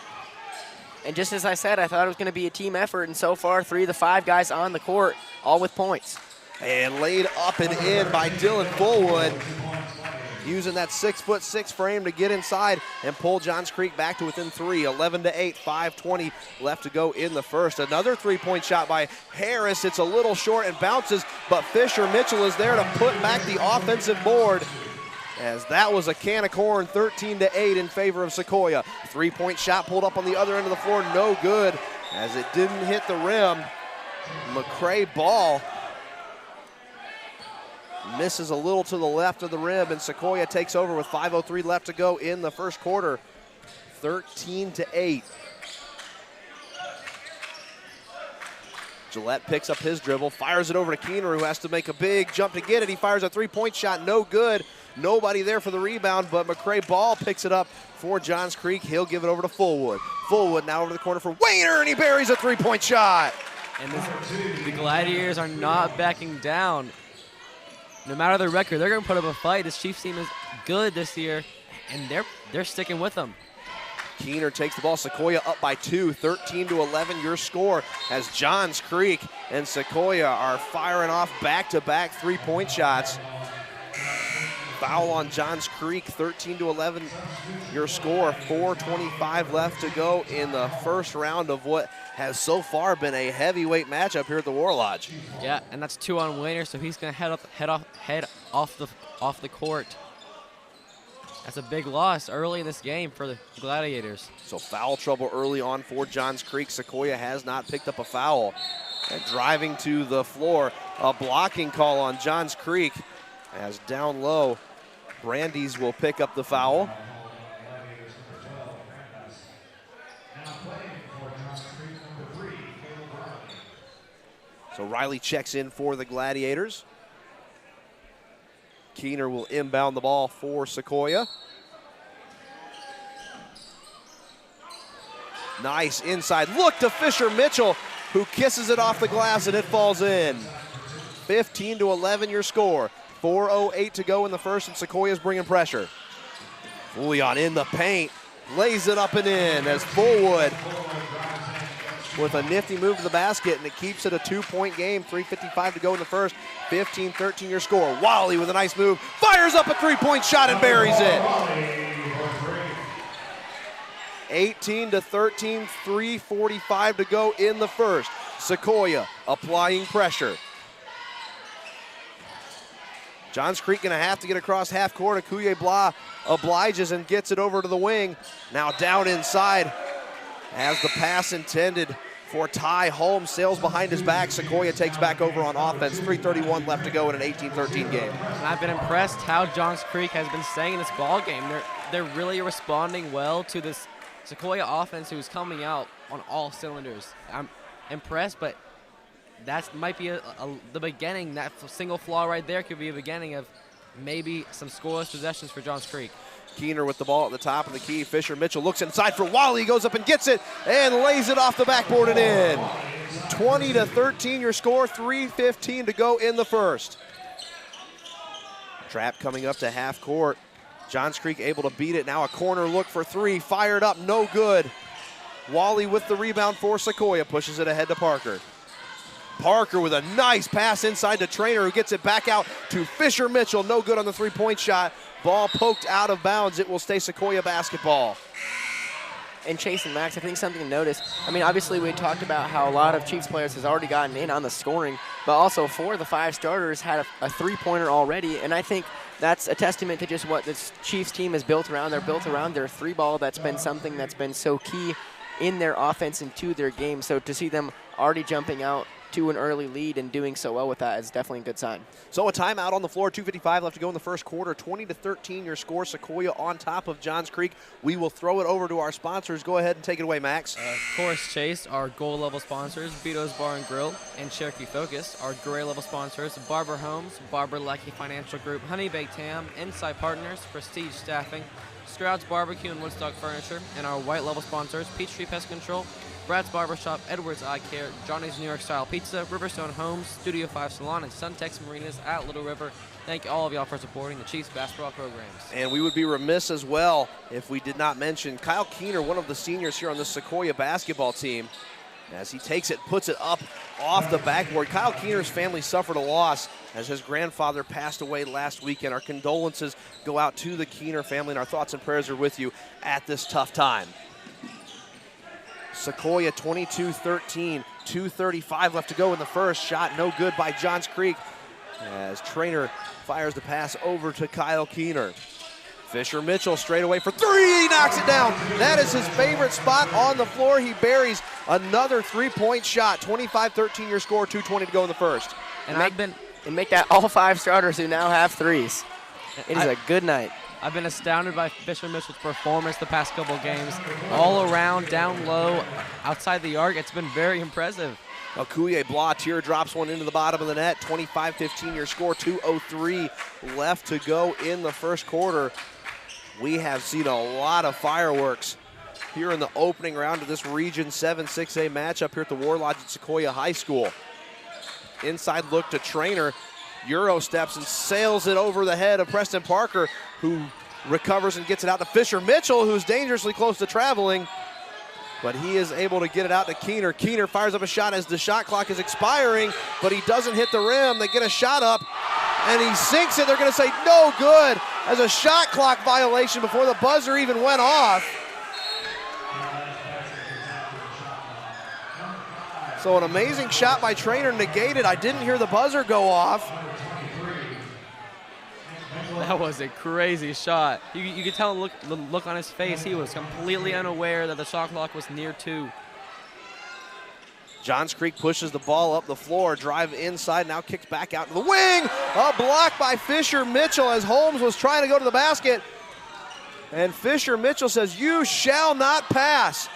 And just as I said, I thought it was going to be a team effort, and so far 3 of the 5 guys on the court, all with points. And laid up and in by Dylan Fullwood, using that 6'6" frame to get inside and pull Johns Creek back to within 3. 11-8, 5:20 left to go in the first. Another three-point shot by Harris. It's a little short and bounces, but Fisher Mitchell is there to put back the offensive board, as that was a can of corn. 13-8 in favor of Sequoyah. Three-point shot pulled up on the other end of the floor, no good, as it didn't hit the rim. McCray ball misses a little to the left of the rim, and Sequoyah takes over with 5:03 left to go in the first quarter. 13-8. Gillette picks up his dribble, fires it over to Keener, who has to make a big jump to get it. He fires a three-point shot, no good. Nobody there for the rebound, but McCray Ball picks it up for Johns Creek. He'll give it over to Fullwood. Fullwood now over the corner for Wayner, and he buries a three-point shot. And the Gladiators are not backing down. No matter their record, they're going to put up a fight. This Chiefs team is good this year, and they're sticking with them. Keener takes the ball. Sequoyah up by 2, 13-11 your score, as Johns Creek and Sequoyah are firing off back-to-back three-point shots. Foul on Johns Creek, 13-11 your score. 4:25 left to go in the first round of what has so far been a heavyweight matchup here at the War Lodge. Yeah, and that's 2 on Wayner, so he's going to head off the court. That's a big loss early in this game for the Gladiators. So foul trouble early on for Johns Creek. Sequoyah has not picked up a foul. And driving to the floor, a blocking call on Johns Creek, as down low, Brandeis will pick up the foul. So Riley checks in for the Gladiators. Keener will inbound the ball for Sequoyah. Nice inside look to Fisher Mitchell, who kisses it off the glass and it falls in. 15-11 your score. 4:08 to go in the first, and Sequoyah's bringing pressure. Fouillon in the paint, lays it up and in as Fullwood with a nifty move to the basket, and it keeps it a 2-point game. 3:55 to go in the first. 15-13 your score. Wally with a nice move, fires up a three-point shot and buries it. 18-13, 3:45 to go in the first. Sequoyah applying pressure. Johns Creek gonna have to get across half court. Sequoyah Blah obliges and gets it over to the wing. Now down inside as the pass intended for Ty Holmes sails behind his back. Sequoyah takes back over on offense. 3:31 left to go in an 18-13 game. And I've been impressed how Johns Creek has been staying in this ball game. They're really responding well to this Sequoyah offense, who's coming out on all cylinders. I'm impressed, but that might be the beginning. That single flaw right there could be a beginning of maybe some scoreless possessions for Johns Creek. Keener with the ball at the top of the key. Fisher Mitchell looks inside for Wally, goes up and gets it and lays it off the backboard and in. 20-13 your score, 3:15 to go in the first. Trap coming up to half court. Johns Creek able to beat it. Now a corner look for three, fired up, no good. Wally with the rebound for Sequoyah, pushes it ahead to Parker. Parker with a nice pass inside to Trainer, who gets it back out to Fisher Mitchell. No good on the three-point shot. Ball poked out of bounds. It will stay Sequoyah basketball. And Chase and Max, I think something to notice. I mean, obviously we talked about how a lot of Chiefs players has already gotten in on the scoring, but also 4 of the 5 starters had a three-pointer already, and I think that's a testament to just what this Chiefs team is built around. They're built around their three ball. That's been something that's been so key in their offense and to their game. So to see them already jumping out to an early lead and doing so well with that is definitely a good sign. So a timeout on the floor, 2:55 left to go in the first quarter. 20-13 your score, Sequoyah on top of Johns Creek. We will throw it over to our sponsors. Go ahead and take it away, Max. Of course, Chase, our gold level sponsors, Vito's Bar and Grill, and Cherokee Focus. Our gray level sponsors, Barber Homes, Barber Lackey Financial Group, Honey Baked Ham, Inside Partners, Prestige Staffing, Stroud's Barbecue and Woodstock Furniture, and our white level sponsors, Peachtree Pest Control, Brad's Barbershop, Edwards Eye Care, Johnny's New York Style Pizza, Riverstone Homes, Studio 5 Salon, and Suntex Marinas at Little River. Thank all of y'all for supporting the Chiefs basketball programs. And we would be remiss as well if we did not mention Kyle Keener, one of the seniors here on the Sequoyah basketball team. As he takes it, puts it up off the backboard. Kyle Keener's family suffered a loss as his grandfather passed away last weekend. Our condolences go out to the Keener family, and our thoughts and prayers are with you at this tough time. Sequoyah 22-13, 2:35 left to go in the first. Shot no good by Johns Creek as Trainer fires the pass over to Kyle Keener. Fisher Mitchell straight away for three, he knocks it down. That is his favorite spot on the floor. He buries another three-point shot. 25-13 your score, 2:20 to go in the first. And make that all 5 starters who now have threes. It is a good night. I've been astounded by Fisher Mitchell's performance the past couple games. All around, down low, outside the arc, it's been very impressive. Akuye Blah teardrops one into the bottom of the net. 25-15 your score, 2:03 left to go in the first quarter. We have seen a lot of fireworks here in the opening round of this Region 7 6A matchup here at the War Lodge at Sequoyah High School. Inside look to Trainer. Euro steps and sails it over the head of Preston Parker, who recovers and gets it out to Fisher Mitchell, who's dangerously close to traveling. But he is able to get it out to Keener. Keener fires up a shot as the shot clock is expiring, but he doesn't hit the rim. They get a shot up, and he sinks it. They're going to say no good as a shot clock violation before the buzzer even went off. So an amazing shot by Trainer negated. I didn't hear the buzzer go off. That was a crazy shot. You could tell the look on his face. He was completely unaware that the shot clock was near 2. Johns Creek pushes the ball up the floor, drive inside, now kicks back out to the wing. A block by Fisher Mitchell as Holmes was trying to go to the basket. And Fisher Mitchell says, "You shall not pass."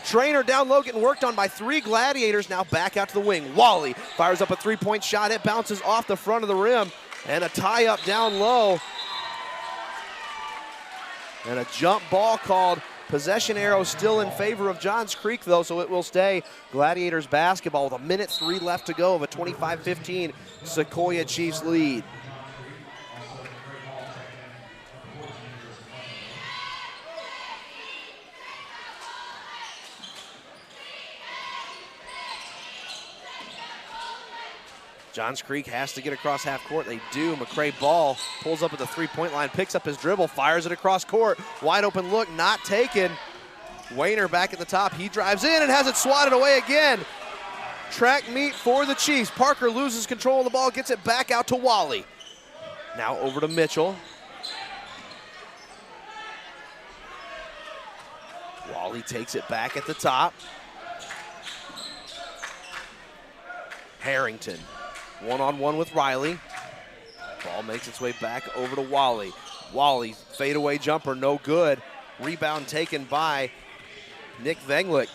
Trainer down low getting worked on by 3 Gladiators, now back out to the wing. Wally fires up a three-point shot. It bounces off the front of the rim. And a tie-up down low. And a jump ball called. Possession arrow still in favor of Johns Creek, though, so it will stay Gladiators basketball with 1:03 left to go of a 25-15 Sequoyah Chiefs lead. Johns Creek has to get across half court. They do. McCray Ball pulls up at the three-point line, picks up his dribble, fires it across court. Wide open look, not taken. Wayner back at the top. He drives in and has it swatted away again. Track meet for the Chiefs. Parker loses control of the ball, gets it back out to Wally. Now over to Mitchell. Wally takes it back at the top. Harrington. One-on-one with Riley. Ball makes its way back over to Wally. Wally, fadeaway jumper, no good. Rebound taken by Nick Venglik.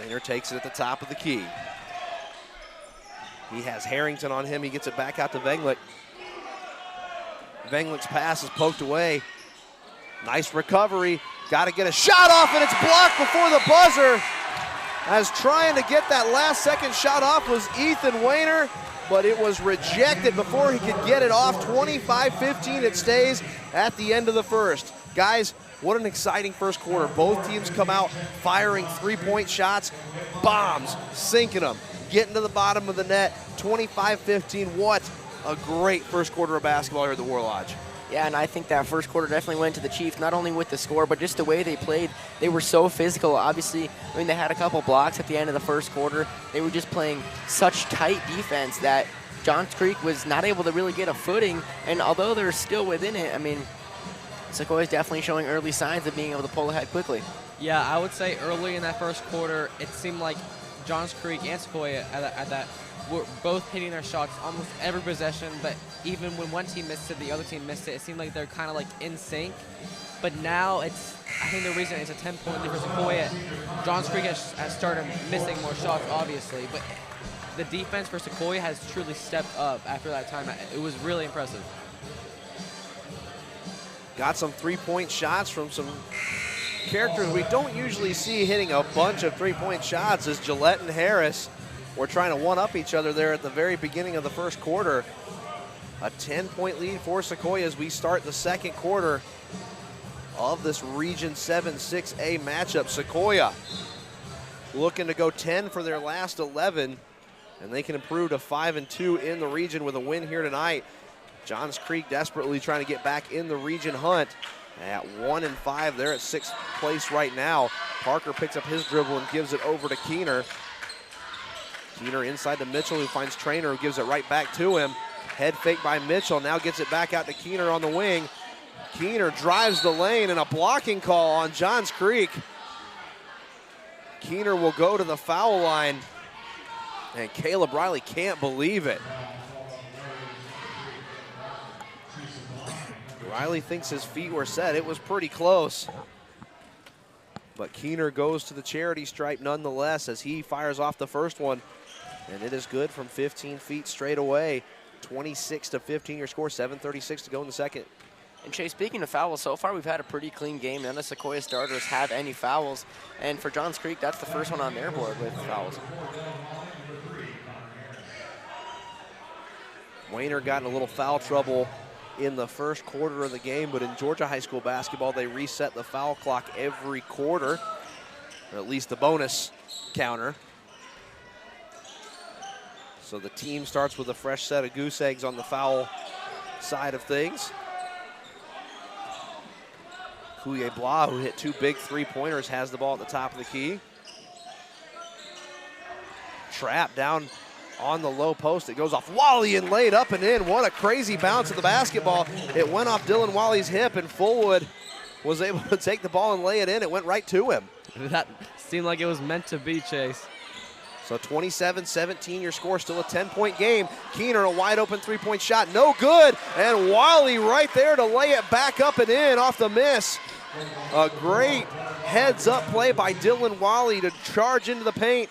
Rainer takes it at the top of the key. He has Harrington on him. He gets it back out to Venglich. Venglich's pass is poked away. Nice recovery. Got to get a shot off, and it's blocked before the buzzer. As trying to get that last second shot off was Ethan Wayner, but it was rejected before he could get it off. 25-15 it stays at the end of the first. Guys, what an exciting first quarter. Both teams come out firing three-point shots, bombs, sinking them, getting to the bottom of the net. 25-15, what a great first quarter of basketball here at the War Lodge. Yeah, and I think that first quarter definitely went to the Chiefs, not only with the score, but just the way they played. They were so physical. Obviously, I mean, they had a couple blocks at the end of the first quarter. They were just playing such tight defense that Johns Creek was not able to really get a footing. And although they're still within it, I mean, Sequoyah is definitely showing early signs of being able to pull ahead quickly. Yeah, I would say early in that first quarter, it seemed like Johns Creek and Sequoyah at that were both hitting their shots almost every possession, but even when one team missed it, the other team missed it. It seemed like they're kind of like in sync. But now I think the reason it's a 10-point lead for Sequoyah, Johns Creek has started missing more shots, obviously, but the defense for Sequoyah has truly stepped up after that time. It was really impressive. Got some three-point shots from some characters we don't usually see hitting a bunch of three-point shots, as Gillette and Harris were trying to one-up each other there at the very beginning of the first quarter. A 10-point lead for Sequoyah as we start the second quarter of this Region 7 6A matchup. Sequoyah looking to go 10 for their last 11, and they can improve to 5-2 in the region with a win here tonight. Johns Creek desperately trying to get back in the region hunt at 1-5. They're at 6th place right now. Parker picks up his dribble and gives it over to Keener. Keener inside to Mitchell, who finds Trainer, who gives it right back to him. Head fake by Mitchell, now gets it back out to Keener on the wing. Keener drives the lane, and a blocking call on Johns Creek. Keener will go to the foul line, and Caleb Riley can't believe it. Riley thinks his feet were set. It was pretty close. But Keener goes to the charity stripe nonetheless as he fires off the first one. And it is good from 15 feet straight away. 26-15 your score, 7:36 to go in the second. And Chase, speaking of fouls, so far we've had a pretty clean game. None of the Sequoyah starters have any fouls. And for Johns Creek, that's the first one on their board with fouls. Wayner got in a little foul trouble in the first quarter of the game, but in Georgia high school basketball, they reset the foul clock every quarter, or at least the bonus counter. So the team starts with a fresh set of goose eggs on the foul side of things. Kuye Blah, who hit 2 big three-pointers, has the ball at the top of the key. Trap down on the low post. It goes off Wally and laid up and in. What a crazy bounce of the basketball. It went off Dylan Wally's hip, and Fullwood was able to take the ball and lay it in. It went right to him. That seemed like it was meant to be, Chase. So 27-17 your score, still a 10-point game. Keener, a wide open three-point shot, no good. And Wally right there to lay it back up and in off the miss. A great heads up play by Dylan Wally to charge into the paint,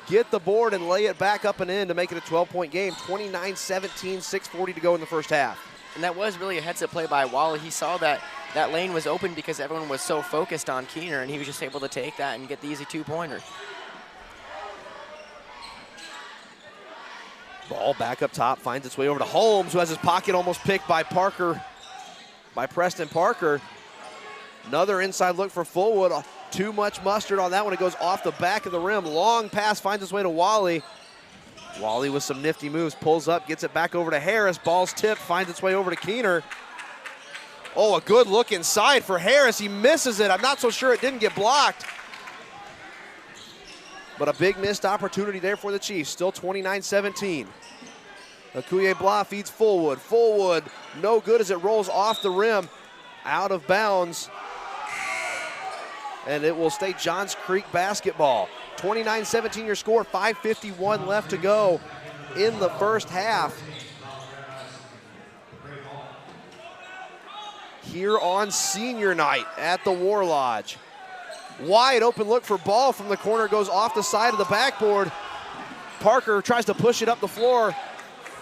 get the board and lay it back up and in to make it a 12-point game. 29-17, 6:40 to go in the first half. And that was really a heads-up play by Wally. He saw that that lane was open because everyone was so focused on Keener, and he was just able to take that and get the easy two-pointer. Ball back up top, finds its way over to Holmes, who has his pocket almost picked by Parker, by Preston Parker. Another inside look for Fullwood. Too much mustard on that one. It goes off the back of the rim. Long pass finds its way to Wally. Wally with some nifty moves, pulls up, gets it back over to Harris. Ball's tipped, finds its way over to Keener. Oh, a good look inside for Harris. He misses it. I'm not so sure it didn't get blocked. But a big missed opportunity there for the Chiefs. Still 29-17. Akuye Blah feeds Fullwood. Fullwood, no good as it rolls off the rim, out of bounds. And it will stay Johns Creek basketball. 29-17 your score, 5:51 left to go in the first half. Here on senior night at the War Lodge. Wide open look for Ball from the corner, goes off the side of the backboard. Parker tries to push it up the floor,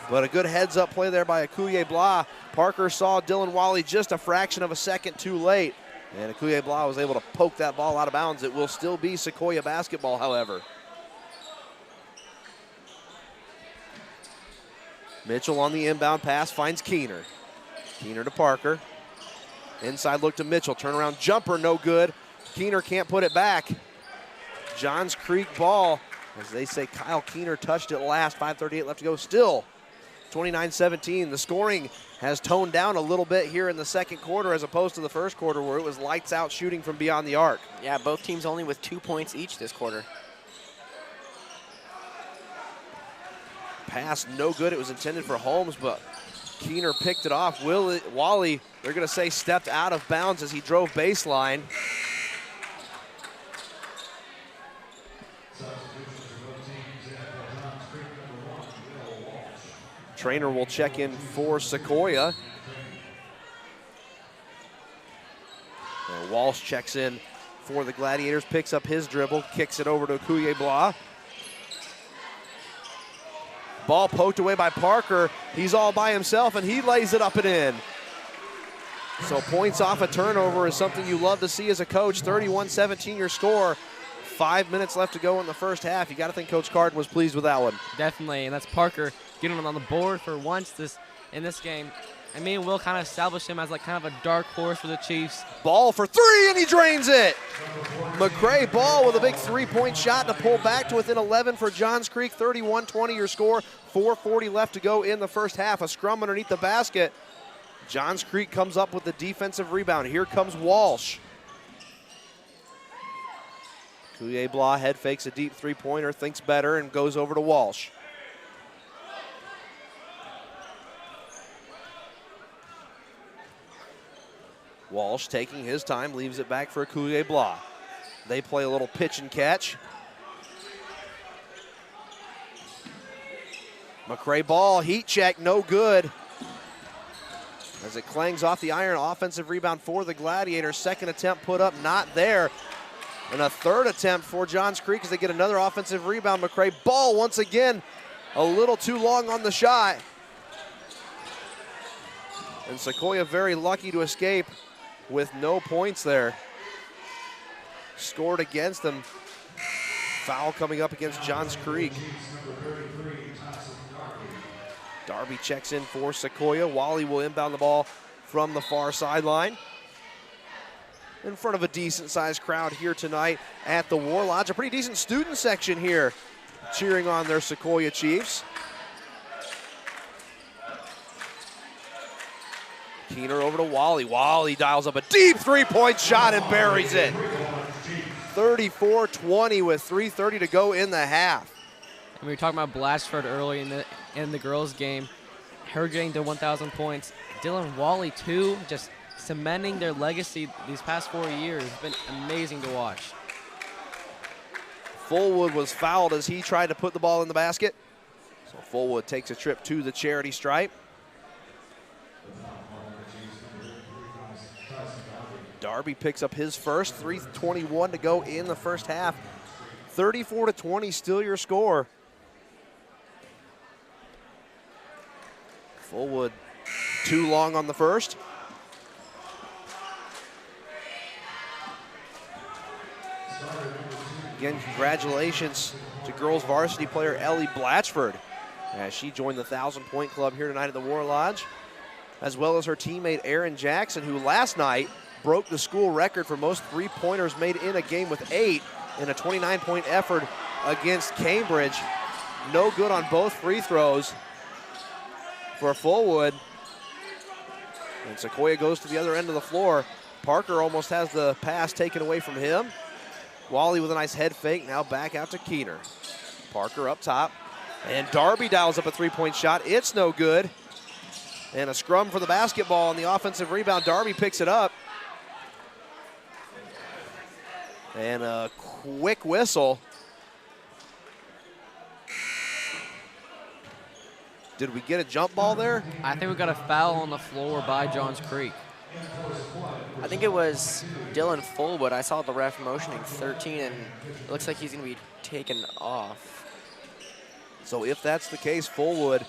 but a good heads-up play there by Sequoyah Blah. Parker saw Dylan Wally just a fraction of a second too late, and Sequoyah Blah was able to poke that ball out of bounds. It will still be Sequoyah basketball, however. Mitchell on the inbound pass finds Keener. Keener to Parker. Inside look to Mitchell. Turnaround jumper, no good. Keener can't put it back. Johns Creek ball. As they say, Kyle Keener touched it last. 5:38 left to go. Still 29-17. The scoring has toned down a little bit here in the second quarter as opposed to the first quarter where it was lights out shooting from beyond the arc. Yeah, both teams only with 2 points each this quarter. Pass no good. It was intended for Holmes, but Keener picked it off. Wally, they're going to say, stepped out of bounds as he drove baseline. Trainer will check in for Sequoyah. And Walsh checks in for the Gladiators, picks up his dribble, kicks it over to Sequoyah Blah. Ball poked away by Parker. He's all by himself, and he lays it up and in. So points off a turnover is something you love to see as a coach. 31-17 your score. 5 minutes left to go in the first half. You got to think Coach Carden was pleased with that one. Definitely, and that's Parker getting him on the board for once in this game. I mean, we'll kind of establish him as like kind of a dark horse for the Chiefs. Ball for three, and he drains it. McCray Ball with a big three-point shot to pull back to within 11 for Johns Creek. 31-20 your score. 4:40 left to go in the first half. A scrum underneath the basket. Johns Creek comes up with the defensive rebound. Here comes Walsh. Sequoyah Blah head fakes a deep three-pointer, thinks better, and goes over to Walsh. Walsh taking his time, leaves it back for Sequoyah Blah. They play a little pitch and catch. McCray Ball, heat check, no good. As it clangs off the iron, offensive rebound for the Gladiators. Second attempt put up, not there. And a third attempt for Johns Creek as they get another offensive rebound. McCray Ball once again, a little too long on the shot. And Sequoyah very lucky to escape with no points there. Scored against them. Foul coming up against Johns Creek. Darby checks in for Sequoyah. Wally will inbound the ball from the far sideline. In front of a decent-sized crowd here tonight at the War Lodge. A pretty decent student section here cheering on their Sequoyah Chiefs. Keener over to Wally. Wally dials up a deep three-point shot and buries it. 34-20 with 3:30 to go in the half. And we were talking about Blatchford early in the girls' game. Her getting to 1,000 points. Dylan Wally, too, just cementing their legacy these past 4 years. It's been amazing to watch. Fullwood was fouled as he tried to put the ball in the basket. So Fullwood takes a trip to the charity stripe. Darby picks up his first. 3:21 to go in the first half. 34-20 still your score. Fullwood too long on the first. Again, congratulations to girls varsity player Ellie Blatchford as she joined the 1,000-point club here tonight at the War Lodge, as well as her teammate Erin Jackson, who last night broke the school record for most three-pointers made in a game with 8 in a 29-point effort against Cambridge. No good on both free throws for Fullwood. And Sequoyah goes to the other end of the floor. Parker almost has the pass taken away from him. Wally with a nice head fake, now back out to Keener. Parker up top, and Darby dials up a three-point shot. It's no good. And a scrum for the basketball on the offensive rebound. Darby picks it up. And a quick whistle. Did we get a jump ball there? I think we got a foul on the floor by Johns Creek. I think it was Dylan Fullwood. I saw the ref motioning 13, and it looks like he's going to be taken off. So if that's the case, Fullwood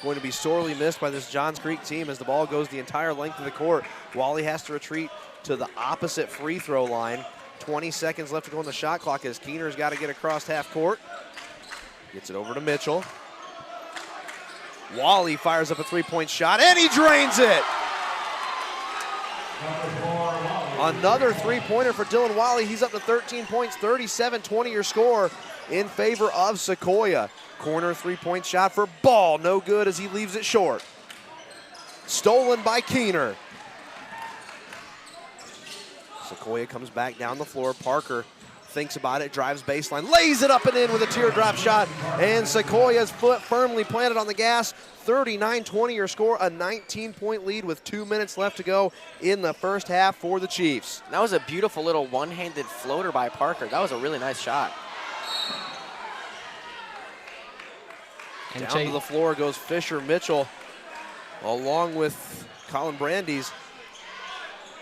going to be sorely missed by this Johns Creek team as the ball goes the entire length of the court. Wally has to retreat to the opposite free throw line. 20 seconds left to go on the shot clock as Keener's got to get across half court. Gets it over to Mitchell. Wally fires up a three-point shot, and he drains it. Another three-pointer for Dylan Wally. He's up to 13 points, 37-20 your score in favor of Sequoyah. Corner three-point shot for Ball, no good as he leaves it short. Stolen by Keener. Sequoyah comes back down the floor. Parker thinks about it, drives baseline, lays it up and in with a teardrop shot, and Sequoyah's foot firmly planted on the gas. 39-20 your score, a 19-point lead with 2 minutes left to go in the first half for the Chiefs. That was a beautiful little one-handed floater by Parker. That was a really nice shot. And down to the floor goes Fisher Mitchell along with Colin Brandeis.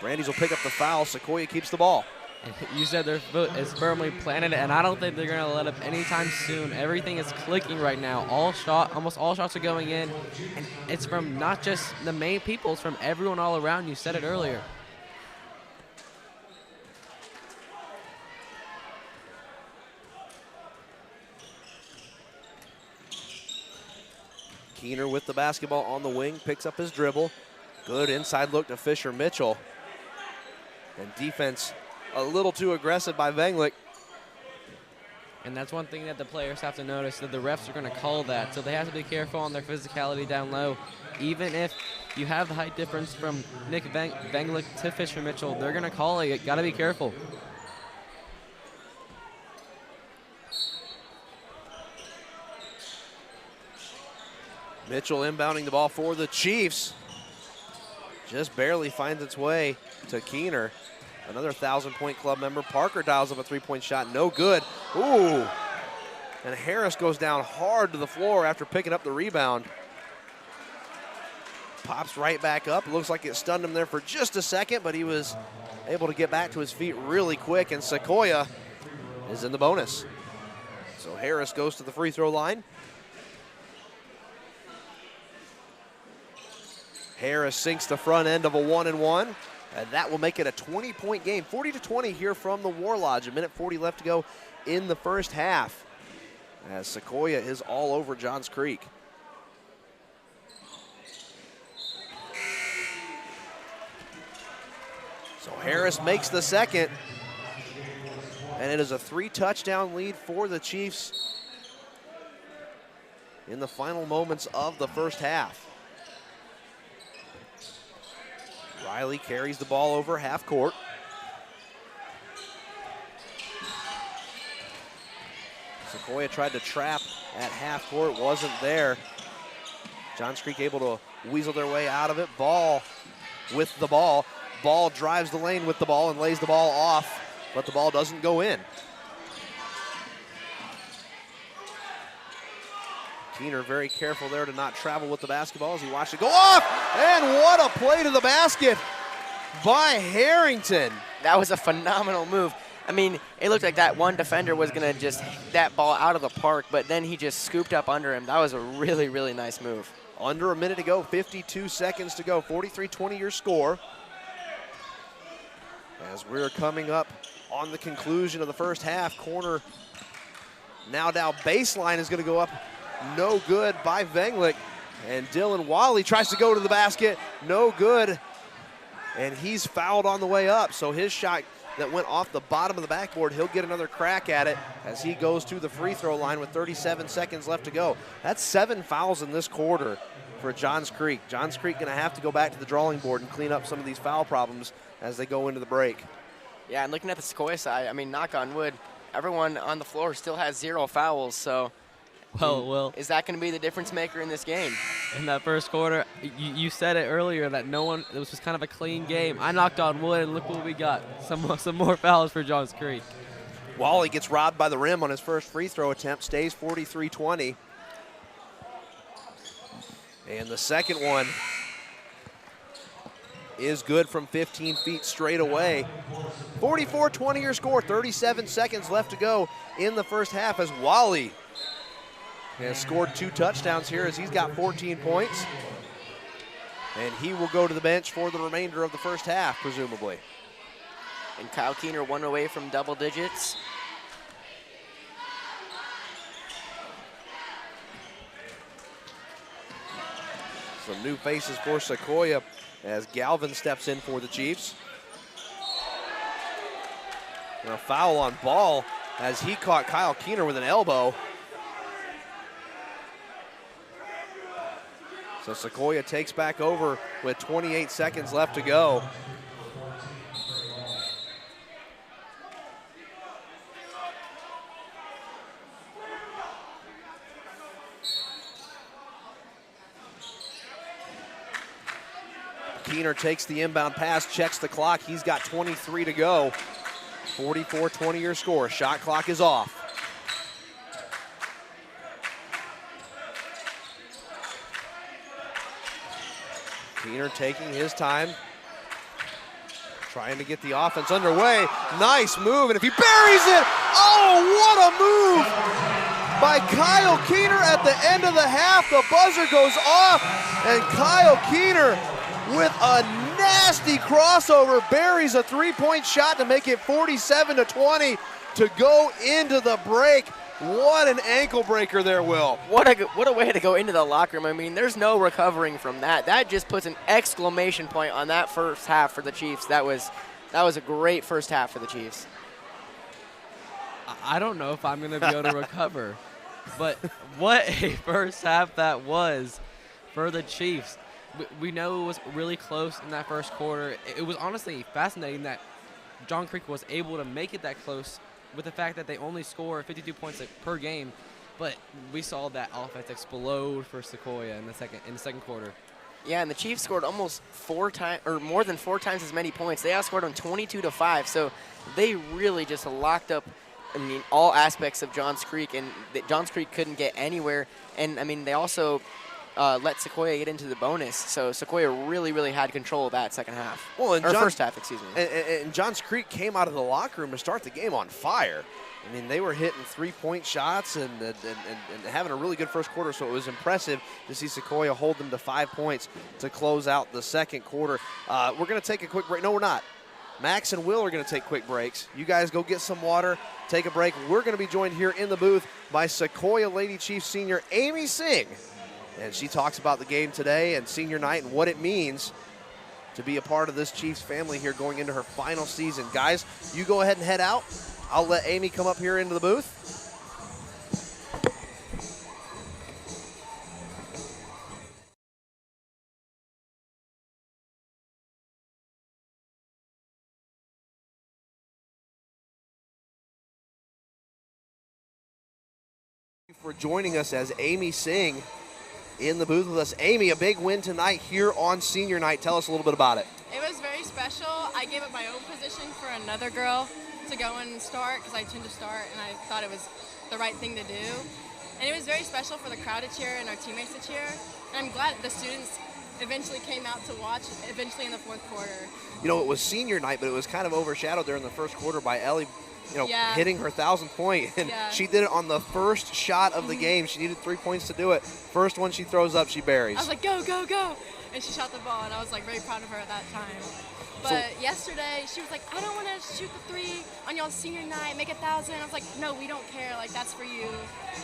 Brandeis will pick up the foul. Sequoyah keeps the ball. You said their foot is firmly planted, and I don't think they're going to let up anytime soon. Everything is clicking right now. Almost all shots are going in, and it's from not just the main people, it's from everyone all around. You said it earlier. Keener with the basketball on the wing, picks up his dribble. Good inside look to Fisher Mitchell. And defense a little too aggressive by Venglik. And that's one thing that the players have to notice, that the refs are going to call that. So they have to be careful on their physicality down low. Even if you have the height difference from Nick Venglik to Fisher Mitchell, they're going to call it. You got to be careful. Mitchell inbounding the ball for the Chiefs. Just barely finds its way to Keener. Another 1,000-point club member. Parker dials up a three-point shot, no good. Ooh, and Harris goes down hard to the floor after picking up the rebound. Pops right back up. It looks like it stunned him there for just a second, but he was able to get back to his feet really quick, and Sequoyah is in the bonus. So Harris goes to the free throw line. Harris sinks the front end of a 1-and-1. And that will make it a 20-point game. 40-20 here from the War Lodge. A minute 40 left to go in the first half as Sequoyah is all over Johns Creek. So Harris makes the second. And it is a 3-touchdown lead for the Chiefs in the final moments of the first half. Riley carries the ball over half court. Sequoyah tried to trap at half court, wasn't there. Johns Creek able to weasel their way out of it. Ball with the ball. Ball drives the lane with the ball and lays the ball off, but the ball doesn't go in. Keener very careful there to not travel with the basketball as he watched it go off. And what a play to the basket by Harrington. That was a phenomenal move. I mean, it looked like that one defender was going to just hit that ball out of the park, but then he just scooped up under him. That was a really, really nice move. Under a minute to go, 52 seconds to go, 43-20 your score. As we're coming up on the conclusion of the first half, corner now down baseline is going to go up. No good by Venglik. And Dylan Wally tries to go to the basket. No good. And he's fouled on the way up. So his shot that went off the bottom of the backboard, he'll get another crack at it as he goes to the free throw line with 37 seconds left to go. That's 7 fouls in this quarter for Johns Creek. Johns Creek going to have to go back to the drawing board and clean up some of these foul problems as they go into the break. Yeah, and looking at the Sequoyah side, I mean, knock on wood, everyone on the floor still has 0 fouls. So Well, is that going to be the difference maker in this game? in that first quarter, you said it earlier that it was just kind of a clean game. I knocked on wood, and look what we got. Some more fouls for Johns Creek. Wally gets robbed by the rim on his first free throw attempt, stays 43-20. And the second one is good from 15 feet straight away. 44-20 your score, 37 seconds left to go in the first half as Wally has scored 2 touchdowns here as he's got 14 points. And he will go to the bench for the remainder of the first half, presumably. And Kyle Keener 1 away from double digits. Some new faces for Sequoyah as Galvin steps in for the Chiefs. And a foul on Ball as he caught Kyle Keener with an elbow. So Sequoyah takes back over with 28 seconds left to go. Keener takes the inbound pass, checks the clock. He's got 23 to go. 44-20 your score. Shot clock is off. Keener taking his time, trying to get the offense underway. Nice move, and if he buries it, oh, what a move by Kyle Keener at the end of the half. The buzzer goes off, and Kyle Keener with a nasty crossover buries a 3-point shot to make it 47-20 to go into the break. What an ankle breaker there, Will. What a way to go into the locker room. I mean, there's no recovering from that. That just puts an exclamation point on that first half for the Chiefs. That was a great first half for the Chiefs. I don't know if I'm going to be able to recover, but what a first half that was for the Chiefs. We know it was really close in that first quarter. It was honestly fascinating that John Creek was able to make it that close with the fact that they only score 52 points per game, but we saw that offense explode for Sequoyah in the second quarter. Yeah, and the Chiefs scored almost 4 times, or more than 4 times as many points. They outscored them 22-5, so they really just locked up, I mean, all aspects of Johns Creek, and Johns Creek couldn't get anywhere. And I mean, they also let Sequoyah get into the bonus, so Sequoyah really, really had control of that second half. Well, and first half, excuse me. And Johns Creek came out of the locker room to start the game on fire. I mean, they were hitting 3-point shots and having a really good first quarter, so it was impressive to see Sequoyah hold them to 5 points to close out the second quarter. We're going to take a quick break. No, we're not. Max and Will are going to take quick breaks. You guys go get some water, take a break. We're going to be joined here in the booth by Sequoyah Lady Chiefs senior Amy Singh. And she talks about the game today and senior night and what it means to be a part of this Chiefs family here going into her final season. Guys, you go ahead and head out. I'll let Amy come up here into the booth. Thank you for joining us as Amy Singh in the booth with us. Amy, a big win tonight here on senior night. Tell us a little bit about it. It was very special. I gave up my own position for another girl to go and start because I tend to start, and I thought it was the right thing to do. And it was very special for the crowd to cheer and our teammates to cheer. And I'm glad the students eventually came out to watch, eventually in the fourth quarter. You know, it was senior night, but it was kind of overshadowed there in the first quarter by Ellie, hitting her 1,000th point. And she did it on the first shot of the game. She needed 3 points to do it. First one she throws up, she buries. I was like, go, go, go. And she shot the ball, and I was like very proud of her at that time. But yesterday, she was like, I don't want to shoot the 3 on y'all's senior night, make 1,000. I was like, no, we don't care. Like, that's for you.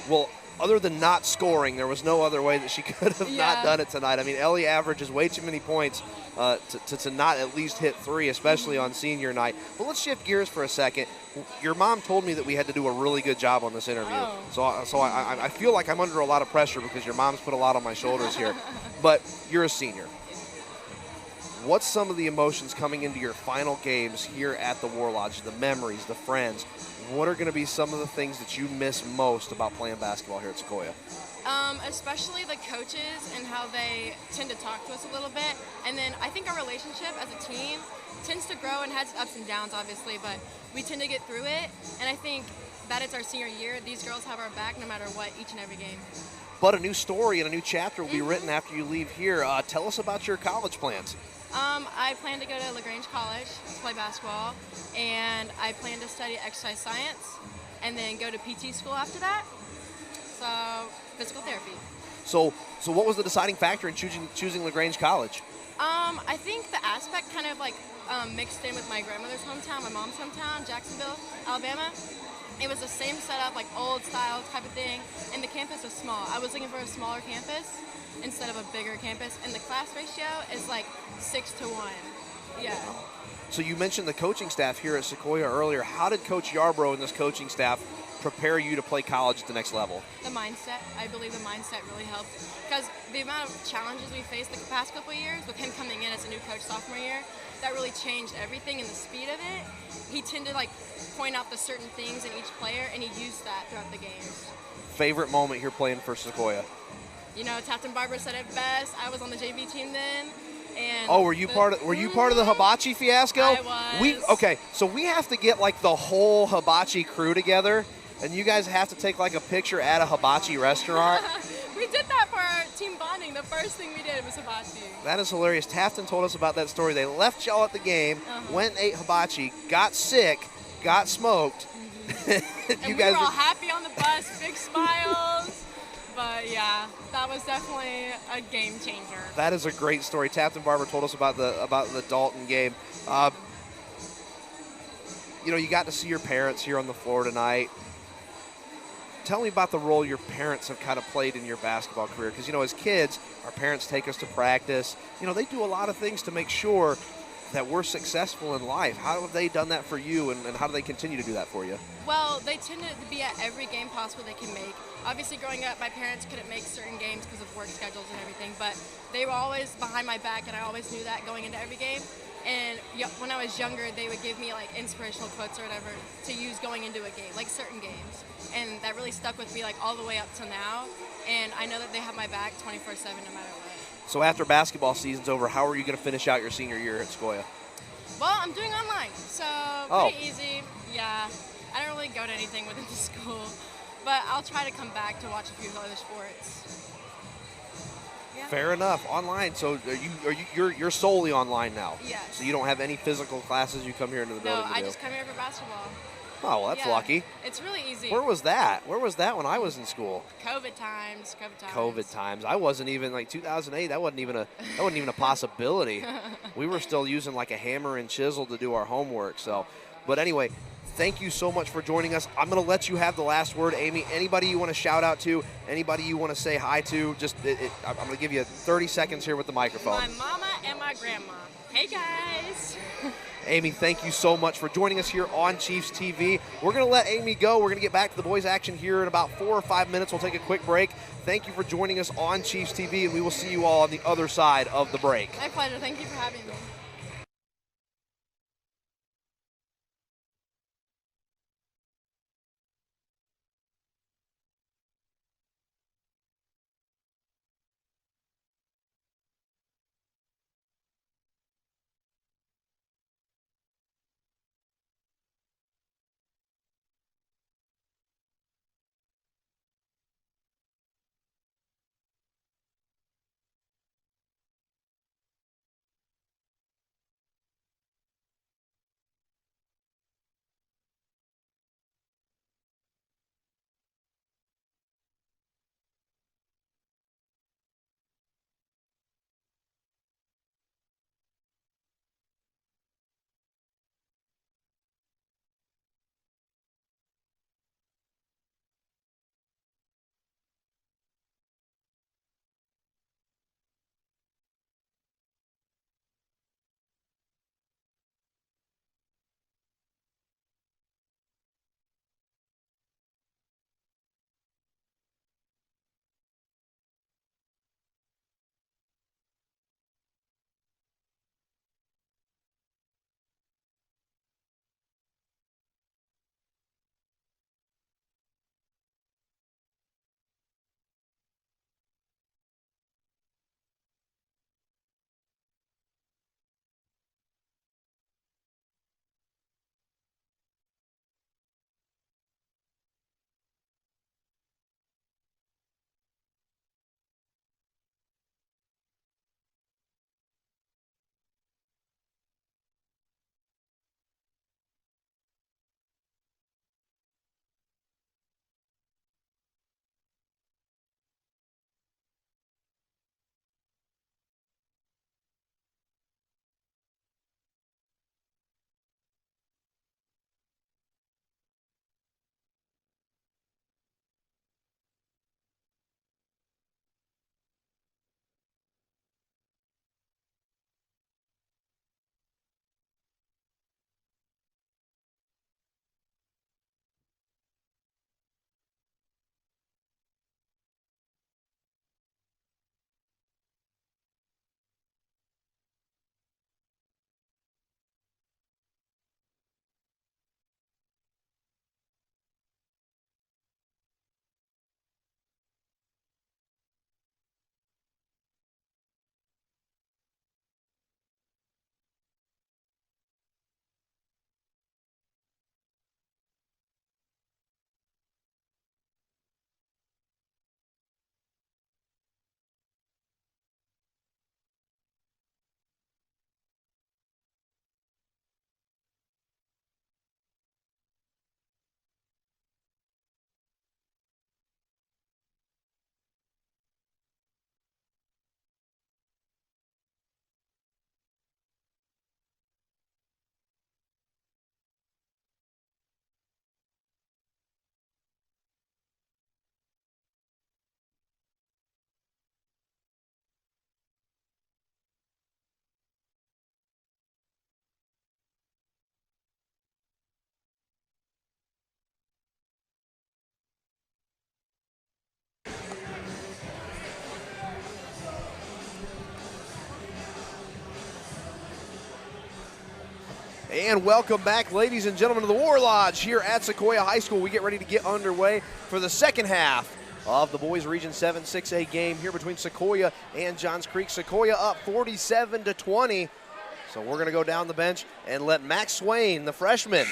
Well, other than not scoring, there was no other way that she could have not done it tonight. I mean, Ellie averages way too many points to not at least hit 3, especially on senior night. But let's shift gears for a second. Your mom told me that we had to do a really good job on this interview. Oh. So I feel like I'm under a lot of pressure because your mom's put a lot on my shoulders here. But you're a senior. What's some of the emotions coming into your final games here at the War Lodge, the memories, the friends? What are going to be some of the things that you miss most about playing basketball here at Sequoyah? Especially the coaches and how they tend to talk to us a little bit. And then I think our relationship as a team tends to grow and has ups and downs, obviously, but we tend to get through it. And I think that it's our senior year. These girls have our back no matter what, each and every game. But a new story and a new chapter will be written after you leave here. Tell us about your college plans. I plan to go to LaGrange College to play basketball, and I plan to study exercise science and then go to PT school after that. So physical therapy. So what was the deciding factor in choosing LaGrange College? I think the aspect kind of like mixed in with my grandmother's hometown, my mom's hometown, Jacksonville, Alabama. It was the same setup, like old style type of thing, and the campus was small. I was looking for a smaller campus instead of a bigger campus, and the class ratio is like 6 to 1. Yeah. So you mentioned the coaching staff here at Sequoyah earlier. How did Coach Yarbrough and this coaching staff prepare you to play college at the next level? The mindset. I believe the mindset really helped because the amount of challenges we faced the past couple of years with him coming in as a new coach sophomore year, that really changed everything and the speed of it. He tended to like point out the certain things in each player, and he used that throughout the games. Favorite moment here playing for Sequoyah? You know, Captain Barber said it best. I was on the JV team then. And were you part of the hibachi fiasco? I was. Okay, so we have to get like the whole hibachi crew together, and you guys have to take like a picture at a hibachi restaurant. We did that for our team bonding. The first thing we did was hibachi. That is hilarious. Tafton told us about that story. They left y'all at the game, went and ate hibachi, got sick, got smoked. And we were all happy on the bus, big smiles. But yeah, that was definitely a game changer. That is a great story. Tafton Barber told us about the Dalton game. You know, you got to see your parents here on the floor tonight. Tell me about the role your parents have kind of played in your basketball career. Because, you know, as kids, our parents take us to practice. You know, they do a lot of things to make sure that we're successful in life. How have they done that for you, and how do they continue to do that for you? Well, they tended to be at every game possible they can make. Obviously, growing up, my parents couldn't make certain games because of work schedules and everything, but they were always behind my back, and I always knew that going into every game. And when I was younger, they would give me like inspirational quotes or whatever to use going into a game, like certain games. And that really stuck with me like all the way up to now. And I know that they have my back 24/7 no matter what. So after basketball season's over, how are you going to finish out your senior year at Sequoyah? Well, I'm doing online, so pretty easy. Yeah, I don't really go to anything within the school, but I'll try to come back to watch a few other sports. Yeah. Fair enough. Online. So you're solely online now. Yes. So you don't have any physical classes you come here into the building to do? No, I just come here for basketball. Oh, well, that's lucky. It's really easy. Where was that? Where was that when I was in school? COVID times. COVID times. I wasn't even like 2008. That wasn't even a possibility. We were still using like a hammer and chisel to do our homework. So, but anyway, thank you so much for joining us. I'm going to let you have the last word, Amy. Anybody you want to shout out to? Anybody you want to say hi to? I'm going to give you 30 seconds here with the microphone. My mama and my grandma. Hey guys. Amy, thank you so much for joining us here on Chiefs TV. We're going to let Amy go. We're going to get back to the boys' action here in about 4 or 5 minutes. We'll take a quick break. Thank you for joining us on Chiefs TV, and we will see you all on the other side of the break. My pleasure. Thank you for having me. And welcome back, ladies and gentlemen, to the War Lodge here at Sequoyah High School. We get ready to get underway for the second half of the boys Region 7 6A game here between Sequoyah and Johns Creek. Sequoyah up 47-20. So we're going to go down the bench and let Max Swain, the freshman,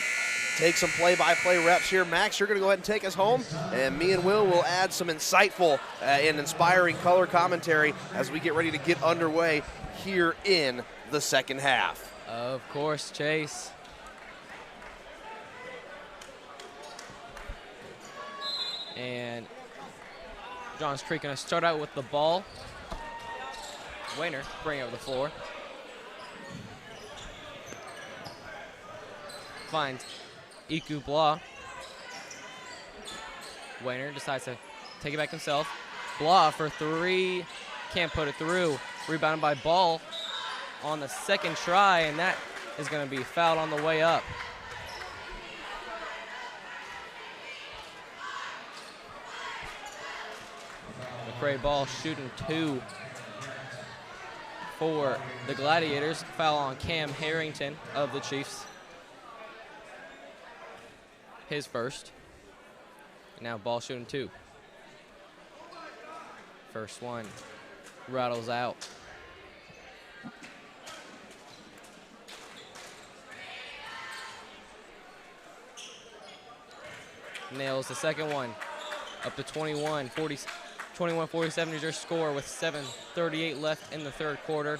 take some play-by-play reps here. Max, you're going to go ahead and take us home, and me and will add some insightful and inspiring color commentary as we get ready to get underway here in the second half. Of course, Chase. And Johns Creek going to start out with the ball. Wayner bringing it over the floor. Finds Iku Blah. Wayner decides to take it back himself. Blah for three. Can't put it through. Rebounded by Ball on the second try, and that is going to be fouled on the way up. McCray Ball shooting 2 for the Gladiators. Foul on Cam Harrington of the Chiefs. His first. And now Ball shooting 2. First one rattles out. Nails the second one. Up to 21-47 is your score with 7:38 left in the third quarter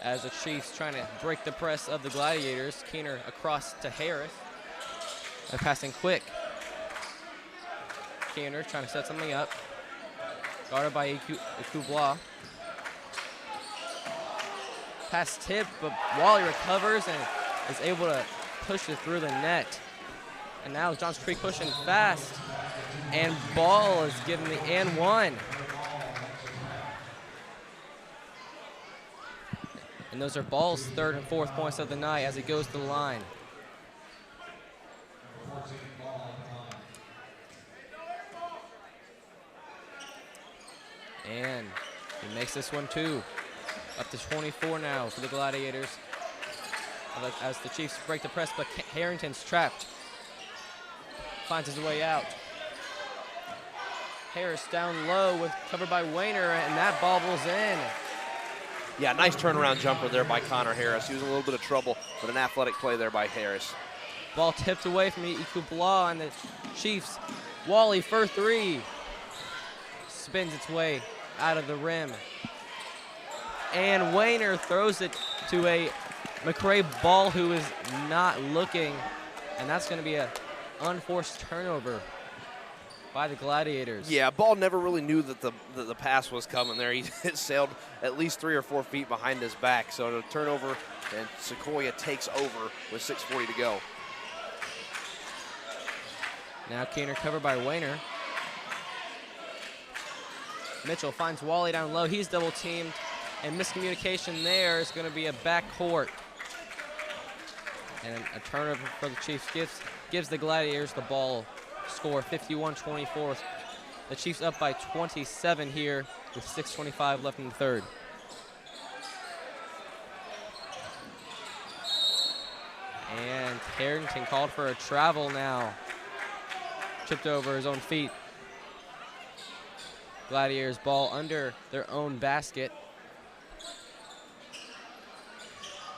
as the Chiefs trying to break the press of the Gladiators. Keener across to Harris. They're passing quick. Keener trying to set something up. Guarded by Iku Blah. Pass tip, but Wally recovers and is able to push it through the net. And now Johns Creek pushing fast. And Ball is given the and one. And those are Ball's third and fourth points of the night as he goes to the line. And he makes this one too. Up to 24 now for the Gladiators. As the Chiefs break the press, but Harrington's trapped. Finds his way out. Harris down low with covered by Wayner, and that bobbles in. Yeah, nice turnaround jumper there by Connor Harris. He was in a little bit of trouble, but an athletic play there by Harris. Ball tipped away from Iku Blah, and the Chiefs. Wally for three. Spins its way out of the rim. And Wayner throws it to a McCray Ball who is not looking, and that's going to be a unforced turnover by the Gladiators. Yeah, Ball never really knew that the pass was coming there. He sailed at least 3 or 4 feet behind his back. So the turnover, and Sequoyah takes over with 6:40 to go. Now Keener covered by Wayner. Mitchell finds Wally down low. He's double teamed, and miscommunication there is going to be a backcourt. And a turnover for the Chiefs gives the Gladiators the ball. Score 51-24. The Chiefs up by 27 here with 6:25 left in the third. And Harrington called for a travel now. Chipped over his own feet. Gladiators ball under their own basket.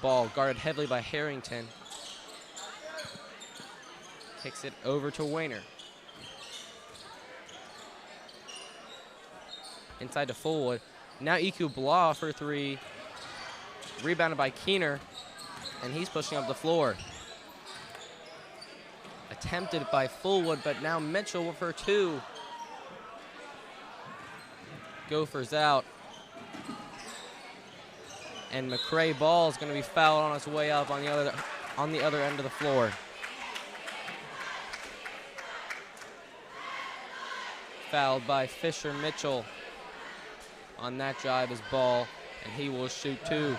Ball guarded heavily by Harrington. Kicks it over to Wayner. Inside to Fullwood. Now Iku Blah for three. Rebounded by Keener. And he's pushing up the floor. Attempted by Fullwood, but now Mitchell for two. Gophers out. And McCray Ball is going to be fouled on its way up on the other end of the floor. Fouled by Fisher Mitchell on that drive is Ball, and he will shoot two.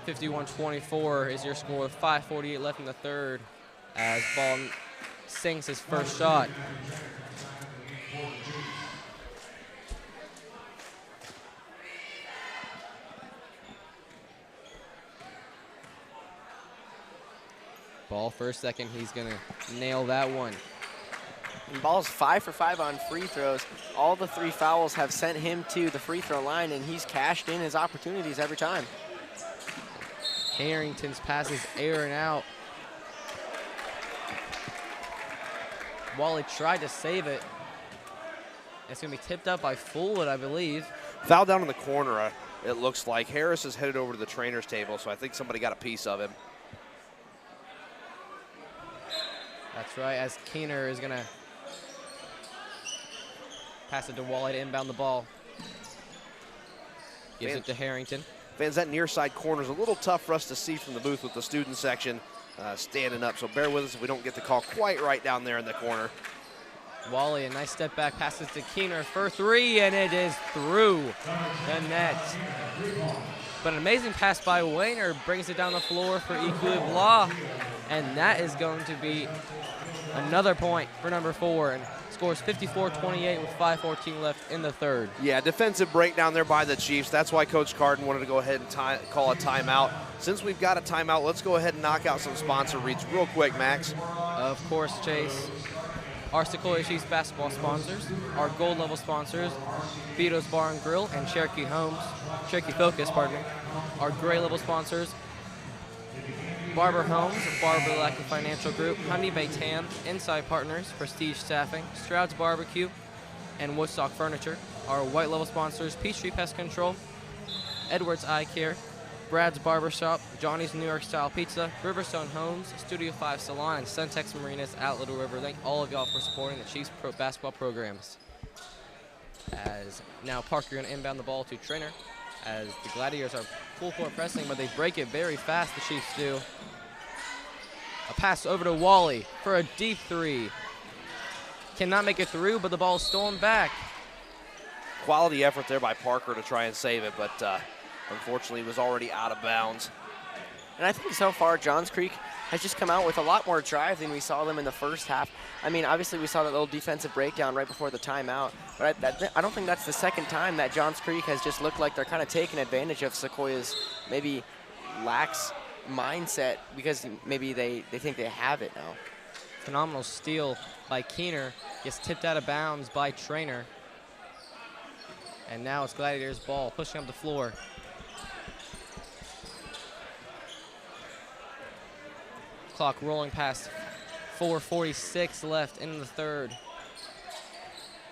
51-24 is your score with 5:48 left in the third as Ball sinks his first shot. Ball first, second, he's gonna nail that one. And Ball's 5 for 5 on free throws. All the 3 fouls have sent him to the free throw line, and he's cashed in his opportunities every time. Harrington's passes airing out. Wally tried to save it. It's gonna be tipped up by Fullwood, I believe. Foul down in the corner, it looks like. Harris is headed over to the trainer's table, so I think somebody got a piece of him. That's right, as Keener is gonna pass it to Wally to inbound the ball. Gives it to Harrington. Fans, that near side corner is a little tough for us to see from the booth with the student section standing up, so bear with us if we don't get the call quite right down there in the corner. Wally, a nice step back, passes to Keener for 3, and it is through the net. But an amazing pass by Wayner brings it down the floor for Sequoyah, and that is going to be another point for number 4, and scores 54-28 with 5:14 left in the third. Yeah, defensive breakdown there by the Chiefs. That's why Coach Carden wanted to go ahead and call a timeout. Since we've got a timeout, let's go ahead and knock out some sponsor reads real quick, Max. Of course, Chase. Our Sequoyah Chiefs basketball sponsors, our gold level sponsors, Vito's Bar and Grill and Cherokee Focus, pardon me. Our gray level sponsors, Barber Homes, Barber Lackey Financial Group, Honey Bay Tan, Inside Partners, Prestige Staffing, Stroud's Barbecue, and Woodstock Furniture. Our white level sponsors, Peachtree Pest Control, Edwards Eye Care, Brad's Barbershop, Johnny's New York Style Pizza, Riverstone Homes, Studio 5 Salon, and Suntex Marinas at Little River. Thank all of y'all for supporting the Chiefs basketball programs. As now Parker going to inbound the ball to Trainer, as the Gladiators are full court pressing, but they break it very fast, the Chiefs do. A pass over to Wally for a deep 3. Cannot make it through, but the ball is stolen back. Quality effort there by Parker to try and save it, but unfortunately it was already out of bounds. And I think so far Johns Creek has just come out with a lot more drive than we saw them in the first half. I mean, obviously we saw that little defensive breakdown right before the timeout, but I don't think that's the second time that Johns Creek has just looked like they're kind of taking advantage of Sequoiah's maybe lax mindset, because maybe they think they have it now. Phenomenal steal by Keener, gets tipped out of bounds by Trainer. And now it's Gladiators ball, pushing up the floor. Clock rolling past 4:46 left in the third.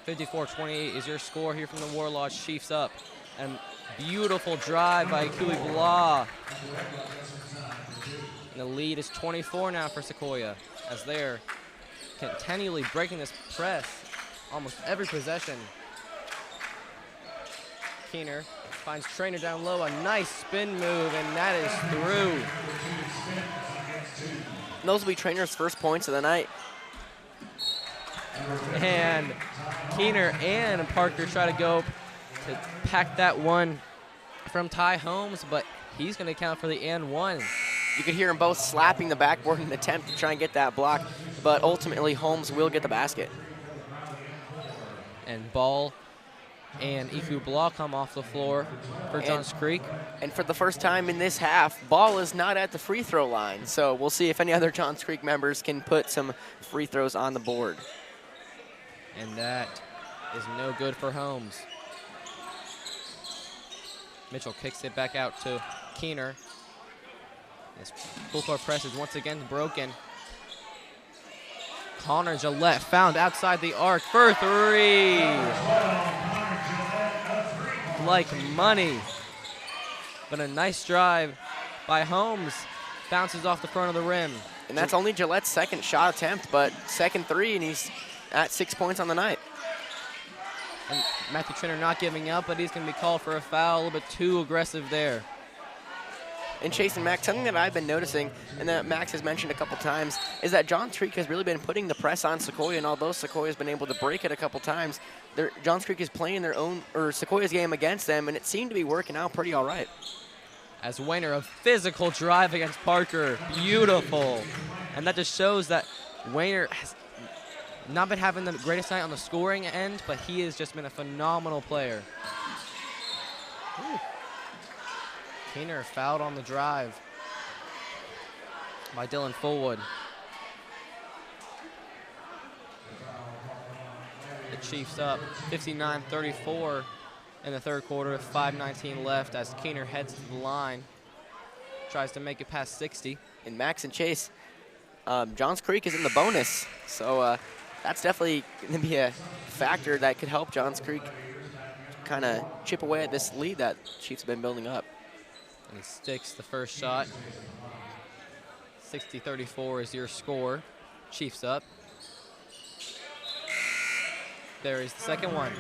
54-28 is your score here from the Warlords. Chiefs up. And beautiful drive by Sequoyah. And the lead is 24 now for Sequoyah, as they're continually breaking this press almost every possession. Keener finds Trainer down low, a nice spin move, and that is through. And those will be Trainer's first points of the night. And Keener and Parker try to go to pack that one from Ty Holmes, but he's going to count for the and one. You could hear them both slapping the backboard in an attempt to try and get that block, but ultimately Holmes will get the basket. And Ball and Sequoyah come off the floor for Johns Creek. And for the first time in this half, Ball is not at the free throw line. So we'll see if any other Johns Creek members can put some free throws on the board. And that is no good for Holmes. Mitchell kicks it back out to Keener. This full court press is once again broken. Connor Gillette found outside the arc for 3. Like money. But a nice drive by Holmes. Bounces off the front of the rim. And that's only Gillette's second shot attempt, but second 3, and he's at 6 points on the night. And Matthew Trainer not giving up, but he's going to be called for a foul. A little bit too aggressive there. And Chase and Max, something that I've been noticing, and that Max has mentioned a couple times, is that Johns Creek has really been putting the press on Sequoyah, and although Sequoyah's been able to break it a couple times, Johns Creek is playing their own, or Sequoyah's game against them, and it seemed to be working out pretty all right. As Wayner, a physical drive against Parker. Beautiful. And that just shows that Wayner has not been having the greatest night on the scoring end, but he has just been a phenomenal player. Ooh. Keener fouled on the drive. by Dylan Fullwood. The Chiefs up 59-34 in the third quarter with 5:19 left as Keener heads to the line. Tries to make it past 60. And Max and Chase, Johns Creek is in the bonus. So that's definitely going to be a factor that could help Johns Creek kind of chip away at this lead that Chiefs have been building up. And he sticks the first shot. 60-34 is your score. Chiefs up. There is the second one.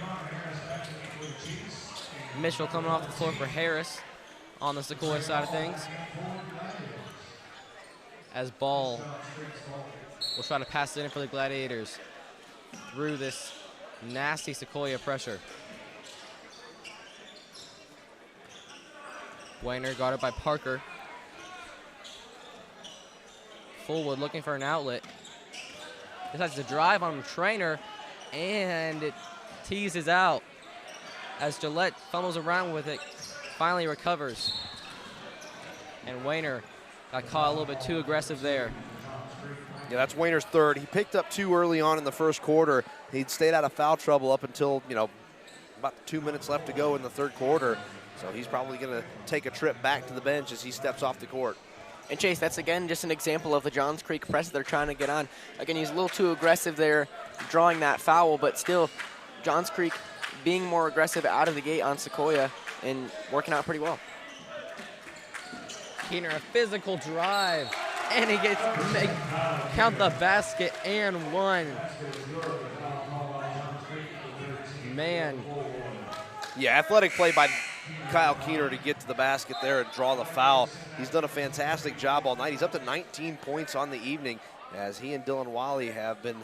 Mitchell coming off the floor for Harris on the Sequoyah side of things. As Ball will try to pass it in for the Gladiators through this nasty Sequoyah pressure. Weiner guarded by Parker. Fullwood looking for an outlet. Decides to drive on Trainer, and it teases out as Gillette fumbles around with it, finally recovers. And Weiner got caught a little bit too aggressive there. Yeah, that's Weiner's third. He picked up 2 early on in the first quarter. He'd stayed out of foul trouble up until, about 2 minutes left to go in the third quarter. So he's probably going to take a trip back to the bench as he steps off the court. And Chase, that's again just an example of the Johns Creek press they're trying to get on. Again, he's a little too aggressive there, drawing that foul, but still, Johns Creek being more aggressive out of the gate on Sequoyah and working out pretty well. Keener, a physical drive, and he gets count the basket and one. Man. Yeah, athletic play by Kyle Keener to get to the basket there and draw the foul. He's done a fantastic job all night. He's up to 19 points on the evening as he and Dylan Wally have been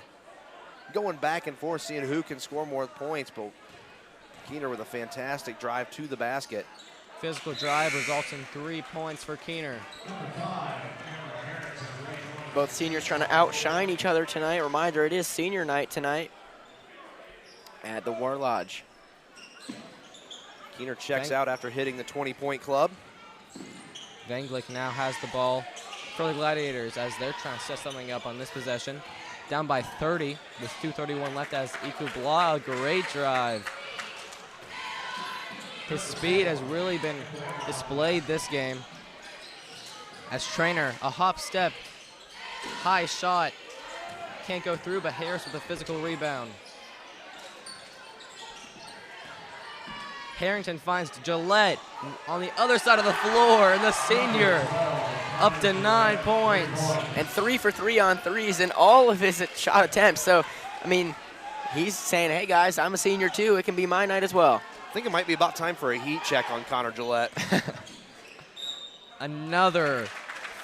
going back and forth, seeing who can score more points, but Keener with a fantastic drive to the basket. Physical drive results in 3 points for Keener. Both seniors trying to outshine each other tonight. Reminder, it is senior night tonight at the War Lodge. Keener checks out after hitting the 20-point club. Vanglik now has the ball for the Gladiators as they're trying to set something up on this possession. Down by 30 with 2:31 left as Iku Blah, a great drive. His speed has really been displayed this game. As Trainer, a hop step, high shot, can't go through, but Harris with a physical rebound. Harrington finds Gillette on the other side of the floor, and the senior up to 9 points. And 3 for 3 on threes in all of his shot attempts. So, I mean, he's saying, hey guys, I'm a senior too. It can be my night as well. I think it might be about time for a heat check on Connor Gillette. Another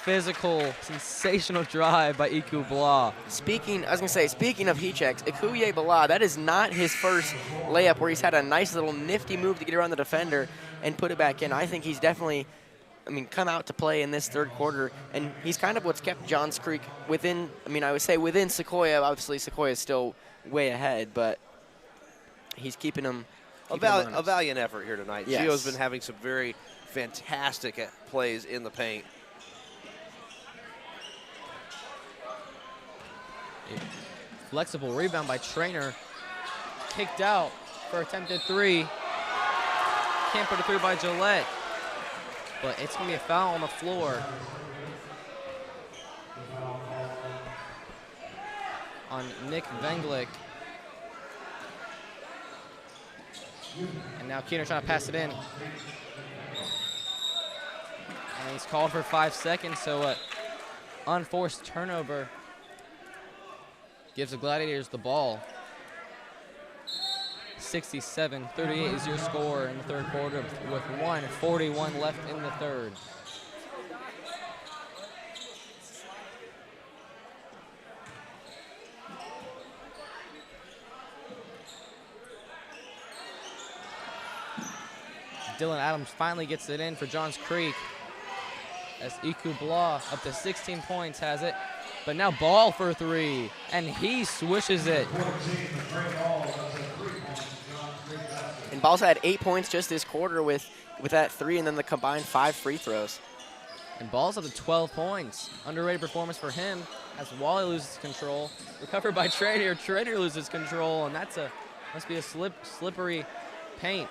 physical, sensational drive by Iku Blah. Speaking of heat checks, Ikuye Blah, that is not his first layup where he's had a nice little nifty move to get around the defender and put it back in. I think he's definitely, come out to play in this third quarter, and he's kind of what's kept Johns Creek within, I would say within Sequoyah. Obviously, Sequoyah is still way ahead, but he's keeping them a valiant effort here tonight. Yes. Gio's been having some very fantastic plays in the paint. Flexible rebound by Trainer. Kicked out for attempted 3. Can't put it through by Gillette. But it's going to be a foul on the floor. On Nick Vanglik. And now Keener trying to pass it in. And he's called for 5 seconds, so unforced turnover gives the Gladiators the ball. 67-38 is your score in the third quarter with 1:41 left in the third. Dylan Adams finally gets it in for Johns Creek as Iku Blah up to 16 points has it. But now Ball for 3, and he swishes it. And Ball's had 8 points just this quarter with that 3 and then the combined 5 free throws. And ball's up to 12 points. Underrated performance for him as Wally loses control. Recovered by Trader. Trader loses control, and that's must be a slippery paint.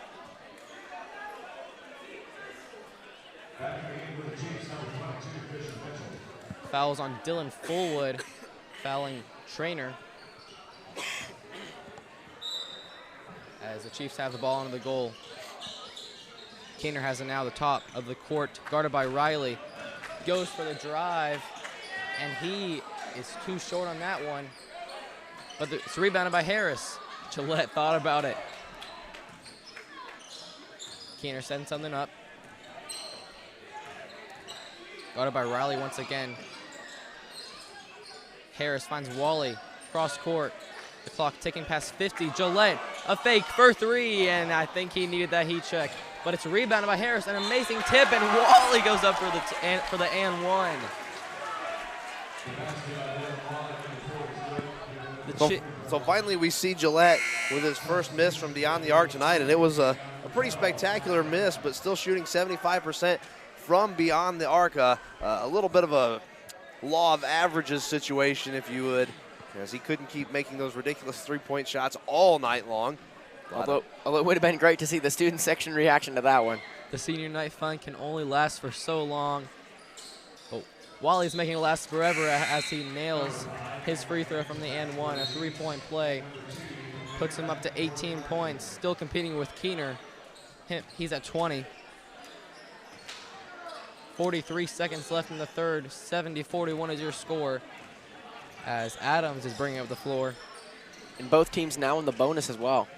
Fouls on Dylan Fullwood, fouling Trainer. As the Chiefs have the ball under the goal. Keener has it now the top of the court, guarded by Riley. Goes for the drive, and he is too short on that one. But it's rebounded by Harris. Gillette thought about it. Keener setting something up. Guarded by Riley once again. Harris finds Wally, cross court. The clock ticking past 50. Gillette, a fake for three, and I think he needed that heat check. But it's rebounded by Harris, an amazing tip, and Wally goes up for the and one. So finally we see Gillette with his first miss from beyond the arc tonight, and it was a pretty spectacular miss, but still shooting 75% from beyond the arc. A little bit of a law of averages situation, if you would, as he couldn't keep making those ridiculous three-point shots all night long. Although it would have been great to see the student section reaction to that one. The senior night fun can only last for so long. But Wally's making it last forever as he nails his free throw from the and one. A three-point play puts him up to 18 points, still competing with Keener. He's at 20. 43 seconds left in the third. 70-41 is your score as Adams is bringing up the floor. And both teams now in the bonus as well.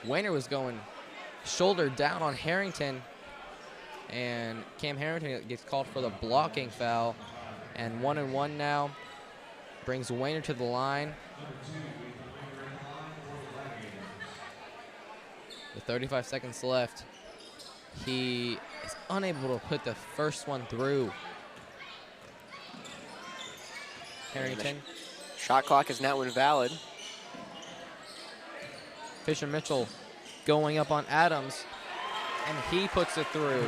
Wayner was going shoulder down on Harrington, and Cam Harrington gets called for the blocking foul. And 1-and-1 now brings Wayner to the line. With 35 seconds left, he is unable to put the first one through. Harrington. Shot clock is now invalid. Fisher Mitchell going up on Adams, and he puts it through.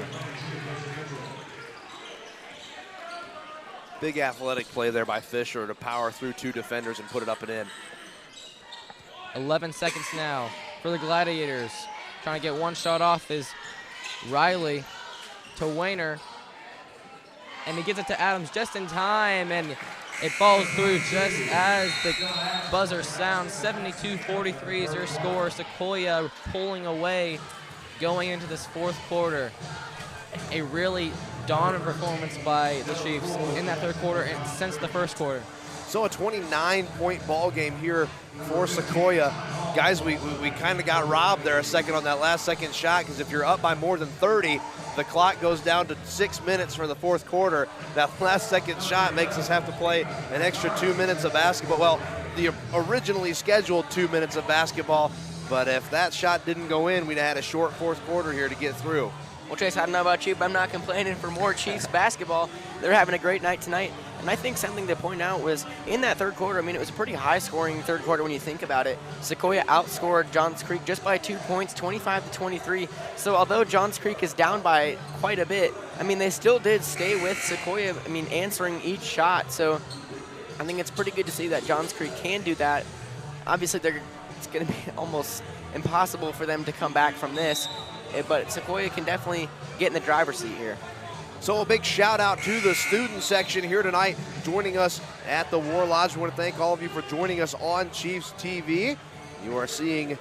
Big athletic play there by Fisher to power through two defenders and put it up and in. 11 seconds now for the Gladiators. Trying to get one shot off is Riley to Wayner, and he gets it to Adams just in time, and it falls through just as the buzzer sounds. 72-43 is your score. Sequoyah pulling away going into this fourth quarter. A really dominant performance by the Chiefs in that third quarter and since the first quarter. So a 29-point ball game here for Sequoyah. Guys, we kind of got robbed there a second on that last second shot, because if you're up by more than 30, the clock goes down to 6 minutes for the fourth quarter. That last second shot makes us have to play an extra 2 minutes of basketball. Well, the originally scheduled 2 minutes of basketball, but if that shot didn't go in, we'd have had a short fourth quarter here to get through. Well, Chase, I don't know about you, but I'm not complaining for more Chiefs basketball. They're having a great night tonight. And I think something to point out was in that third quarter, I mean, it was a pretty high-scoring third quarter when you think about it. Sequoyah outscored Johns Creek just by 2 points, 25-23. So although Johns Creek is down by quite a bit, I mean, they still did stay with Sequoyah, I mean, answering each shot. So I think it's pretty good to see that Johns Creek can do that. Obviously, it's going to be almost impossible for them to come back from this, but Sequoyah can definitely get in the driver's seat here. So a big shout out to the student section here tonight joining us at the War Lodge. We want to thank all of you for joining us on Chiefs TV. You are seeing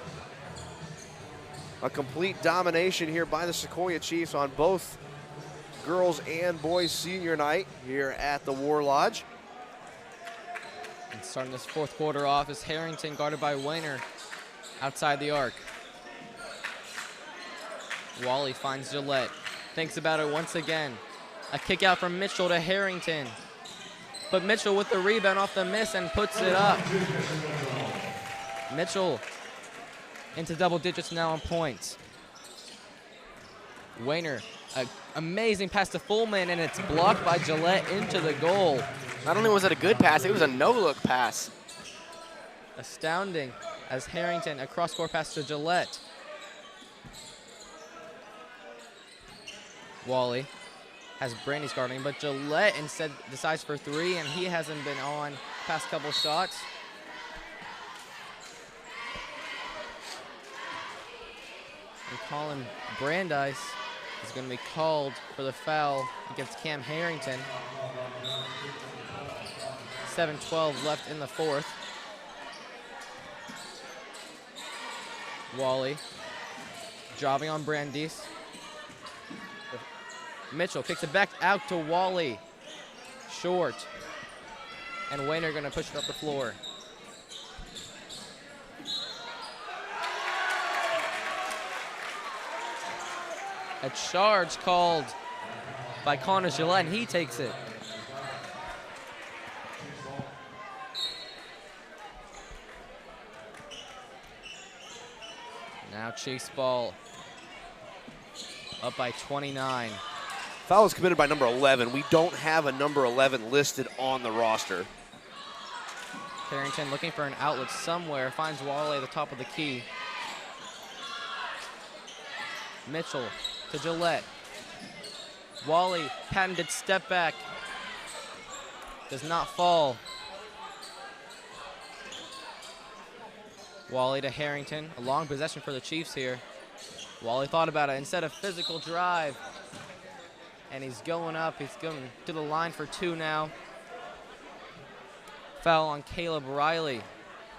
a complete domination here by the Sequoyah Chiefs on both girls and boys senior night here at the War Lodge. And starting this fourth quarter off is Harrington, guarded by Wayner outside the arc. Wally finds Gillette, thinks about it once again. A kick out from Mitchell to Harrington. But Mitchell with the rebound off the miss and puts it up. Mitchell into double digits now on points. Wayner, an amazing pass to Fullman, and it's blocked by Gillette into the goal. Not only was it a good pass, it was a no-look pass. Astounding as Harrington, a cross-court pass to Gillette. Wally has Brandy's guarding, but Gillette instead decides for 3, and he hasn't been on past couple shots. And Colin Brandeis is going to be called for the foul against Cam Harrington. 7:12 left in the 4th. Wally driving on Brandeis. Mitchell kicks it back out to Wally. Short. And Wayner going to push it up the floor. A charge called by Connor Gillette, and he takes it. Now Chiefs ball up by 29. Foul was committed by number 11. We don't have a number 11 listed on the roster. Carrington looking for an outlet somewhere, finds Wally at the top of the key. Mitchell to Gillette. Wally, patented step back. Does not fall. Wally to Harrington, a long possession for the Chiefs here. Wally thought about it, instead of physical drive. And he's going up, he's going to the line for 2 now. Foul on Caleb Riley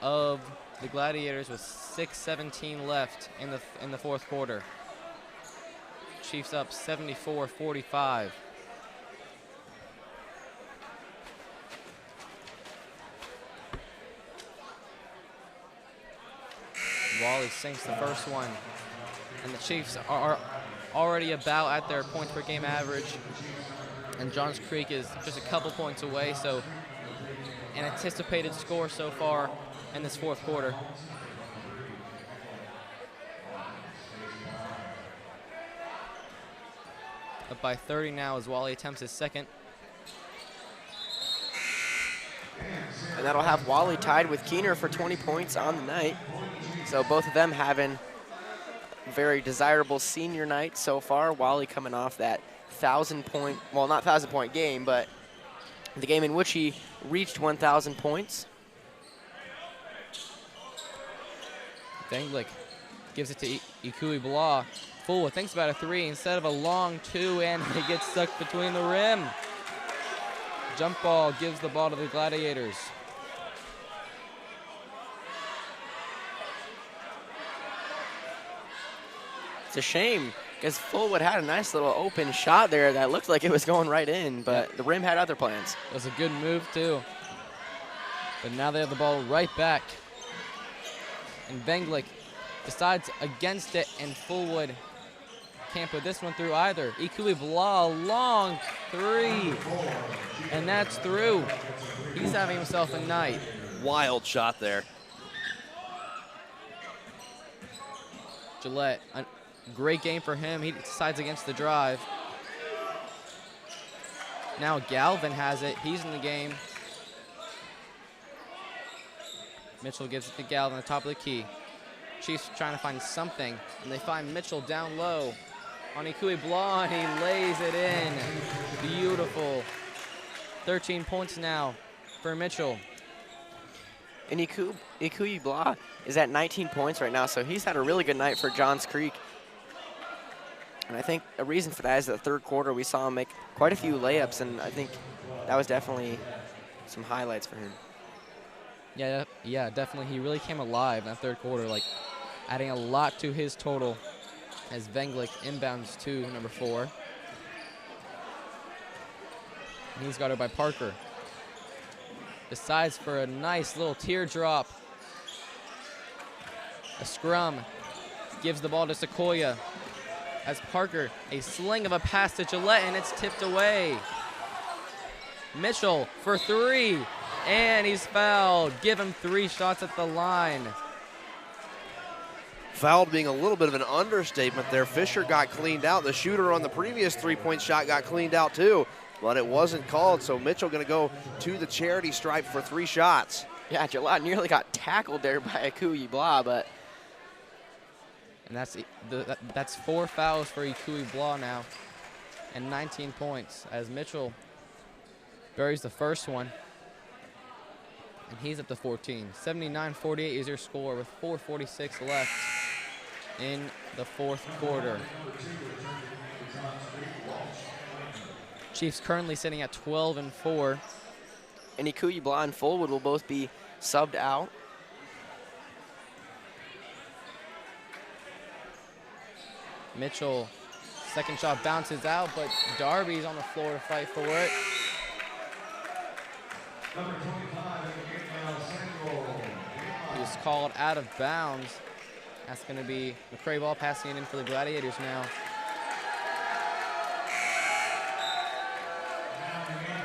of the Gladiators with 6:17 left in the 4th quarter. Chiefs up 74-45. Wally sinks the first one. And the Chiefs are already about at their points per game average. And Johns Creek is just a couple points away, so an anticipated score so far in this 4th quarter. Up by 30 now as Wally attempts his second. And that'll have Wally tied with Keener for 20 points on the night. So both of them having a very desirable senior night so far. Wally coming off that 1,000-point, well, not 1,000-point game, but the game in which he reached 1,000 points. Denglick gives it to Ikui Blah. Fullwood thinks about a 3 instead of a long 2, and he gets stuck between the rim. Jump ball gives the ball to the Gladiators. It's a shame because Fullwood had a nice little open shot there that looked like it was going right in, but the rim had other plans. It was a good move too. But now they have the ball right back. And Venglik decides against it, and Fullwood can't put this one through either. Ikui Blah, long 3, and that's through. He's having himself a night. Wild shot there. Gillette, a great game for him. He decides against the drive. Now Galvin has it. He's in the game. Mitchell gives it to Galvin at the top of the key. Chiefs trying to find something, and they find Mitchell down low on Ikui Blah, and he lays it in. Beautiful. 13 points now for Mitchell. And Ikui Blah is at 19 points right now, so he's had a really good night for Johns Creek. And I think a reason for that is the 3rd quarter we saw him make quite a few layups, and I think that was definitely some highlights for him. Yeah, definitely. He really came alive in that 3rd quarter, like adding a lot to his total as Venglik inbounds to number 4. And he's guarded by Parker. Decides for a nice little teardrop. A scrum. Gives the ball to Sequoyah. As Parker, a sling of a pass to Gillette, and it's tipped away. Mitchell for 3, and he's fouled. Give him 3 shots at the line. Fouled being a little bit of an understatement there. Fisher got cleaned out. The shooter on the previous 3-point shot got cleaned out too, but it wasn't called, so Mitchell gonna go to the charity stripe for 3 shots. Yeah, Gillette nearly got tackled there by Ikui Blah, but. And that's 4 fouls for Ikui Blah now. and 19 points as Mitchell buries the first one. And he's up to 14. 79-48 is your score with 4:46 left in the fourth quarter. Chiefs currently sitting at 12-4. And Ikuyi Blah and Fullwood will both be subbed out. Mitchell, second shot bounces out, but Darby's on the floor to fight for it. He was called out of bounds. That's going to be McCray ball passing it in for the Gladiators now.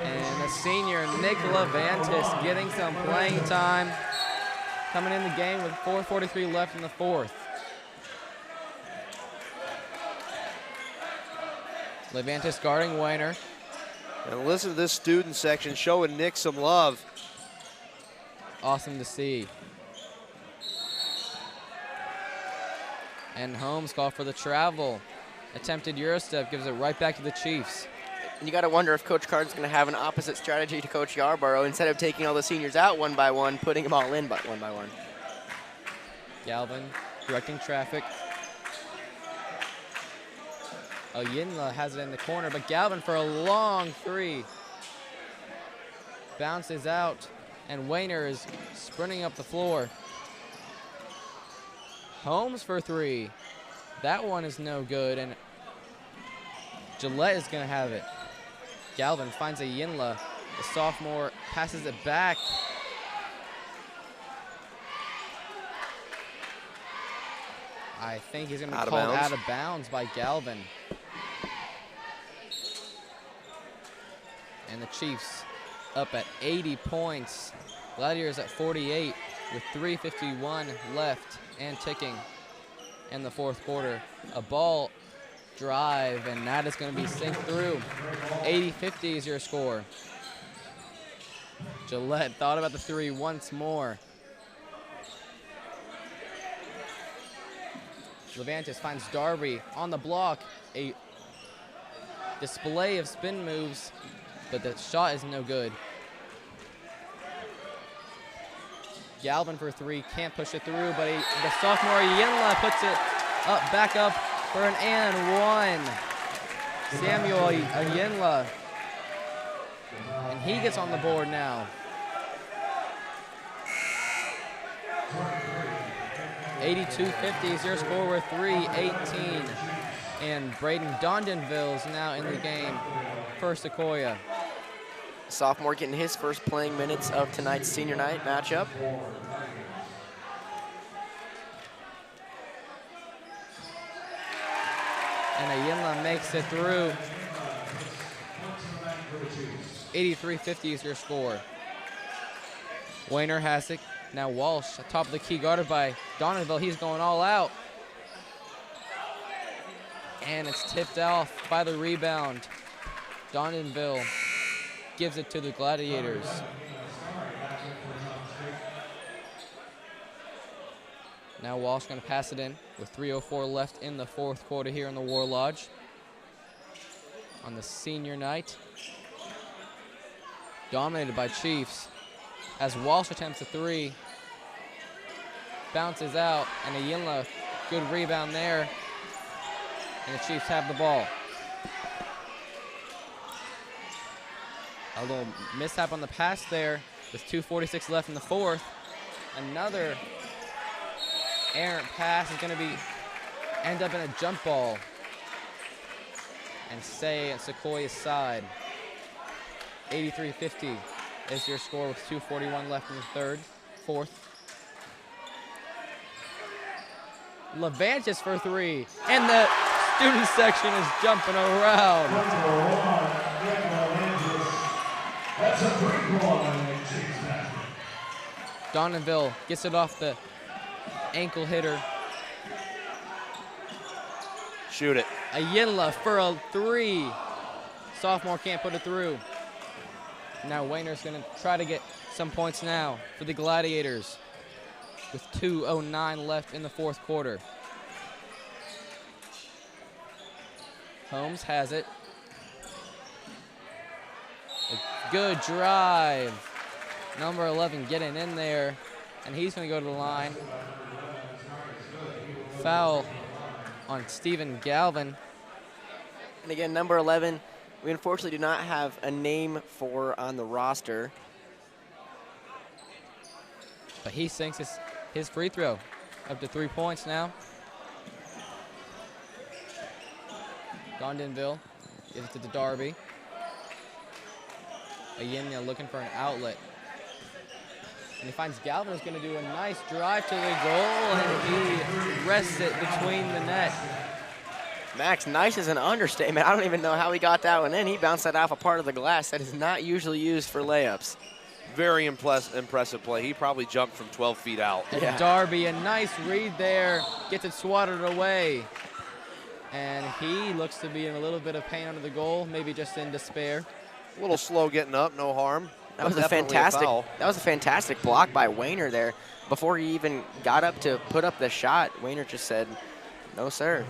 And the senior, Nick Levantis, getting some playing time. Coming in the game with 4:43 left in the fourth. Levantis guarding Weiner. And listen to this student section showing Nick some love. Awesome to see. And Holmes called for the travel. Attempted Eurostep, gives it right back to the Chiefs. And you got to wonder if Coach Card's going to have an opposite strategy to Coach Yarborough. Instead of taking all the seniors out one by one, putting them all in one by one. Galvin directing traffic. Oyinla has it in the corner, but Galvin for a long three. Bounces out, and Weiner is sprinting up the floor. Holmes for three. That one is no good, and Gillette is going to have it. Galvin finds Oyinla. The sophomore passes it back. I think he's going to be called out of bounds by Galvin. And the Chiefs up at 80 points. Gladiators at 48 with 3:51 left and ticking in the fourth quarter. A ball drive, and that is going to be synced through. 80-50 is your score. Gillette thought about the three once more. Levantis finds Darby on the block. A display of spin moves, but the shot is no good. Galvin for three, can't push it through, but the sophomore Oyinla puts it back up for an and one. Samuel Oyinla, and he gets on the board now. 82-50 is your score with 3:18. And Braden Dondonville is now in the game for Sequoyah. Sophomore getting his first playing minutes of tonight's senior night matchup. And Oyinla makes it through. 83-50 is your score. Weiner has it. Now Walsh, top of the key, guarded by Dondonville. He's going all out. And it's tipped off by the rebound. Dondonville gives it to the Gladiators. Now Walsh going to pass it in with 3:04 left in the fourth quarter here in the War Lodge on the senior night. Dominated by Chiefs as Walsh attempts a three. Bounces out, and Oyinla, good rebound there. And the Chiefs have the ball. A little mishap on the pass there with 2:46 left in the fourth. Another errant pass is going to end up in a jump ball and stay at Sequoiah's side. 83-50 is your score with 2:41 left in the fourth. Levantis for three, and the student section is jumping around. Dondonville gets it off the ankle hitter. Shoot it. Oyinla for a three. Sophomore can't put it through. Now Weiner's going to try to get some points now for the Gladiators with 2:09 left in the fourth quarter. Holmes has it. Good drive. Number 11 getting in there, and he's going to go to the line. Foul on Stephen Galvin. And again, number 11, we unfortunately do not have a name for on the roster. But he sinks his free throw. Up to 3 points now. Gondonville gives it to Darby. Ayenya looking for an outlet. And he finds Galvin is going to do a nice drive to the goal, and he rests it between the net. Max, nice is an understatement. I don't even know how he got that one in. He bounced that off a part of the glass that is not usually used for layups. Very impressive play. He probably jumped from 12 feet out. Yeah. Darby, a nice read there, gets it swatted away. And he looks to be in a little bit of pain under the goal, maybe just in despair. A little slow getting up, no harm. That was a fantastic block by Wayner there. Before he even got up to put up the shot, Wayner just said, no, sir.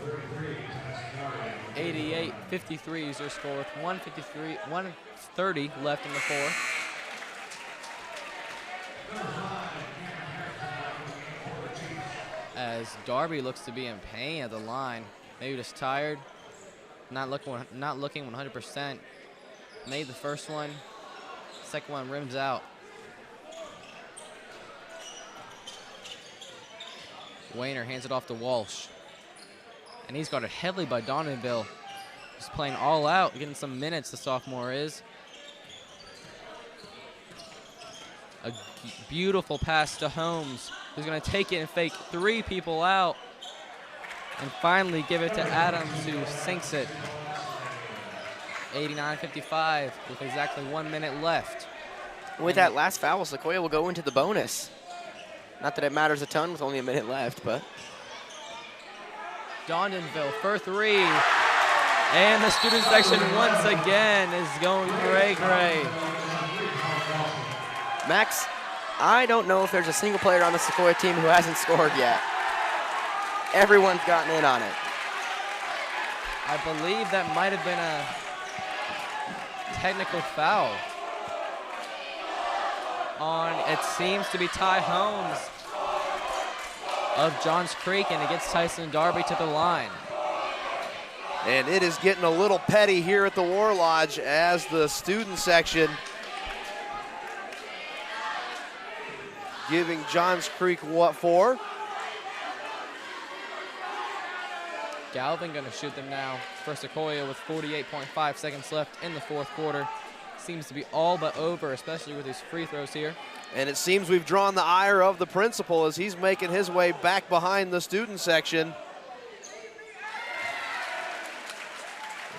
88-53 is your score with 1:30 left in the fourth. As Darby looks to be in pain at the line, maybe just tired, not looking 100%. Made the first one, second one rims out. Wayner hands it off to Walsh. And he's guarded heavily by Donovanville. He's playing all out, getting some minutes, the sophomore is. A beautiful pass to Holmes, who's going to take it and fake 3 people out. And finally give it to Adams, who sinks it. 89-55 with exactly 1 minute left. With that last foul, Sequoyah will go into the bonus. Not that it matters a ton with only a minute left, but. Donovanville for 3. And the student section once again is going cray-cray. Max, I don't know if there's a single player on the Sequoyah team who hasn't scored yet. Everyone's gotten in on it. I believe that might have been a technical foul on, it seems to be Ty Holmes of Johns Creek, and it gets Tyson Darby to the line. And it is getting a little petty here at the War Lodge as the student section giving Johns Creek what for? Galvin gonna shoot them now for Sequoyah with 48.5 seconds left in the fourth quarter. Seems to be all but over, especially with these free throws here. And it seems we've drawn the ire of the principal as he's making his way back behind the student section.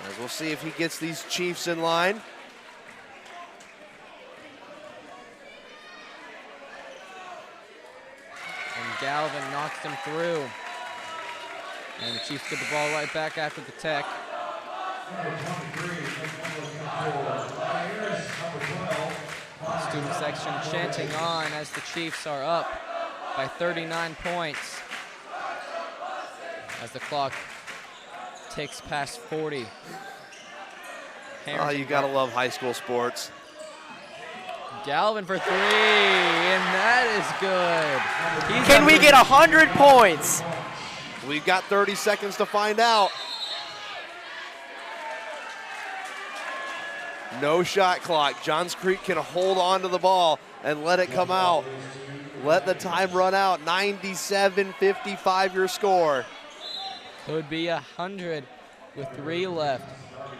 As we'll see if he gets these Chiefs in line. And Galvin knocks them through. And the Chiefs get the ball right back after the tech. Student section chanting on as the Chiefs are up by 39 points. As the clock ticks past 40. Oh, you gotta love high school sports. Galvin for 3, and that is good. Can we get 100 points? We've got 30 seconds to find out. No shot clock. Johns Creek can hold on to the ball and let it come out. Let the time run out. 97-55 your score. Could be 100 with 3 left.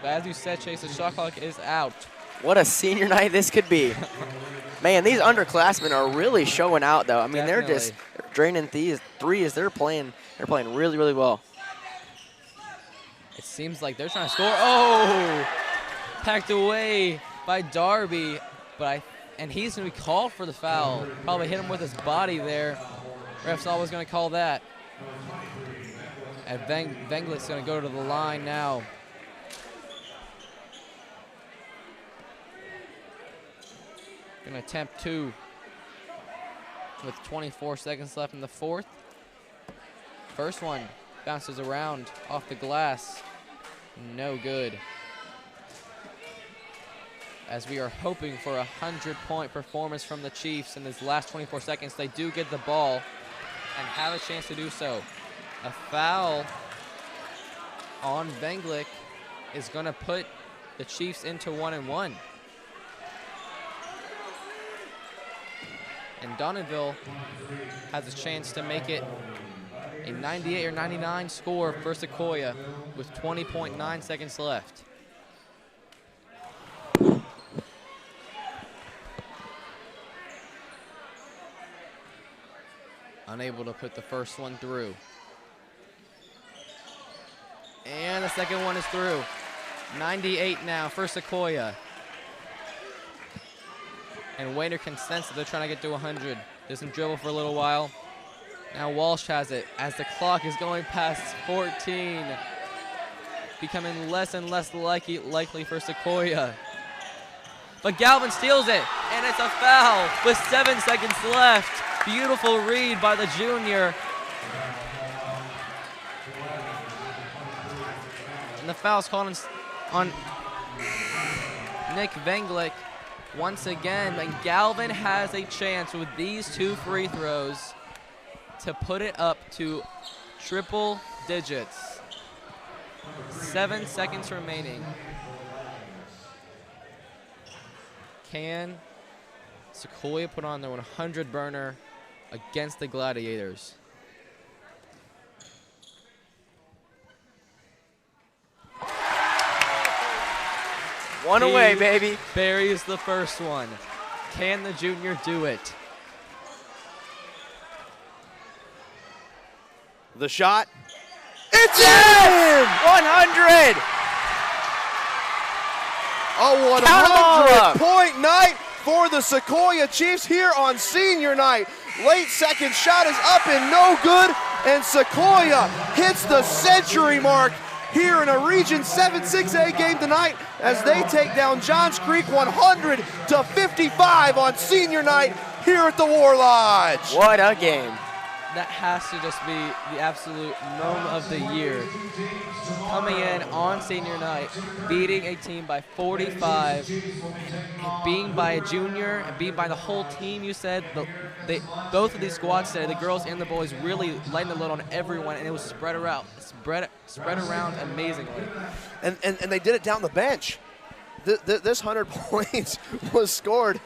But as you said, Chase, the shot clock is out. What a senior night this could be. Man, these underclassmen are really showing out, though. I mean, they're just draining threes. They're playing really, really well. It seems like they're trying to score. Oh, packed away by Darby, and he's going to be called for the foul. Probably hit him with his body there. Ref's always going to call that. And Venglet's going to go to the line now. Going to attempt 2 with 24 seconds left in the fourth. First one bounces around off the glass. No good. as we are hoping for a 100-point performance from the Chiefs in this last 24 seconds. They do get the ball and have a chance to do so. A foul on Venglik is going to put the Chiefs into 1-1. And Donovanville has a chance to make it a 98 or 99 score for Sequoyah with 20.9 seconds left. Unable to put the first one through. And the second one is through. 98 now for Sequoyah. And Wainer can sense that they're trying to get to 100. Doesn't dribble for a little while. Now Walsh has it as the clock is going past 14. Becoming less and less likely for Sequoyah. But Galvin steals it, and it's a foul with 7 seconds left. Beautiful read by the junior. And the foul's called on Nick Venglik once again. And Galvin has a chance with these 2 free throws to put it up to triple digits. 7 seconds remaining. Can Sequoyah put on their 100 burner against the Gladiators? One away, baby. Buries the first one. Can the junior do it? The shot. It's in! 100! A 100-point night for the Sequoyah Chiefs here on senior night. Late second shot is up and no good, and Sequoyah hits the century mark here in a Region 7 6A game tonight as they take down Johns Creek 100-55 on senior night here at the War Lodge. What a game. That has to just be the absolute moment of the year. Coming in on senior night, beating a team by 45, and being by a junior, and being by the whole team, you said. Both of these squads today, the girls and the boys, really lighting the load on everyone, and it was spread around amazingly. And they did it down the bench. This 100 points was scored.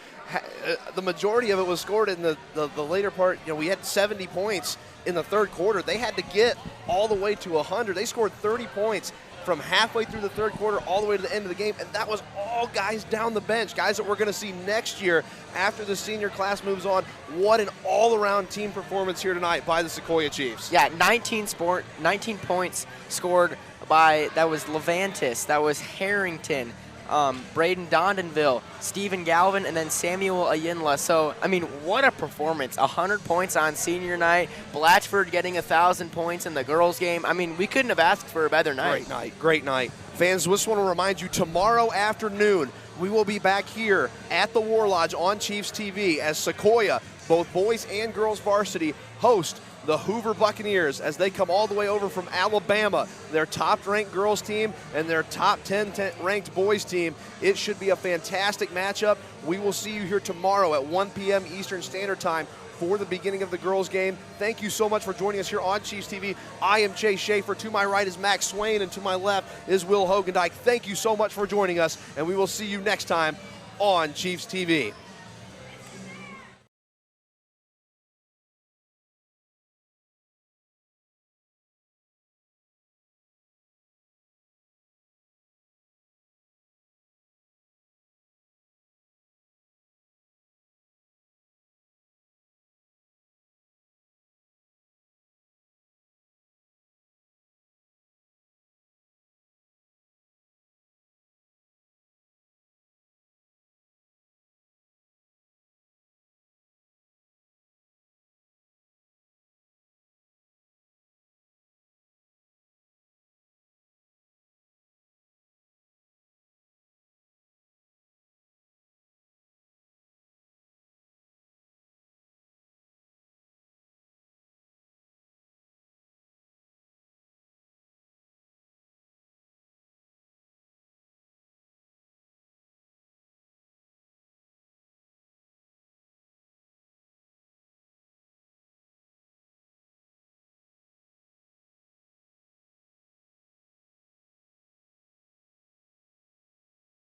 The majority of it was scored in the later part. You know, we had 70 points in the third quarter. They had to get all the way to 100. They scored 30 points from halfway through the third quarter all the way to the end of the game, and that was all guys down the bench, guys that we're going to see next year after the senior class moves on. What an all-around team performance here tonight by the Sequoyah Chiefs. Yeah, 19 points scored by, that was Levantis, that was Harrington, Braden Dondanville, Stephen Galvin, and then Samuel Ayinla. So, I mean, what a performance. 100 points on senior night. Blatchford getting 1,000 points in the girls' game. I mean, we couldn't have asked for a better night. Great night. Fans, just want to remind you, tomorrow afternoon, we will be back here at the War Lodge on Chiefs TV as Sequoyah, both boys and girls varsity, host the Hoover Buccaneers as they come all the way over from Alabama, their top-ranked girls team and their top 10-ranked boys team. It should be a fantastic matchup. We will see you here tomorrow at 1 p.m. Eastern Standard Time for the beginning of the girls' game. Thank you so much for joining us here on Chiefs TV. I am Chase Schaefer. To my right is Max Swain, and to my left is Will Hogendijk. Thank you so much for joining us, and we will see you next time on Chiefs TV.